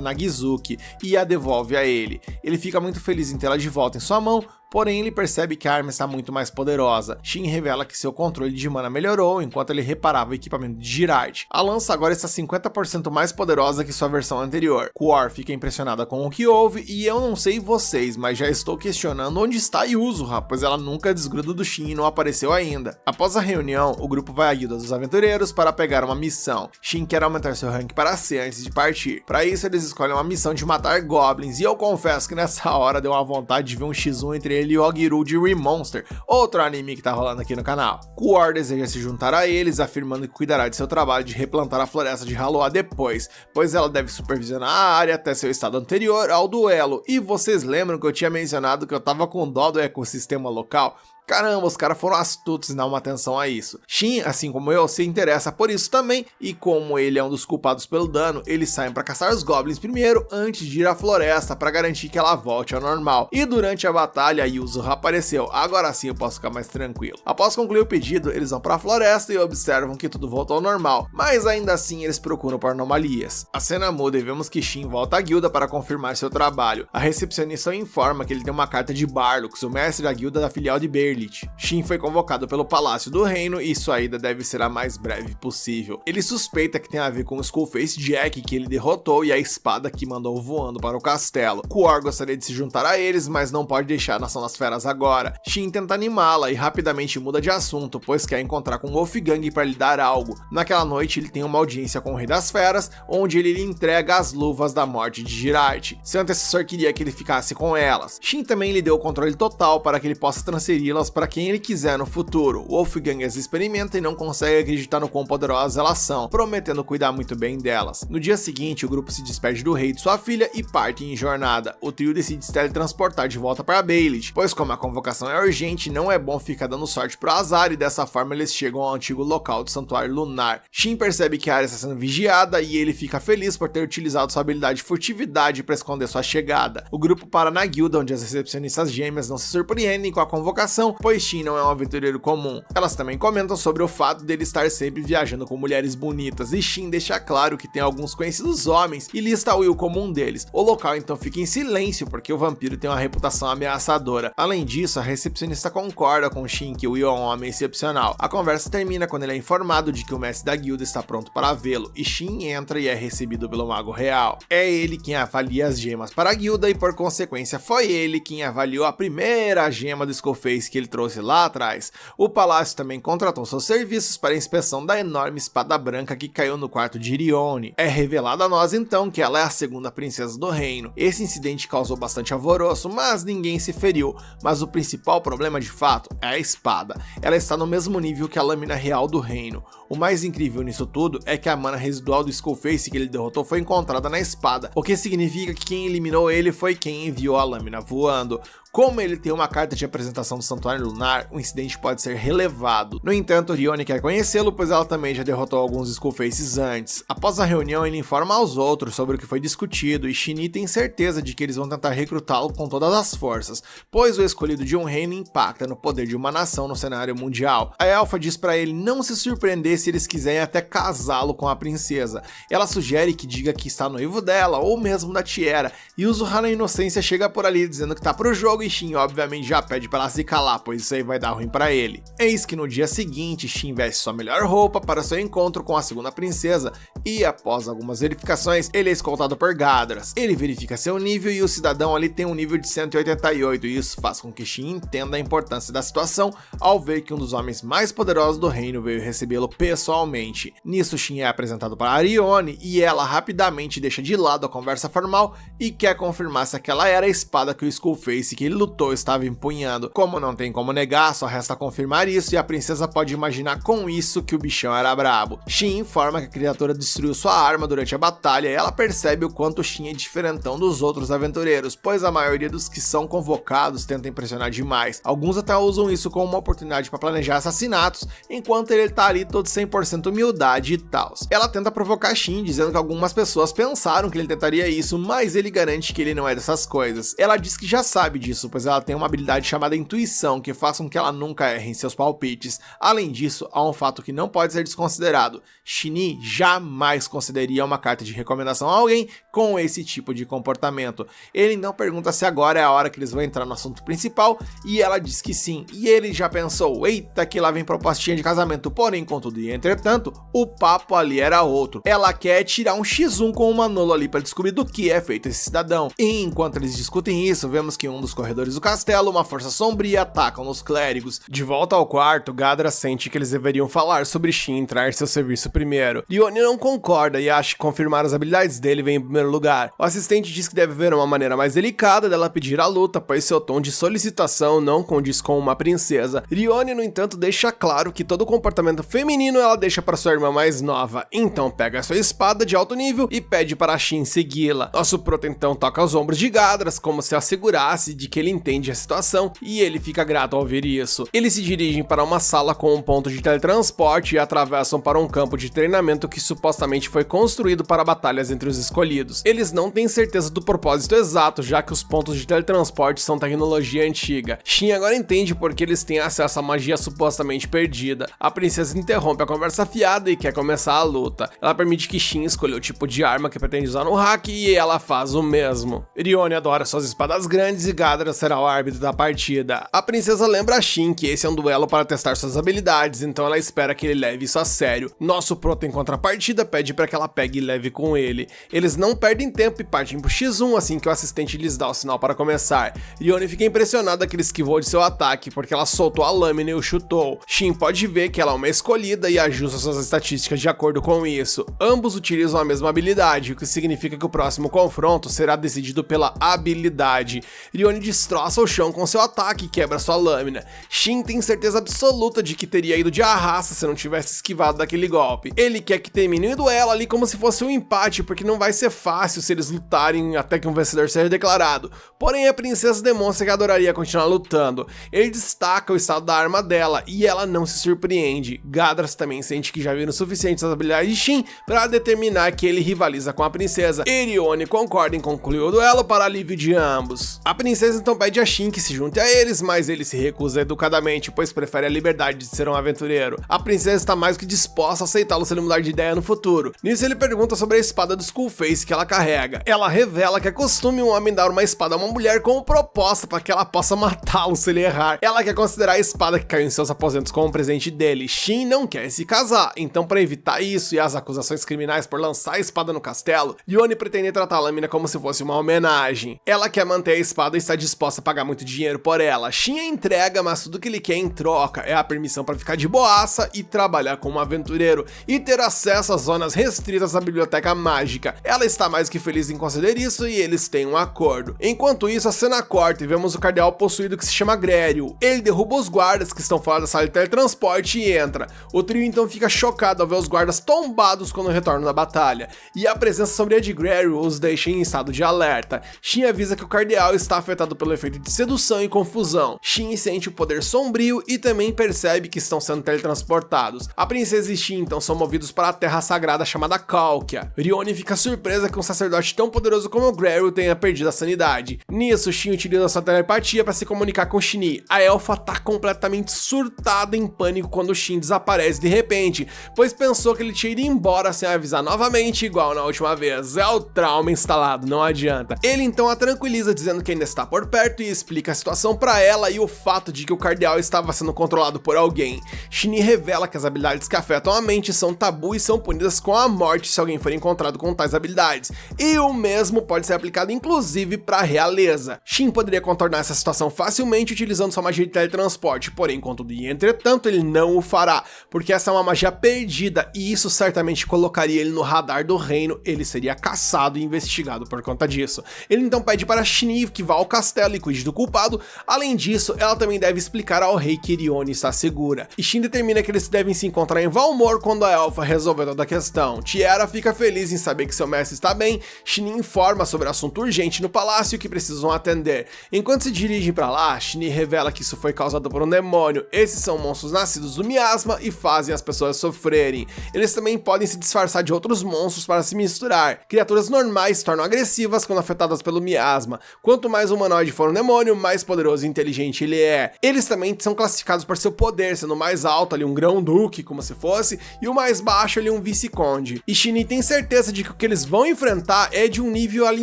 Nagizuki e a devolve a ele. Ele fica muito feliz em tê-la de volta em sua mão, porém ele percebe que a arma está muito mais poderosa. Shin revela que seu controle de mana melhorou enquanto ele reparava o equipamento de Jiraiya. A lança agora está 50% mais poderosa que sua versão anterior. Quor fica impressionada com o que houve e eu não sei vocês, mas já estou questionando onde está Yuzuha, pois ela nunca desgruda do Shin e não apareceu ainda. Após a reunião, o grupo vai à guilda dos aventureiros para pegar uma missão. Shin quer aumentar seu rank para C antes de partir. Para isso eles escolhem uma missão de matar goblins e eu confesso que nessa hora deu uma vontade de ver um x1 entre ele e o Ogiru de Remonster, outro anime que tá rolando aqui no canal. Quor deseja se juntar a eles, afirmando que cuidará de seu trabalho de replantar a floresta de Haloa depois, pois ela deve supervisionar a área até seu estado anterior ao duelo. E vocês lembram que eu tinha mencionado que eu tava com dó do ecossistema local? Caramba, os caras foram astutos em dar uma atenção a isso. Shin, assim como eu, se interessa por isso também, e como ele é um dos culpados pelo dano, eles saem para caçar os goblins primeiro, antes de ir à floresta, para garantir que ela volte ao normal. E durante a batalha, Yuzuha apareceu, agora sim eu posso ficar mais tranquilo. Após concluir o pedido, eles vão para a floresta e observam que tudo voltou ao normal, mas ainda assim eles procuram por anomalias. A cena muda e vemos que Shin volta à guilda para confirmar seu trabalho. A recepcionista informa que ele tem uma carta de Barlux, o mestre da guilda da filial de Berli. Shin foi convocado pelo Palácio do Reino e sua ida deve ser a mais breve possível. Ele suspeita que tem a ver com o Skullface Jack que ele derrotou e a espada que mandou voando para o castelo. Quor gostaria de se juntar a eles, mas não pode deixar a Nação das Feras agora. Shin tenta animá-la e rapidamente muda de assunto, pois quer encontrar com Wolfgang para lhe dar algo. Naquela noite ele tem uma audiência com o Rei das Feras, onde ele lhe entrega as luvas da morte de Jiraiya. Seu antecessor queria que ele ficasse com elas. Shin também lhe deu o controle total para que ele possa transferi-las para quem ele quiser no futuro. Wolfgang as experimenta e não consegue acreditar no quão poderosas elas são, prometendo cuidar muito bem delas. No dia seguinte, o grupo se despede do rei e de sua filha e parte em jornada. O trio decide se teletransportar de volta para Beilit, pois como a convocação é urgente, não é bom ficar dando sorte pro azar e dessa forma eles chegam ao antigo local do Santuário Lunar. Shin percebe que a área está sendo vigiada e ele fica feliz por ter utilizado sua habilidade de furtividade para esconder sua chegada. O grupo para na guilda, onde as recepcionistas gêmeas não se surpreendem com a convocação, pois Shin não é um aventureiro comum. Elas também comentam sobre o fato dele estar sempre viajando com mulheres bonitas, e Shin deixa claro que tem alguns conhecidos homens e lista Will como um deles. O local então fica em silêncio porque o vampiro tem uma reputação ameaçadora. Além disso, a recepcionista concorda com Shin que Will é um homem excepcional. A conversa termina quando ele é informado de que o mestre da guilda está pronto para vê-lo, e Shin entra e é recebido pelo mago real. É ele quem avalia as gemas para a guilda e por consequência foi ele quem avaliou a primeira gema do Skullface que ele trouxe lá atrás. O palácio também contratou seus serviços para a inspeção da enorme espada branca que caiu no quarto de Irione. É revelado a nós então que ela é a segunda princesa do reino. Esse incidente causou bastante alvoroço, mas ninguém se feriu. Mas o principal problema de fato é a espada. Ela está no mesmo nível que a lâmina real do reino. O mais incrível nisso tudo é que a mana residual do Skullface que ele derrotou foi encontrada na espada, o que significa que quem eliminou ele foi quem enviou a lâmina voando. Como ele tem uma carta de apresentação do Santuário Lunar, o incidente pode ser relevado. No entanto, Rione quer conhecê-lo, pois ela também já derrotou alguns Skullfaces antes. Após a reunião, ele informa aos outros sobre o que foi discutido, e Shin tem certeza de que eles vão tentar recrutá-lo com todas as forças, pois o escolhido de um reino impacta no poder de uma nação no cenário mundial. A elfa diz para ele não se surpreender se eles quiserem até casá-lo com a princesa. Ela sugere que diga que está noivo dela, ou mesmo da Tiera, e Yuzuha na inocência chega por ali dizendo que tá pro jogo, e Shin obviamente já pede para ela se calar, pois isso aí vai dar ruim para ele. Eis que no dia seguinte, Shin veste sua melhor roupa para seu encontro com a segunda princesa, e após algumas verificações, ele é escoltado por Gadras. Ele verifica seu nível e o cidadão ali tem um nível de 188, e isso faz com que Shin entenda a importância da situação ao ver que um dos homens mais poderosos do reino veio recebê-lo pessoalmente. Nisso, Shin é apresentado para Arione, e ela rapidamente deixa de lado a conversa formal e quer confirmar se aquela era a espada que o Skullface que ele lutou estava empunhando. Como não tem como negar, só resta confirmar isso, e a princesa pode imaginar com isso que o bichão era brabo. Shin informa que a criatura destruiu sua arma durante a batalha, e ela percebe o quanto Shin é diferentão dos outros aventureiros, pois a maioria dos que são convocados tenta impressionar demais. Alguns até usam isso como uma oportunidade para planejar assassinatos, enquanto ele tá ali todo 100% humildade e tal. Ela tenta provocar Shin, dizendo que algumas pessoas pensaram que ele tentaria isso, mas ele garante que ele não é dessas coisas. Ela diz que já sabe disso, disso, pois ela tem uma habilidade chamada intuição, que faz com que ela nunca erre em seus palpites. Além disso, há um fato que não pode ser desconsiderado. Shinee jamais concederia uma carta de recomendação a alguém com esse tipo de comportamento. Ele então pergunta se agora é a hora que eles vão entrar no assunto principal, e ela diz que sim, e ele já pensou, eita que lá vem propostinha de casamento, porém, contudo e entretanto, o papo ali era outro. Ela quer tirar um x1 com o Manolo ali para descobrir do que é feito esse cidadão. E enquanto eles discutem isso, vemos que em um dos corredores do castelo, uma força sombria ataca os clérigos. De volta ao quarto, Gadra sente que eles deveriam falar sobre Shin entrar em seu serviço primeiro. Leone não concorda e acha que confirmar as habilidades dele vem em primeiro lugar. O assistente diz que deve haver uma maneira mais delicada dela pedir a luta, pois seu tom de solicitação não condiz com uma princesa. Leone, no entanto, deixa claro que todo comportamento feminino ela deixa para sua irmã mais nova. Então pega sua espada de alto nível e pede para Shin segui-la. Nosso prota então toca aos ombros de Gadras, como se assegurasse de que ele entende a situação, e ele fica grato ao ver isso. Eles se dirigem para uma sala com um ponto de teletransporte e atravessam para um campo de treinamento que supostamente foi construído para batalhas entre os escolhidos. Eles não têm certeza do propósito exato, já que os pontos de teletransporte são tecnologia antiga. Shin agora entende porque eles têm acesso à magia supostamente perdida. A princesa interrompe a conversa fiada e quer começar a luta. Ela permite que Shin escolha o tipo de arma que pretende usar no hack e ela faz o mesmo. Rione adora suas espadas grandes e Gadra será o árbitro da partida. A princesa lembra a Shin que esse é um duelo para testar suas habilidades, então ela espera que ele leve isso a sério. Nosso prota em contrapartida pede para que ela pegue e leve com ele. Eles não perdem tempo e partem pro X1 assim que o assistente lhes dá o sinal para começar. Rione fica impressionada que ele esquivou de seu ataque porque ela soltou a lâmina e o chutou. Shin pode ver que ela é uma escolhida e ajusta suas estatísticas de acordo com isso. Ambos utilizam a mesma habilidade, o que significa que o próximo confronto será decidido pela habilidade. Rione destroça o chão com seu ataque e quebra sua lâmina. Shin tem certeza absoluta de que teria ido de arrasta se não tivesse esquivado daquele golpe. Ele quer que termine o duelo ali como se fosse um empate, porque não vai ser fácil se eles lutarem até que um vencedor seja declarado. Porém, a princesa demonstra que adoraria continuar lutando. Ele destaca o estado da arma dela e ela não se surpreende. Gadras também sente que já viram o suficiente as habilidades de Shin para determinar que ele rivaliza com a princesa. Rione concorda em concluir o duelo para alívio de ambos. A princesa então pede a Shin que se junte a eles, mas ele se recusa educadamente, pois prefere a liberdade de ser um aventureiro. A princesa está mais que disposta a aceitá-lo se ele mudar de ideia no futuro. Nisso ele pergunta sobre a espada do Skullface que ela carrega. Ela revela que é costume um homem dar uma espada a uma mulher como proposta para que ela possa matá-lo se ele errar. Ela quer considerar a espada que caiu em seus aposentos como um presente dele. Shin não quer se casar, então para evitar isso e as acusações criminais por lançar a espada no castelo, Rione pretende tratar a lâmina como se fosse uma homenagem. Ela quer manter a espada e está disposta a pagar muito dinheiro por ela. Shin a entrega, mas tudo que ele quer em troca é a permissão para ficar de boaça e trabalhar como aventureiro e ter acesso às zonas restritas da biblioteca mágica. Ela está mais que feliz em conceder isso e eles têm um acordo. Enquanto isso, a cena corta e vemos o cardeal possuído que se chama Grério. Ele derruba os guardas que estão fora da sala de teletransporte e entra. O trio então fica chocado ao ver os guardas tombados quando retornam da batalha, e a presença sombria de Grério os deixa em estado de alerta. Shin avisa que o cardeal está afetado pelo efeito de sedução e confusão. Shin sente o poder sombrio e também percebe que estão sendo teletransportados. A princesa e Shin então são movidos para a terra sagrada chamada Calkia. Rione fica surpresa que um sacerdote tão poderoso como o Grério tenha perdido a sanidade. Nisso, Shin utiliza sua telepatia para se comunicar com Shinee. A elfa tá completamente surtada em pânico quando Shin desaparece de repente, pois pensou que ele tinha ido embora sem avisar novamente, igual na última vez. É o trauma instalado, não adianta. Ele então a tranquiliza dizendo que ainda está por perto e explica a situação para ela e o fato de que o cardeal estava sendo controlado por alguém. Shinee revela que as habilidades que afetam a mente são tabu e são punidas com a morte se alguém for encontrado com tais habilidades, e o mesmo pode ser aplicado inclusive para a realeza. Shin poderia contornar essa situação facilmente utilizando sua magia de teletransporte, porém, contudo e entretanto, ele não o fará, porque essa é uma magia perdida e isso certamente colocaria ele no radar do reino. Ele seria caçado e investigado por conta disso. Ele então pede para Shinee que vá ao castelo e cuide do culpado. Além disso, ela também deve explicar ao rei que Rione está segura. E Shin determina que eles devem se encontrar em Valmor quando a elfa resolver toda a questão. Tiara fica feliz em saber que seu mestre está bem. Shinee informa sobre assunto urgente no palácio que precisam atender. Enquanto se dirigem para lá, Shinee revela que isso foi causado por um demônio. Esses são monstros nascidos do miasma e fazem as pessoas sofrerem. Eles também podem se disfarçar de outros monstros para se misturar. Criaturas normais se tornam agressivas quando afetadas pelo miasma. Quanto mais humanoide humanoide for um demônio, mais poderoso e inteligente ele é. Eles também são classificados por seu poder, sendo o mais alto ali um grão-duque, como se fosse, e o mais baixo ali um vice-conde. E Shinny tem certeza de que o que eles vão enfrentar é de um nível ali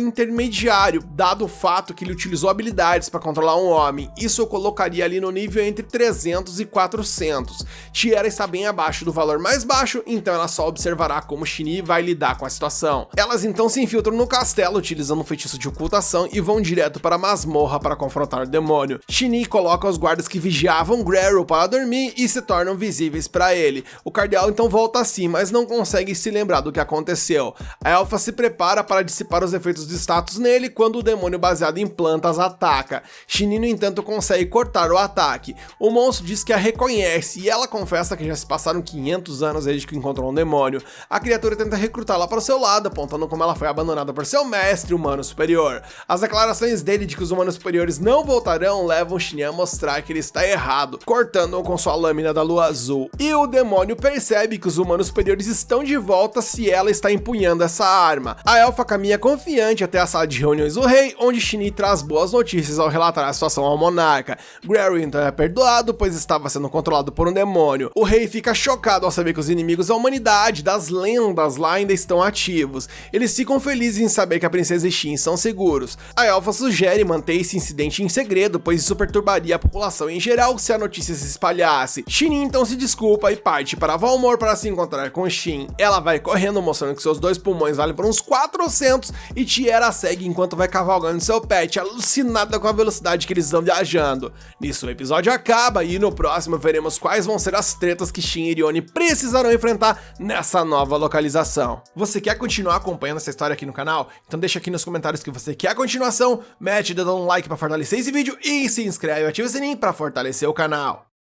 intermediário, dado o fato que ele utilizou habilidades para controlar um homem. Isso o colocaria ali no nível entre 300 e 400. Tiara está bem abaixo do valor mais baixo, então ela só observará como Shinny vai lidar com a situação. Elas então se infiltram no castelo utilizando um feitiço de ocultação e vão direto para a masmorra para confrontar o demônio. Shinny coloca os guardas que vigiavam Garou para dormir e se tornam visíveis para ele. O cardeal então volta a si, mas não consegue se lembrar do que aconteceu. A elfa se prepara para dissipar os efeitos de status nele quando o demônio baseado em plantas ataca. Shinny, no entanto, consegue cortar o ataque. O monstro diz que a reconhece e ela confessa que já se passaram 500 anos desde que encontrou um demônio. A criatura tenta recrutá-la para o seu lado, apontando como ela foi abandonada por seu mestre humano superior. As declarações dele de que os humanos superiores não voltarão levam Shinny a mostrar que ele está errado, cortando-o com sua lâmina da lua azul. E o demônio percebe que os humanos superiores estão de volta se ela está empunhando essa arma. A elfa caminha confiante até a sala de reuniões do rei, onde Shinny traz boas notícias ao relatar a situação ao monarca. Garou então é perdoado, pois estava sendo controlado por um demônio. O rei fica chocado ao saber que os inimigos da humanidade, das lendas lá, ainda estão ativos. Eles ficam felizes em saber que a princesa e Shin são seguros. A elfa sugere manter esse incidente em segredo, pois isso perturbaria a população em geral se a notícia se espalhasse. Shinny então se desculpa e parte para Valmor para se encontrar com Shin. Ela vai correndo, mostrando que seus dois pulmões valem por uns 400, e Tiara segue enquanto vai cavalgando seu pet, alucinada com a velocidade que eles estão viajando. Nisso o episódio acaba e no próximo veremos quais vão ser as tretas que Shin e Irione precisarão enfrentar nessa nova localização. Você quer continuar acompanhando essa história aqui no canal? Então deixa aqui nos comentários que você quer a continuação, mete o dedo no like para fortalecer esse vídeo e se inscreve e ativa o sininho para fortalecer o canal.